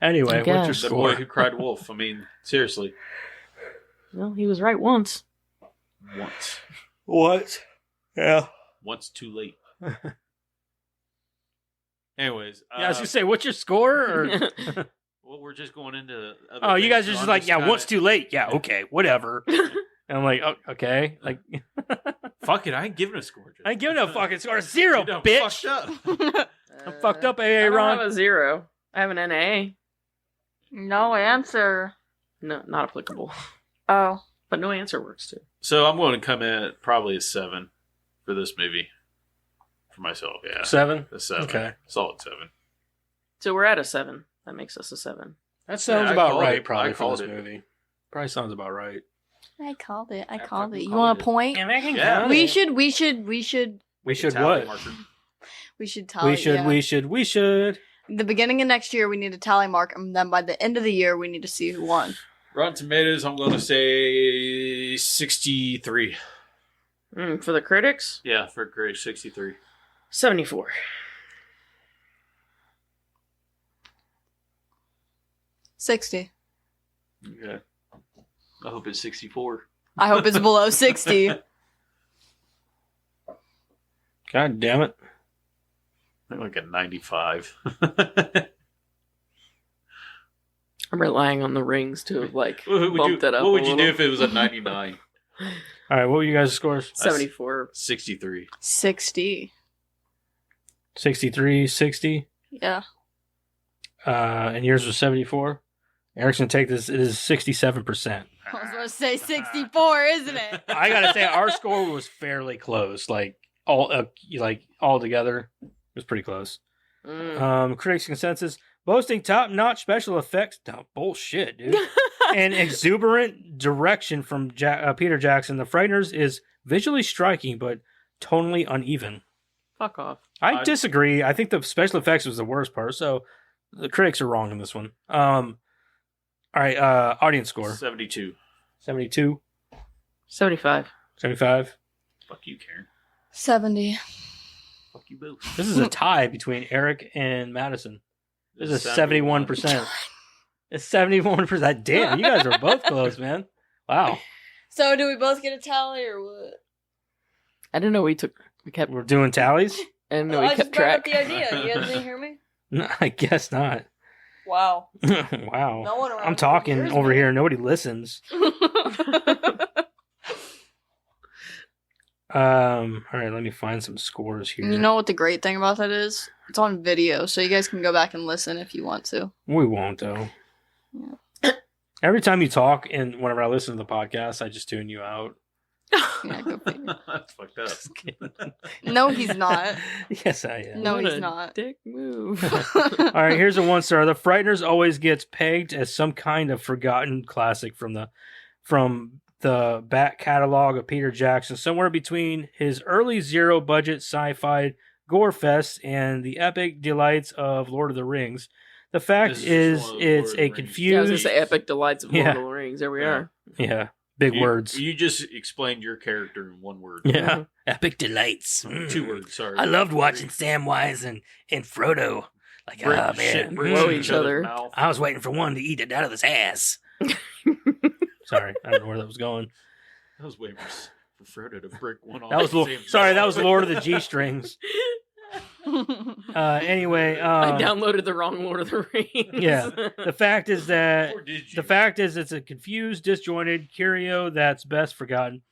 Speaker 3: Anyway, what's your
Speaker 2: The
Speaker 3: score?
Speaker 2: boy who cried wolf. I mean, seriously.
Speaker 1: Well, he was right once.
Speaker 2: Once.
Speaker 3: What? Yeah.
Speaker 2: Once too late. Anyways.
Speaker 3: Yeah, I was going to say, what's your score? Or...
Speaker 2: Well, we're just going into
Speaker 3: other you guys are just like, once too late. Yeah, okay, whatever. And I'm like, oh, okay. Like,
Speaker 2: fuck it, I ain't giving a score.
Speaker 3: I ain't giving a fucking score. 0, bitch. I'm fucked up, AA
Speaker 1: I don't
Speaker 3: Ron.
Speaker 1: have a 0. I have an NA.
Speaker 4: No answer.
Speaker 1: No, not applicable.
Speaker 4: Oh.
Speaker 1: But no answer works too.
Speaker 2: So I'm going to come in at probably a 7 for this movie. For myself, yeah.
Speaker 3: 7?
Speaker 2: A 7.
Speaker 3: Okay.
Speaker 2: Solid 7.
Speaker 1: So we're at a 7. That makes us a 7.
Speaker 3: That sounds
Speaker 2: I
Speaker 3: about
Speaker 2: called
Speaker 3: right,
Speaker 2: it.
Speaker 3: probably,
Speaker 2: I
Speaker 3: for
Speaker 2: called
Speaker 3: this
Speaker 2: it.
Speaker 3: movie. Probably sounds about right.
Speaker 4: I called it.
Speaker 2: I
Speaker 4: You
Speaker 2: fucking
Speaker 4: want a
Speaker 2: called
Speaker 4: point?
Speaker 2: Yeah.
Speaker 4: We should.
Speaker 3: We should
Speaker 2: Tally
Speaker 3: what?
Speaker 2: marker.
Speaker 4: We should tally.
Speaker 3: We should.
Speaker 4: The beginning of next year, we need a tally mark, and then by the end of the year, we need to see who won.
Speaker 2: Rotten Tomatoes, I'm going to say 63.
Speaker 1: For the critics?
Speaker 2: Yeah, for grade 63.
Speaker 1: 74.
Speaker 4: $60.
Speaker 2: Okay. I hope it's 64.
Speaker 4: I hope it's below 60.
Speaker 3: God damn it.
Speaker 2: I think like a 95.
Speaker 1: I'm relying on the rings to have, like,
Speaker 2: What
Speaker 1: bumped it up.
Speaker 2: What would
Speaker 1: a
Speaker 2: you do
Speaker 1: little.
Speaker 2: if it was a 99?
Speaker 3: All right, what were you guys' scores?
Speaker 1: 74.
Speaker 2: 63.
Speaker 4: 60.
Speaker 3: 63, 60.
Speaker 4: Yeah.
Speaker 3: And yours was 74. Eric's going to take this. It is 67%.
Speaker 4: I was going to say 64, isn't it?
Speaker 3: I got to say, our score was fairly close. Like, all together, it was pretty close. Critics' consensus, boasting top-notch special effects. Oh, bullshit, dude. And exuberant direction from Peter Jackson. The Frighteners is visually striking, but tonally uneven.
Speaker 1: Fuck off.
Speaker 3: I disagree. I think the special effects was the worst part, so the critics are wrong in this one. All right, audience score.
Speaker 2: 72.
Speaker 3: 72.
Speaker 1: 75.
Speaker 3: 75.
Speaker 2: Fuck you, Karen.
Speaker 4: 70.
Speaker 2: Fuck you both.
Speaker 3: This is a tie between Eric and Madison. This is 71%. It's 71%. Damn, you guys are both close, man. Wow.
Speaker 4: So, do we both get a tally or what?
Speaker 1: I didn't know
Speaker 3: We're doing tallies?
Speaker 1: I didn't know
Speaker 4: I
Speaker 1: we
Speaker 4: just
Speaker 1: kept
Speaker 4: brought up
Speaker 1: track.
Speaker 4: the idea. You guys didn't hear me?
Speaker 3: No, I guess not.
Speaker 4: Wow.
Speaker 3: Wow.
Speaker 4: No one around
Speaker 3: I'm talking
Speaker 4: hears
Speaker 3: over
Speaker 4: me.
Speaker 3: here. Nobody listens. All right, let me find some scores here.
Speaker 4: You know what the great thing about that is? It's on video, so you guys can go back and listen if you want to.
Speaker 3: We won't, though.
Speaker 4: Yeah.
Speaker 3: Every time you talk and whenever I listen to the podcast, I just tune you out.
Speaker 4: Yeah, go figure.
Speaker 2: That's fucked up.
Speaker 4: No, he's not.
Speaker 3: Yes, I am.
Speaker 4: No,
Speaker 1: What
Speaker 4: he's
Speaker 1: a
Speaker 4: not.
Speaker 1: Dick move.
Speaker 3: All right, here's a 1-star. The Frighteners always gets pegged as some kind of forgotten classic from the back catalog of Peter Jackson, somewhere between his early zero-budget sci-fi gore fest and the epic delights of Lord of the Rings. The fact is, it's a
Speaker 1: Yeah, I was
Speaker 3: confused...
Speaker 1: gonna say epic delights of Lord of the Rings. There we are.
Speaker 3: Yeah, big words.
Speaker 2: You just explained your character in one word.
Speaker 3: Yeah, epic delights.
Speaker 2: 2 words, sorry.
Speaker 3: I loved watching Samwise and Frodo. Like,
Speaker 2: Brick shit bricks
Speaker 1: blow
Speaker 2: in
Speaker 1: each other.
Speaker 2: mouth.
Speaker 3: I was waiting for one to eat it out of his ass. Sorry, I don't know where that was going.
Speaker 2: I was waiting for Frodo to brick one off.
Speaker 3: That was that was Lord of the G-Strings. Anyway,
Speaker 1: I downloaded the wrong Lord of the Rings.
Speaker 3: Yeah. The fact is that
Speaker 2: Or did you?
Speaker 3: the fact is it's a confused, disjointed curio that's best forgotten.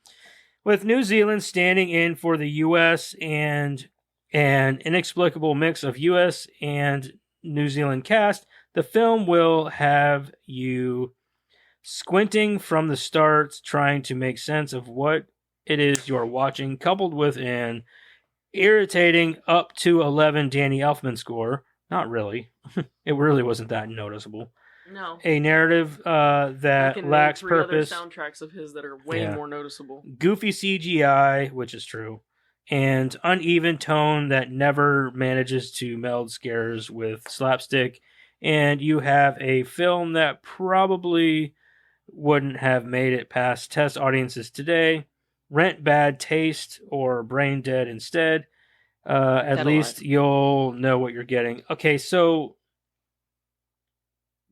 Speaker 3: With New Zealand standing in for the U.S. and an inexplicable mix of U.S. and New Zealand cast, the film will have you squinting from the start, trying to make sense of what it is you're watching, coupled with an irritating up to 11 Danny Elfman score. Not really. It really wasn't that noticeable.
Speaker 1: No.
Speaker 3: A narrative
Speaker 1: I
Speaker 3: that
Speaker 1: can
Speaker 3: lacks
Speaker 1: name 3
Speaker 3: purpose.
Speaker 1: other soundtracks of his that are way
Speaker 3: Yeah.
Speaker 1: more noticeable.
Speaker 3: Goofy CGI, which is true, and uneven tone that never manages to meld scares with slapstick. And you have a film that probably wouldn't have made it past test audiences today. Rent bad taste or brain dead instead. At least you'll know what you're getting. Okay, so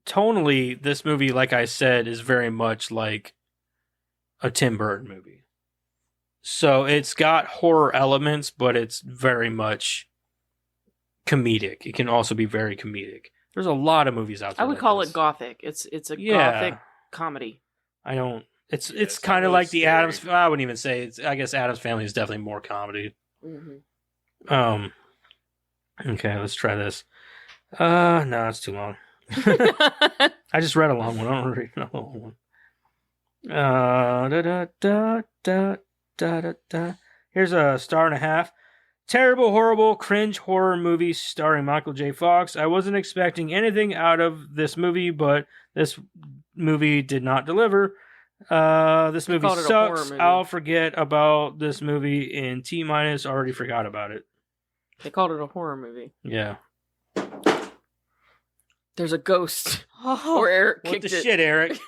Speaker 3: tonally, this movie, like I said, is very much like a Tim Burton movie. So it's got horror elements, but it's very much comedic. It can also be very comedic. There's a lot of movies out there.
Speaker 1: I would call it gothic. It's a gothic comedy.
Speaker 3: I don't. It's kind of like the Addams. I wouldn't even say it's. I guess Addams Family is definitely more comedy.
Speaker 1: Mm-hmm.
Speaker 3: Okay, let's try this. No, it's too long. I just read a long one. I don't want to read another long one. Here's a 1.5 stars. Terrible, horrible, cringe horror movie starring Michael J. Fox. I wasn't expecting anything out of this movie, but this movie did not deliver. This movie sucks. I'll forget about this movie in T-. Already forgot about it.
Speaker 1: They called it a horror movie.
Speaker 3: Yeah.
Speaker 1: There's a ghost. Or Eric kicked it.
Speaker 3: What the shit, Eric?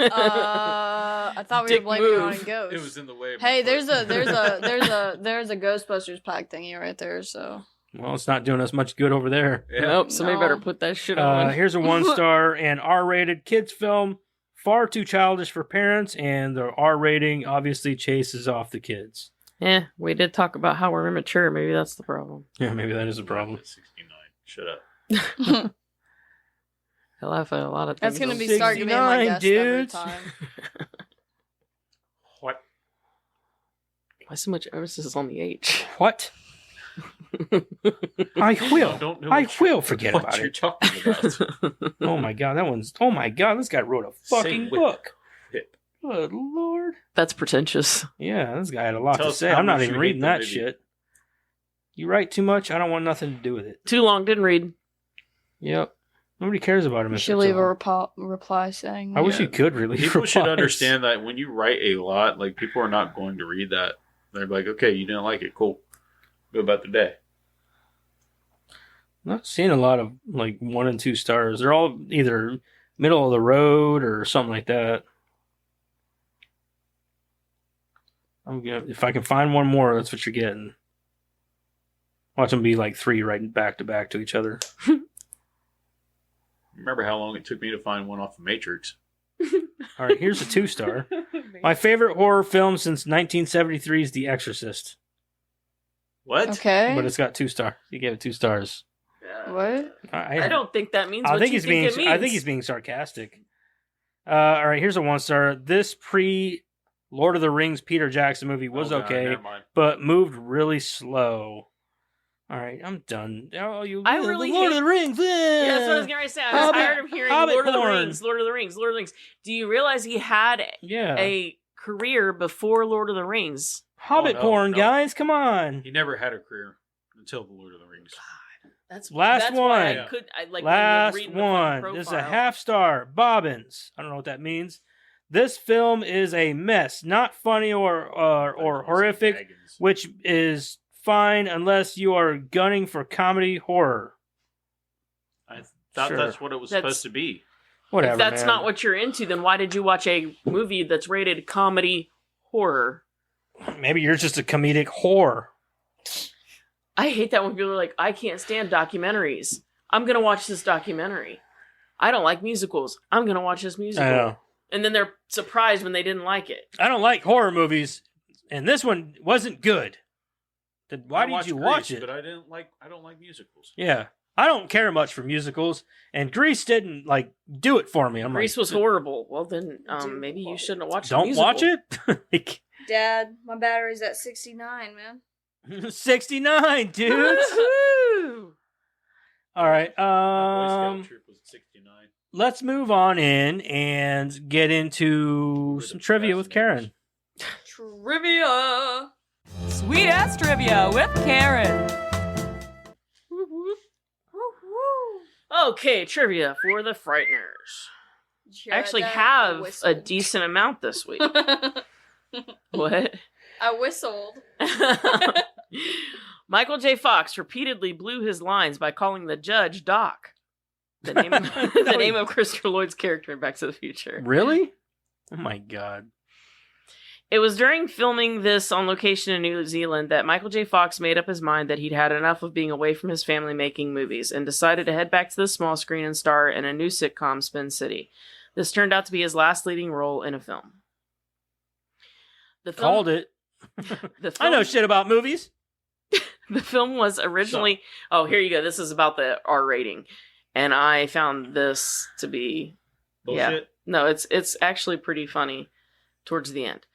Speaker 4: I thought we were blaming it on a ghost.
Speaker 2: It was in the way.
Speaker 4: Hey, there's a Ghostbusters pack thingy right there. So.
Speaker 3: Well, it's not doing us much good over there.
Speaker 1: Yeah. Nope. Somebody better put that shit on.
Speaker 3: Here's a 1 star and R-rated kids film. Far too childish for parents, and the R rating obviously chases off the kids.
Speaker 1: Yeah, we did talk about how we're immature. Maybe that's the problem.
Speaker 3: Yeah, maybe that is a problem.
Speaker 2: 69. Shut up.
Speaker 1: He'll have a lot of things.
Speaker 4: That's going to be starting to be my guest every time.
Speaker 2: What?
Speaker 1: Why so much emphasis on the H?
Speaker 3: What? I will. I will forget about
Speaker 2: what you're
Speaker 3: it.
Speaker 2: talking about.
Speaker 3: Oh my god, Oh my god, this guy wrote a fucking book.
Speaker 2: Whip.
Speaker 3: Good lord.
Speaker 1: That's pretentious.
Speaker 3: Yeah, this guy had a lot to say. I'm not even reading that shit. You write too much, I don't want nothing to do with it.
Speaker 1: Too long, didn't read.
Speaker 3: Yep. Nobody cares about him.
Speaker 4: You should leave a reply saying.
Speaker 3: I wish you could release.
Speaker 2: People should understand that when you write a lot, like people are not going to read that. They're like, okay, you didn't like it, cool. Go about the day.
Speaker 3: I'm not seeing a lot of like 1 and 2 stars. They're all either middle of the road or something like that. If I can find one more, that's what you're getting. Watch them be like 3 right back to back to each other.
Speaker 2: Remember how long it took me to find one off of Matrix?
Speaker 3: All right, here's a 2 star. My favorite horror film since 1973 is The Exorcist.
Speaker 2: What?
Speaker 4: Okay.
Speaker 3: But it's got 2 stars. He gave it 2 stars.
Speaker 4: What?
Speaker 1: I don't think that means what you think it means.
Speaker 3: I think he's being sarcastic. All right, here's a 1 star. This pre-Lord of the Rings Peter Jackson movie was okay, but moved really slow. All right, I'm done. Oh,
Speaker 1: I really
Speaker 3: Lord of the Rings.
Speaker 1: Yeah, that's what I was going to say. I was tired of hearing Lord of the Rings, Lord of the Rings, Lord of the Rings. Do you realize he had a career before Lord of the Rings?
Speaker 3: Hobbit porn, guys. Come on.
Speaker 2: He never had a career until the Lord of the Rings.
Speaker 1: God, that's
Speaker 3: last one.
Speaker 1: Why I could,
Speaker 3: last one. This is a 1/2 star. Bobbins. I don't know what that means. This film is a mess. Not funny or horrific, which is fine unless you are gunning for comedy horror.
Speaker 2: I thought that's what it was supposed to be.
Speaker 3: Whatever.
Speaker 1: If that's not what you're into, then why did you watch a movie that's rated comedy horror?
Speaker 3: Maybe you're just a comedic whore.
Speaker 1: I hate that when people are like, I can't stand documentaries. I'm going to watch this documentary. I don't like musicals. I'm going to watch this musical.
Speaker 3: I know.
Speaker 1: And then they're surprised when they didn't like it.
Speaker 3: I don't like horror movies, and this one wasn't good. Why did you watch it?
Speaker 2: But I don't like musicals.
Speaker 3: Yeah. I don't care much for musicals, and Grease didn't do it for me.
Speaker 1: Grease was horrible. Well, then maybe you shouldn't have watched it.
Speaker 3: Don't watch it?
Speaker 4: Dad, my battery's at 69, man.
Speaker 3: 69, dude. All right.
Speaker 2: Boy Scout troop was 69.
Speaker 3: Let's move on in and get into some trivia with Karen.
Speaker 1: Trivia.
Speaker 7: Sweet ass trivia with Karen.
Speaker 1: Okay, trivia for the Frighteners. I actually have a decent amount this week. What?
Speaker 4: I whistled.
Speaker 1: Michael J. Fox repeatedly blew his lines by calling the judge Doc, the name of Christopher Lloyd's character in Back to the Future.
Speaker 3: Really? Oh my god.
Speaker 1: It was during filming this on location in New Zealand that Michael J. Fox made up his mind that he'd had enough of being away from his family making movies and decided to head back to the small screen and star in a new sitcom, Spin City. This turned out to be his last leading role in a film.
Speaker 3: Called it. I know shit about movies.
Speaker 1: The film was originally... Oh, here you go. This is about the R rating. And I found this to be...
Speaker 2: Bullshit?
Speaker 1: Yeah. No, it's actually pretty funny towards the end.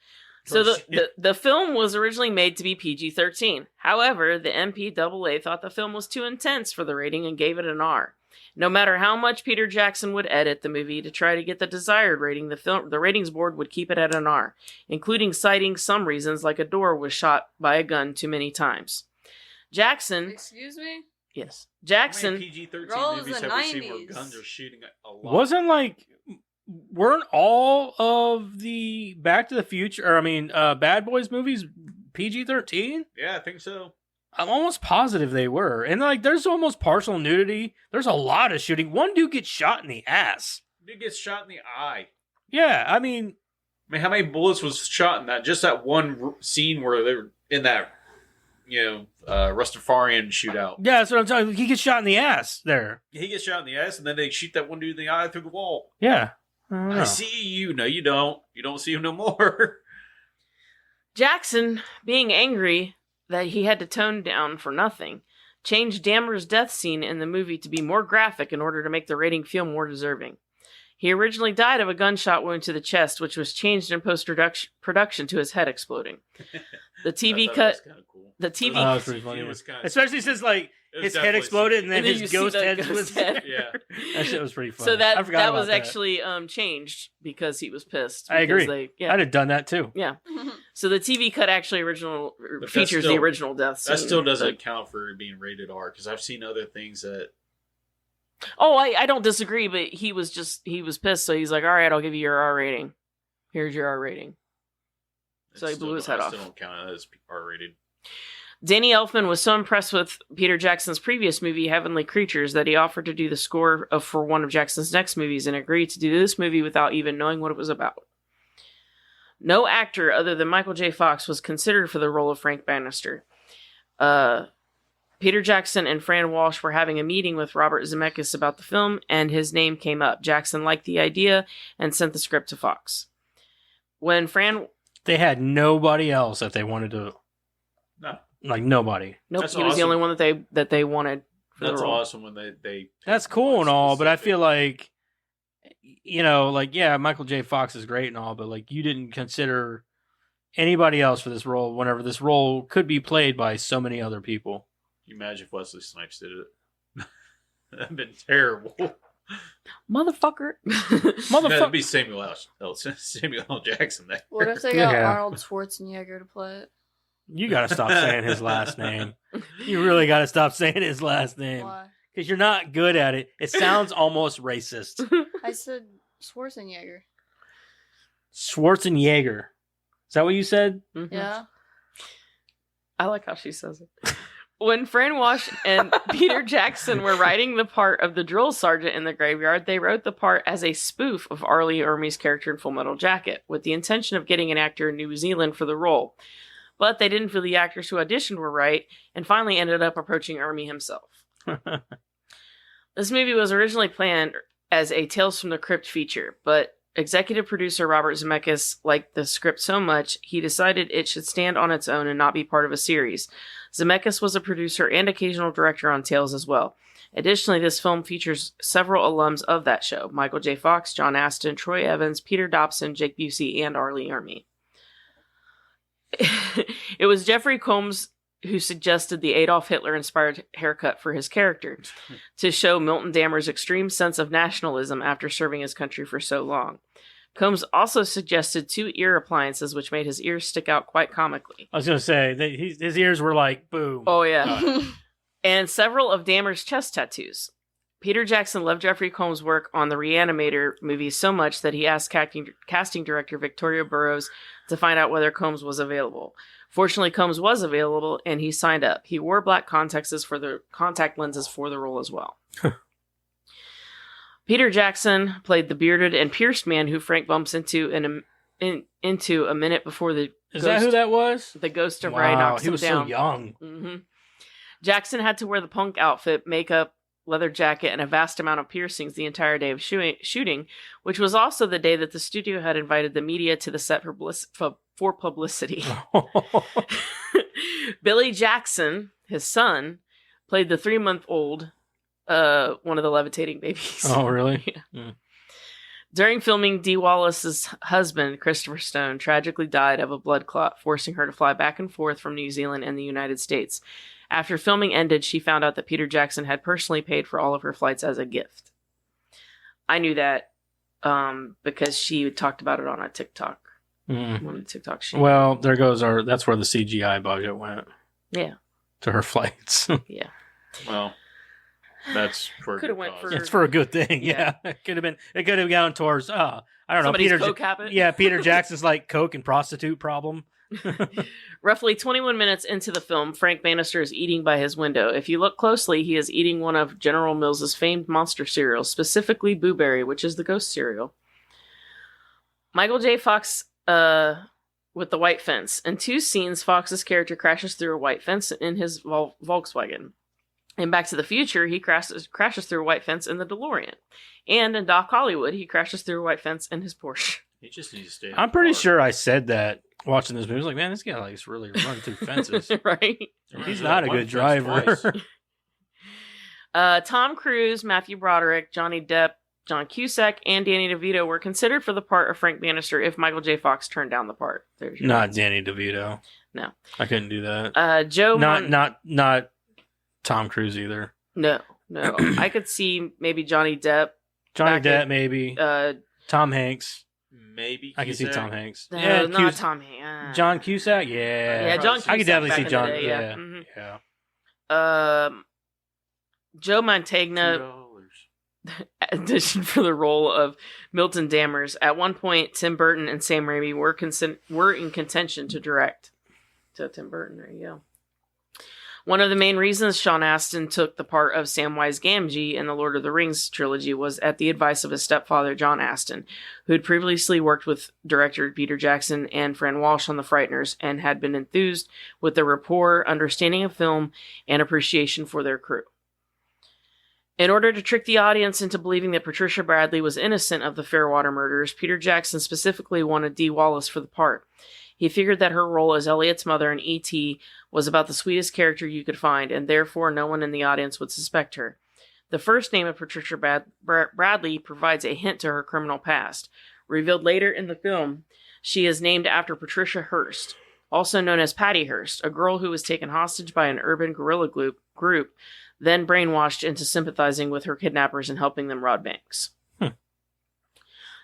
Speaker 1: So the film was originally made to be PG-13. However, the MPAA thought the film was too intense for the rating and gave it an R. No matter how much Peter Jackson would edit the movie to try to get the desired rating, the ratings board would keep it at an R, including citing some reasons like a door was shot by a gun too many times. Jackson...
Speaker 4: Excuse me?
Speaker 1: Yes. Jackson...
Speaker 2: How many PG-13 movies have we seen where guns are shooting a lot?
Speaker 3: Weren't all of the Back to the Future, or Bad Boys movies PG-13?
Speaker 2: Yeah, I think so.
Speaker 3: I'm almost positive they were. And there's almost partial nudity. There's a lot of shooting. One dude gets shot in the ass.
Speaker 2: Dude gets shot in the eye.
Speaker 3: Yeah,
Speaker 2: how many bullets was shot in that? Just that one scene where they were in that, Rastafarian shootout.
Speaker 3: Yeah, that's what I'm talking about. He gets shot in the ass there.
Speaker 2: He gets shot in the ass, and then they shoot that one dude in the eye through the wall.
Speaker 3: Yeah.
Speaker 2: I see you. No, you don't. You don't see him no more.
Speaker 1: Jackson, being angry that he had to tone down for nothing, changed Dahmer's death scene in the movie to be more graphic in order to make the rating feel more deserving. He originally died of a gunshot wound to the chest, which was changed in post-production to his head exploding. The TV cut...
Speaker 2: Cool.
Speaker 1: The TV...
Speaker 3: Oh, that's pretty funny. Especially since, his head exploded and then his ghost head was there.
Speaker 2: Yeah.
Speaker 3: That shit was pretty funny.
Speaker 1: So that was actually changed because he was pissed.
Speaker 3: I agree. I'd have done that too.
Speaker 1: Yeah. So the TV cut actually features the original death scene.
Speaker 2: That still doesn't count for being rated R, because I've seen other things that...
Speaker 1: Oh, I don't disagree, but he was pissed, so he's like, all right, I'll give you your R rating. Here's your R rating. So he blew his head off.
Speaker 2: I still don't count it as R rated.
Speaker 1: Danny Elfman was so impressed with Peter Jackson's previous movie, Heavenly Creatures, that he offered to do the score for one of Jackson's next movies and agreed to do this movie without even knowing what it was about. No actor other than Michael J. Fox was considered for the role of Frank Bannister. Peter Jackson and Fran Walsh were having a meeting with Robert Zemeckis about the film, and his name came up. Jackson liked the idea and sent the script to Fox.
Speaker 3: They had nobody else that they wanted to...
Speaker 2: No.
Speaker 3: Nobody.
Speaker 1: Nope,
Speaker 2: That's
Speaker 1: he was
Speaker 2: awesome.
Speaker 1: the only one that they wanted for
Speaker 2: That's
Speaker 1: the role.
Speaker 2: awesome when they
Speaker 3: That's cool and all, but I feel like, Michael J. Fox is great and all, but you didn't consider anybody else for this role whenever this role could be played by so many other people.
Speaker 2: Can you imagine if Wesley Snipes did it? That'd been terrible.
Speaker 1: Motherfucker.
Speaker 2: That'd be Samuel L. Jackson there.
Speaker 4: What if they got Arnold Schwarzenegger to play it?
Speaker 3: You gotta stop saying his last name. You really gotta stop saying his last name.
Speaker 4: Why?
Speaker 3: Because you're not good at it. It sounds almost racist.
Speaker 4: I said Schwarzenegger.
Speaker 3: Schwarzenegger. Is that what you said?
Speaker 1: Mm-hmm.
Speaker 4: Yeah.
Speaker 1: I like how she says it. When Fran Walsh and Peter Jackson were writing the part of the drill sergeant in the graveyard, they wrote the part as a spoof of R. Lee Ermey's character in Full Metal Jacket, with the intention of getting an actor in New Zealand for the role. But they didn't feel the actors who auditioned were right, and finally ended up approaching Ermey himself. This movie was originally planned as a Tales from the Crypt feature, but executive producer Robert Zemeckis liked the script so much, he decided it should stand on its own and not be part of a series. Zemeckis was a producer and occasional director on Tales as well. Additionally, this film features several alums of that show: Michael J. Fox, John Astin, Troy Evans, Peter Dobson, Jake Busey, and R. Lee Ermey. It was Jeffrey Combs who suggested the Adolf Hitler-inspired haircut for his character to show Milton Dahmer's extreme sense of nationalism after serving his country for so long. Combs also suggested 2 ear appliances, which made his ears stick out quite comically.
Speaker 3: I was going to say, his ears were like, boom.
Speaker 1: Oh, yeah. And several of Dahmer's chest tattoos. Peter Jackson loved Jeffrey Combs' work on the Reanimator movie so much that he asked casting director Victoria Burrows to find out whether Combs was available. Fortunately, Combs was available, and he signed up. He wore black contact lenses for the role as well. Peter Jackson played the bearded and pierced man who Frank bumps into into a minute before the
Speaker 3: Is that who that was?
Speaker 1: The ghost of Ray knocks him down.
Speaker 3: He was so young.
Speaker 1: Mm-hmm. Jackson had to wear the punk outfit, makeup, leather jacket, and a vast amount of piercings the entire day of shooting, which was also the day that the studio had invited the media to the set for publicity. Billy Jackson, his son, played the 3-month-old, one of the levitating babies.
Speaker 3: Oh, really?
Speaker 1: Yeah. Mm. During filming, Dee Wallace's husband, Christopher Stone, tragically died of a blood clot, forcing her to fly back and forth from New Zealand and the United States. After filming ended, she found out that Peter Jackson had personally paid for all of her flights as a gift. I knew that because she talked about it on a TikTok. One of the TikToks.
Speaker 3: Well, there goes that's where the CGI budget went.
Speaker 1: Yeah.
Speaker 3: To her flights.
Speaker 1: Yeah.
Speaker 2: Well, that's for
Speaker 1: could have went for.
Speaker 3: It's for a good thing. Yeah. It could have gone towards. I don't
Speaker 1: Somebody's
Speaker 3: know.
Speaker 1: coke habit.
Speaker 3: Yeah, Peter Jackson's like coke and prostitute problem.
Speaker 1: Roughly 21 minutes into the film, Frank Bannister is eating by his window. If you look closely, he is eating one of General Mills' famed monster cereals, specifically Boo Berry, which is the ghost cereal. Michael J. Fox with the white fence. In 2 scenes, Fox's character crashes through a white fence in his Volkswagen. In Back to the Future, he crashes through a white fence in the DeLorean. And in Doc Hollywood, he crashes through a white fence in his Porsche.
Speaker 2: He just needs to stay.
Speaker 3: I'm pretty sure I said that watching this movie. I was like, man, this guy likes really run through fences.
Speaker 1: Right?
Speaker 3: He's not a good driver.
Speaker 1: Tom Cruise, Matthew Broderick, Johnny Depp, John Cusack, and Danny DeVito were considered for the part of Frank Bannister if Michael J. Fox turned down the part.
Speaker 3: Not Danny DeVito.
Speaker 1: No.
Speaker 3: I couldn't do that. Not Tom Cruise either.
Speaker 1: No. I could see maybe Johnny Depp.
Speaker 3: Maybe. Tom Hanks.
Speaker 2: Maybe.
Speaker 3: I can see Tom Hanks.
Speaker 1: No, not Tom Hanks.
Speaker 3: John Cusack? Yeah.
Speaker 1: Yeah, John Cusack.
Speaker 3: I could definitely see John.
Speaker 1: Day,
Speaker 3: yeah.
Speaker 1: Mm-hmm. Joe Mantegna auditioned for the role of Milton Dammers. At one point, Tim Burton and Sam Raimi were in contention to direct. So Tim Burton, there you go. One of the main reasons Sean Astin took the part of Samwise Gamgee in the Lord of the Rings trilogy was at the advice of his stepfather, John Astin, who had previously worked with director Peter Jackson and Fran Walsh on The Frighteners and had been enthused with their rapport, understanding of film, and appreciation for their crew. In order to trick the audience into believing that Patricia Bradley was innocent of the Fairwater murders, Peter Jackson specifically wanted Dee Wallace for the part. He figured that her role as Elliot's mother in E.T. was about the sweetest character you could find, and therefore no one in the audience would suspect her. The first name of Patricia Bradley provides a hint to her criminal past. Revealed later in the film, she is named after Patricia Hearst, also known as Patty Hearst, a girl who was taken hostage by an urban guerrilla group, then brainwashed into sympathizing with her kidnappers and helping them rob banks.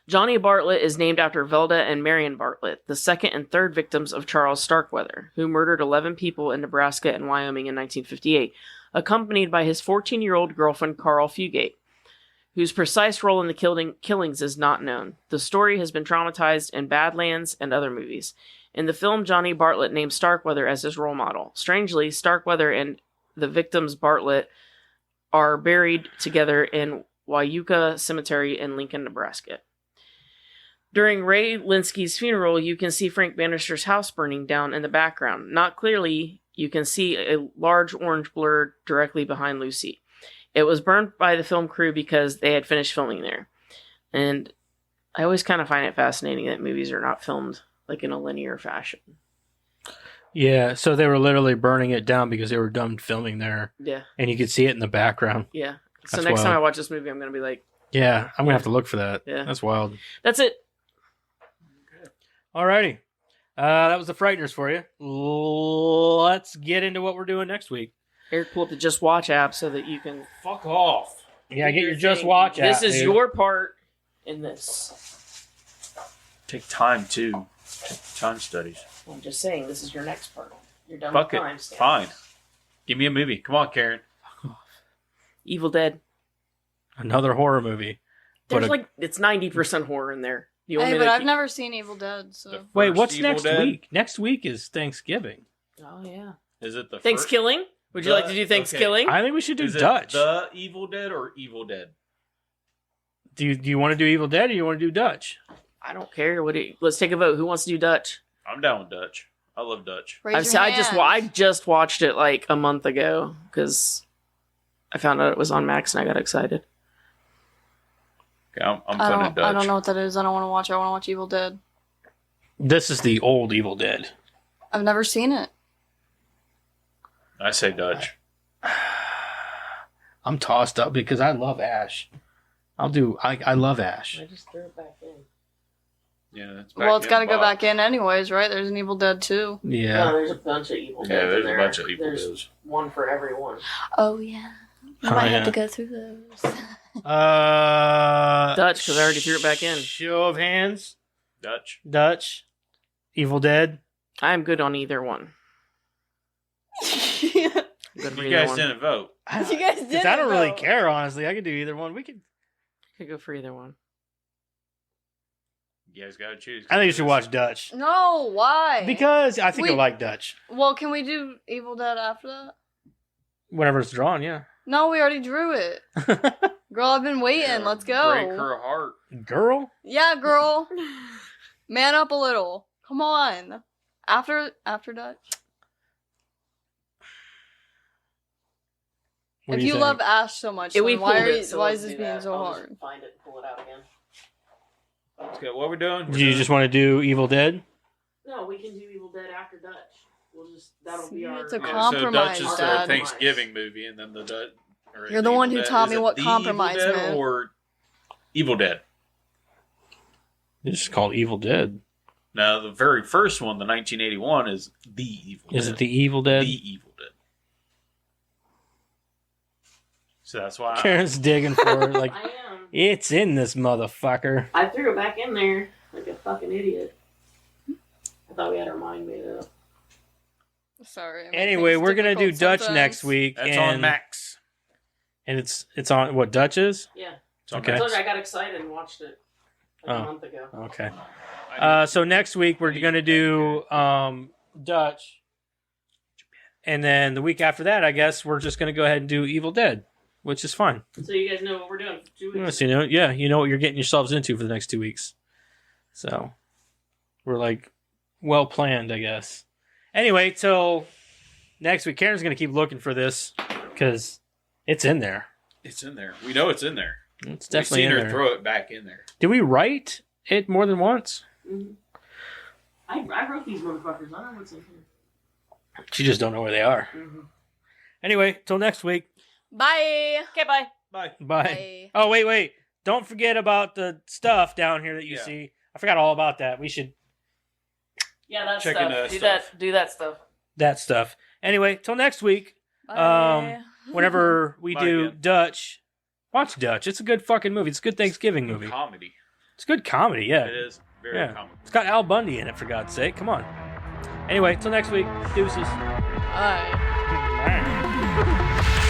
Speaker 1: Johnny Bartlett is named after Velda and Marion Bartlett, the second and third victims of Charles Starkweather, who murdered 11 people in Nebraska and Wyoming in 1958, accompanied by his 14-year-old girlfriend Carl Fugate, whose precise role in the killings is not known. The story has been dramatized in Badlands and other movies. In the film, Johnny Bartlett named Starkweather as his role model. Strangely, Starkweather and the victims Bartlett are buried together in Wyuka Cemetery in Lincoln, Nebraska. During Ray Linsky's funeral, you can see Frank Bannister's house burning down in the background. Not clearly, you can see a large orange blur directly behind Lucy. It was burned by the film crew because they had finished filming there. And I always kind of find it fascinating that movies are not filmed like in a linear fashion.
Speaker 3: Yeah, so they were literally burning it down because they were done filming there.
Speaker 1: Yeah.
Speaker 3: And you could see it in the background.
Speaker 1: Yeah. So
Speaker 3: That's
Speaker 1: next
Speaker 3: wild.
Speaker 1: time I watch this movie, I'm going to be like...
Speaker 3: Yeah, I'm going to have to look for that.
Speaker 1: Yeah.
Speaker 3: That's wild.
Speaker 1: That's it.
Speaker 3: Alrighty. That was the Frighteners for you. Let's get into what we're doing next week.
Speaker 1: Eric, pull up the Just Watch app so that you can...
Speaker 2: Fuck off.
Speaker 3: Yeah, get your
Speaker 1: thing.
Speaker 3: Just Watch app.
Speaker 1: This is
Speaker 3: dude.
Speaker 1: your part in this.
Speaker 2: Take time, too. Time studies.
Speaker 1: Well, I'm just saying, this is your next part. You're done
Speaker 2: Fuck
Speaker 1: with
Speaker 2: it.
Speaker 1: time stamp.
Speaker 2: Fine. Give me a movie. Come on, Karen.
Speaker 1: Evil Dead.
Speaker 3: Another horror movie.
Speaker 1: There's it's 90% horror in there. You want
Speaker 4: Hey,
Speaker 1: me
Speaker 4: but
Speaker 1: to
Speaker 4: I've
Speaker 1: keep-
Speaker 4: never seen Evil Dead, so.
Speaker 2: The
Speaker 3: Wait,
Speaker 2: first
Speaker 3: what's
Speaker 2: Evil
Speaker 3: next
Speaker 2: Dead?
Speaker 3: week? Next week is Thanksgiving.
Speaker 1: Oh yeah.
Speaker 2: Is it the
Speaker 1: Thanksgiving? Would you like to do Thanksgiving?
Speaker 3: I think we should do
Speaker 2: Is
Speaker 3: Dutch.
Speaker 2: it the Evil Dead or Evil Dead?
Speaker 3: Do you want to do Evil Dead or you want to do Dutch?
Speaker 1: I don't care. Let's take a vote. Who wants to do Dutch?
Speaker 2: I'm down with Dutch. I love Dutch.
Speaker 4: Raise your
Speaker 1: I
Speaker 4: hand.
Speaker 1: just watched it like a month ago because I found out it was on Max and I got excited.
Speaker 2: Okay, I'm
Speaker 4: I
Speaker 2: putting
Speaker 4: don't,
Speaker 2: Dutch.
Speaker 4: I don't know what that is. I don't want to watch it. I want to watch Evil Dead.
Speaker 3: This is the old Evil Dead.
Speaker 4: I've never seen it.
Speaker 2: I say Dutch.
Speaker 3: I'm tossed up because I love Ash. I love Ash.
Speaker 1: I just threw it back in.
Speaker 2: Yeah, that's
Speaker 4: Well, it's got to go
Speaker 2: box.
Speaker 4: back in anyways, right? There's an Evil Dead 2.
Speaker 3: Yeah.
Speaker 1: No, there's a bunch of Evil Dead.
Speaker 2: Yeah, there's a bunch of Evil
Speaker 1: There's
Speaker 2: Deads.
Speaker 1: one for everyone.
Speaker 4: Oh, yeah. You
Speaker 3: Oh,
Speaker 4: might
Speaker 3: yeah.
Speaker 4: have to go through those.
Speaker 1: Dutch, because I already threw it back in.
Speaker 3: Show of hands.
Speaker 2: Dutch.
Speaker 3: Dutch. Evil Dead.
Speaker 1: I'm good on either one.
Speaker 4: You
Speaker 1: Good for
Speaker 2: You
Speaker 1: either
Speaker 2: guys
Speaker 1: one.
Speaker 2: didn't vote.
Speaker 4: guys did.
Speaker 3: 'Cause I don't really care, honestly. I could do either one. We could.
Speaker 1: Could go for either one.
Speaker 2: You guys got to choose.
Speaker 3: I think you should watch Dutch
Speaker 4: No, why?
Speaker 3: because I think
Speaker 4: We-
Speaker 3: you'll like Dutch.
Speaker 4: Well, can we do Evil Dead after that?
Speaker 3: Whenever it's drawn, yeah.
Speaker 4: No, we already drew it. Girl, I've been waiting. Let's
Speaker 2: Break
Speaker 4: go.
Speaker 2: her heart.
Speaker 3: Girl.
Speaker 4: Yeah, girl. Man up a little. Come on. After Dutch.
Speaker 3: What
Speaker 4: If
Speaker 3: do
Speaker 4: you
Speaker 3: think?
Speaker 4: love Ash so much,
Speaker 1: Yeah, we
Speaker 4: then why,
Speaker 1: pulled
Speaker 4: are
Speaker 1: it,
Speaker 4: you,
Speaker 1: so
Speaker 4: why
Speaker 1: let's
Speaker 4: is this
Speaker 1: do
Speaker 4: being
Speaker 1: that.
Speaker 4: so
Speaker 1: I'll just
Speaker 4: hard?
Speaker 1: find it and pull it out again.
Speaker 2: Okay, what are we doing?
Speaker 3: Do you just want to do Evil Dead?
Speaker 1: No, we can do Evil Dead after Dutch. That'll
Speaker 4: See,
Speaker 1: be our.
Speaker 4: it's a
Speaker 2: So
Speaker 4: compromise,
Speaker 2: Dutch is
Speaker 4: Dad.
Speaker 2: our Thanksgiving movie, and then the Dutch.
Speaker 4: You're the one who taught me what compromise
Speaker 2: Evil Dead
Speaker 4: meant.
Speaker 2: or Evil Dead.
Speaker 3: It's just called Evil Dead.
Speaker 2: Now, the very first one, the 1981, is the Evil Dead.
Speaker 3: Is it the Evil Dead?
Speaker 2: The Evil Dead. So that's why
Speaker 3: Karen's digging for it. Like,
Speaker 1: I am.
Speaker 3: it's in this motherfucker.
Speaker 1: I threw it back in there like a fucking idiot. I thought we had our mind made up.
Speaker 4: Sorry. I make
Speaker 3: Anyway,
Speaker 4: things
Speaker 3: we're gonna do
Speaker 4: difficult
Speaker 3: Dutch
Speaker 4: sometimes.
Speaker 3: next week.
Speaker 2: that's
Speaker 3: and,
Speaker 2: on Max.
Speaker 3: And it's on what Dutch is?
Speaker 1: Yeah.
Speaker 2: It's on
Speaker 3: Okay.
Speaker 1: I
Speaker 2: Max.
Speaker 1: told you I got excited and watched it like
Speaker 3: Oh.
Speaker 1: a month ago.
Speaker 3: Okay. So next week we're gonna do Dutch, and then the week after that, I guess we're just gonna go ahead and do Evil Dead, which is fine.
Speaker 1: So you guys know what we're doing for 2 weeks.
Speaker 3: So, you know what you're getting yourselves into for the next 2 weeks. So we're like well planned, I guess. Anyway, till next week, Karen's gonna keep looking for this because it's in there.
Speaker 2: It's in there. We know it's in there.
Speaker 3: It's
Speaker 2: We've
Speaker 3: definitely
Speaker 2: seen
Speaker 3: in
Speaker 2: her
Speaker 3: there.
Speaker 2: throw it back in there.
Speaker 3: Did we write it more than once?
Speaker 1: Mhm. I wrote these motherfuckers. I don't know what's in here.
Speaker 3: She just don't know where they are.
Speaker 1: Mm-hmm.
Speaker 3: Anyway, till next week.
Speaker 4: Bye.
Speaker 1: Okay, bye.
Speaker 2: Bye.
Speaker 3: Bye.
Speaker 4: Bye.
Speaker 3: Oh, wait. Don't forget about the stuff down here that you
Speaker 2: Yeah.
Speaker 3: see. I forgot all about that. We should
Speaker 1: Yeah, that
Speaker 2: Checking
Speaker 1: stuff.
Speaker 2: that
Speaker 1: Do
Speaker 2: stuff.
Speaker 1: do that stuff.
Speaker 3: that stuff. Anyway, till next week.
Speaker 4: Bye.
Speaker 3: Whenever we
Speaker 2: Bye
Speaker 3: do
Speaker 2: again.
Speaker 3: Dutch, watch Dutch. It's a good fucking movie. It's a good Thanksgiving movie.
Speaker 2: Comedy.
Speaker 3: It's good comedy, yeah.
Speaker 2: It is very
Speaker 3: Yeah.
Speaker 2: comical.
Speaker 3: It's got Al Bundy in it, for God's sake. Come on. Anyway, till next week. Deuces.
Speaker 4: Bye.
Speaker 3: Bye.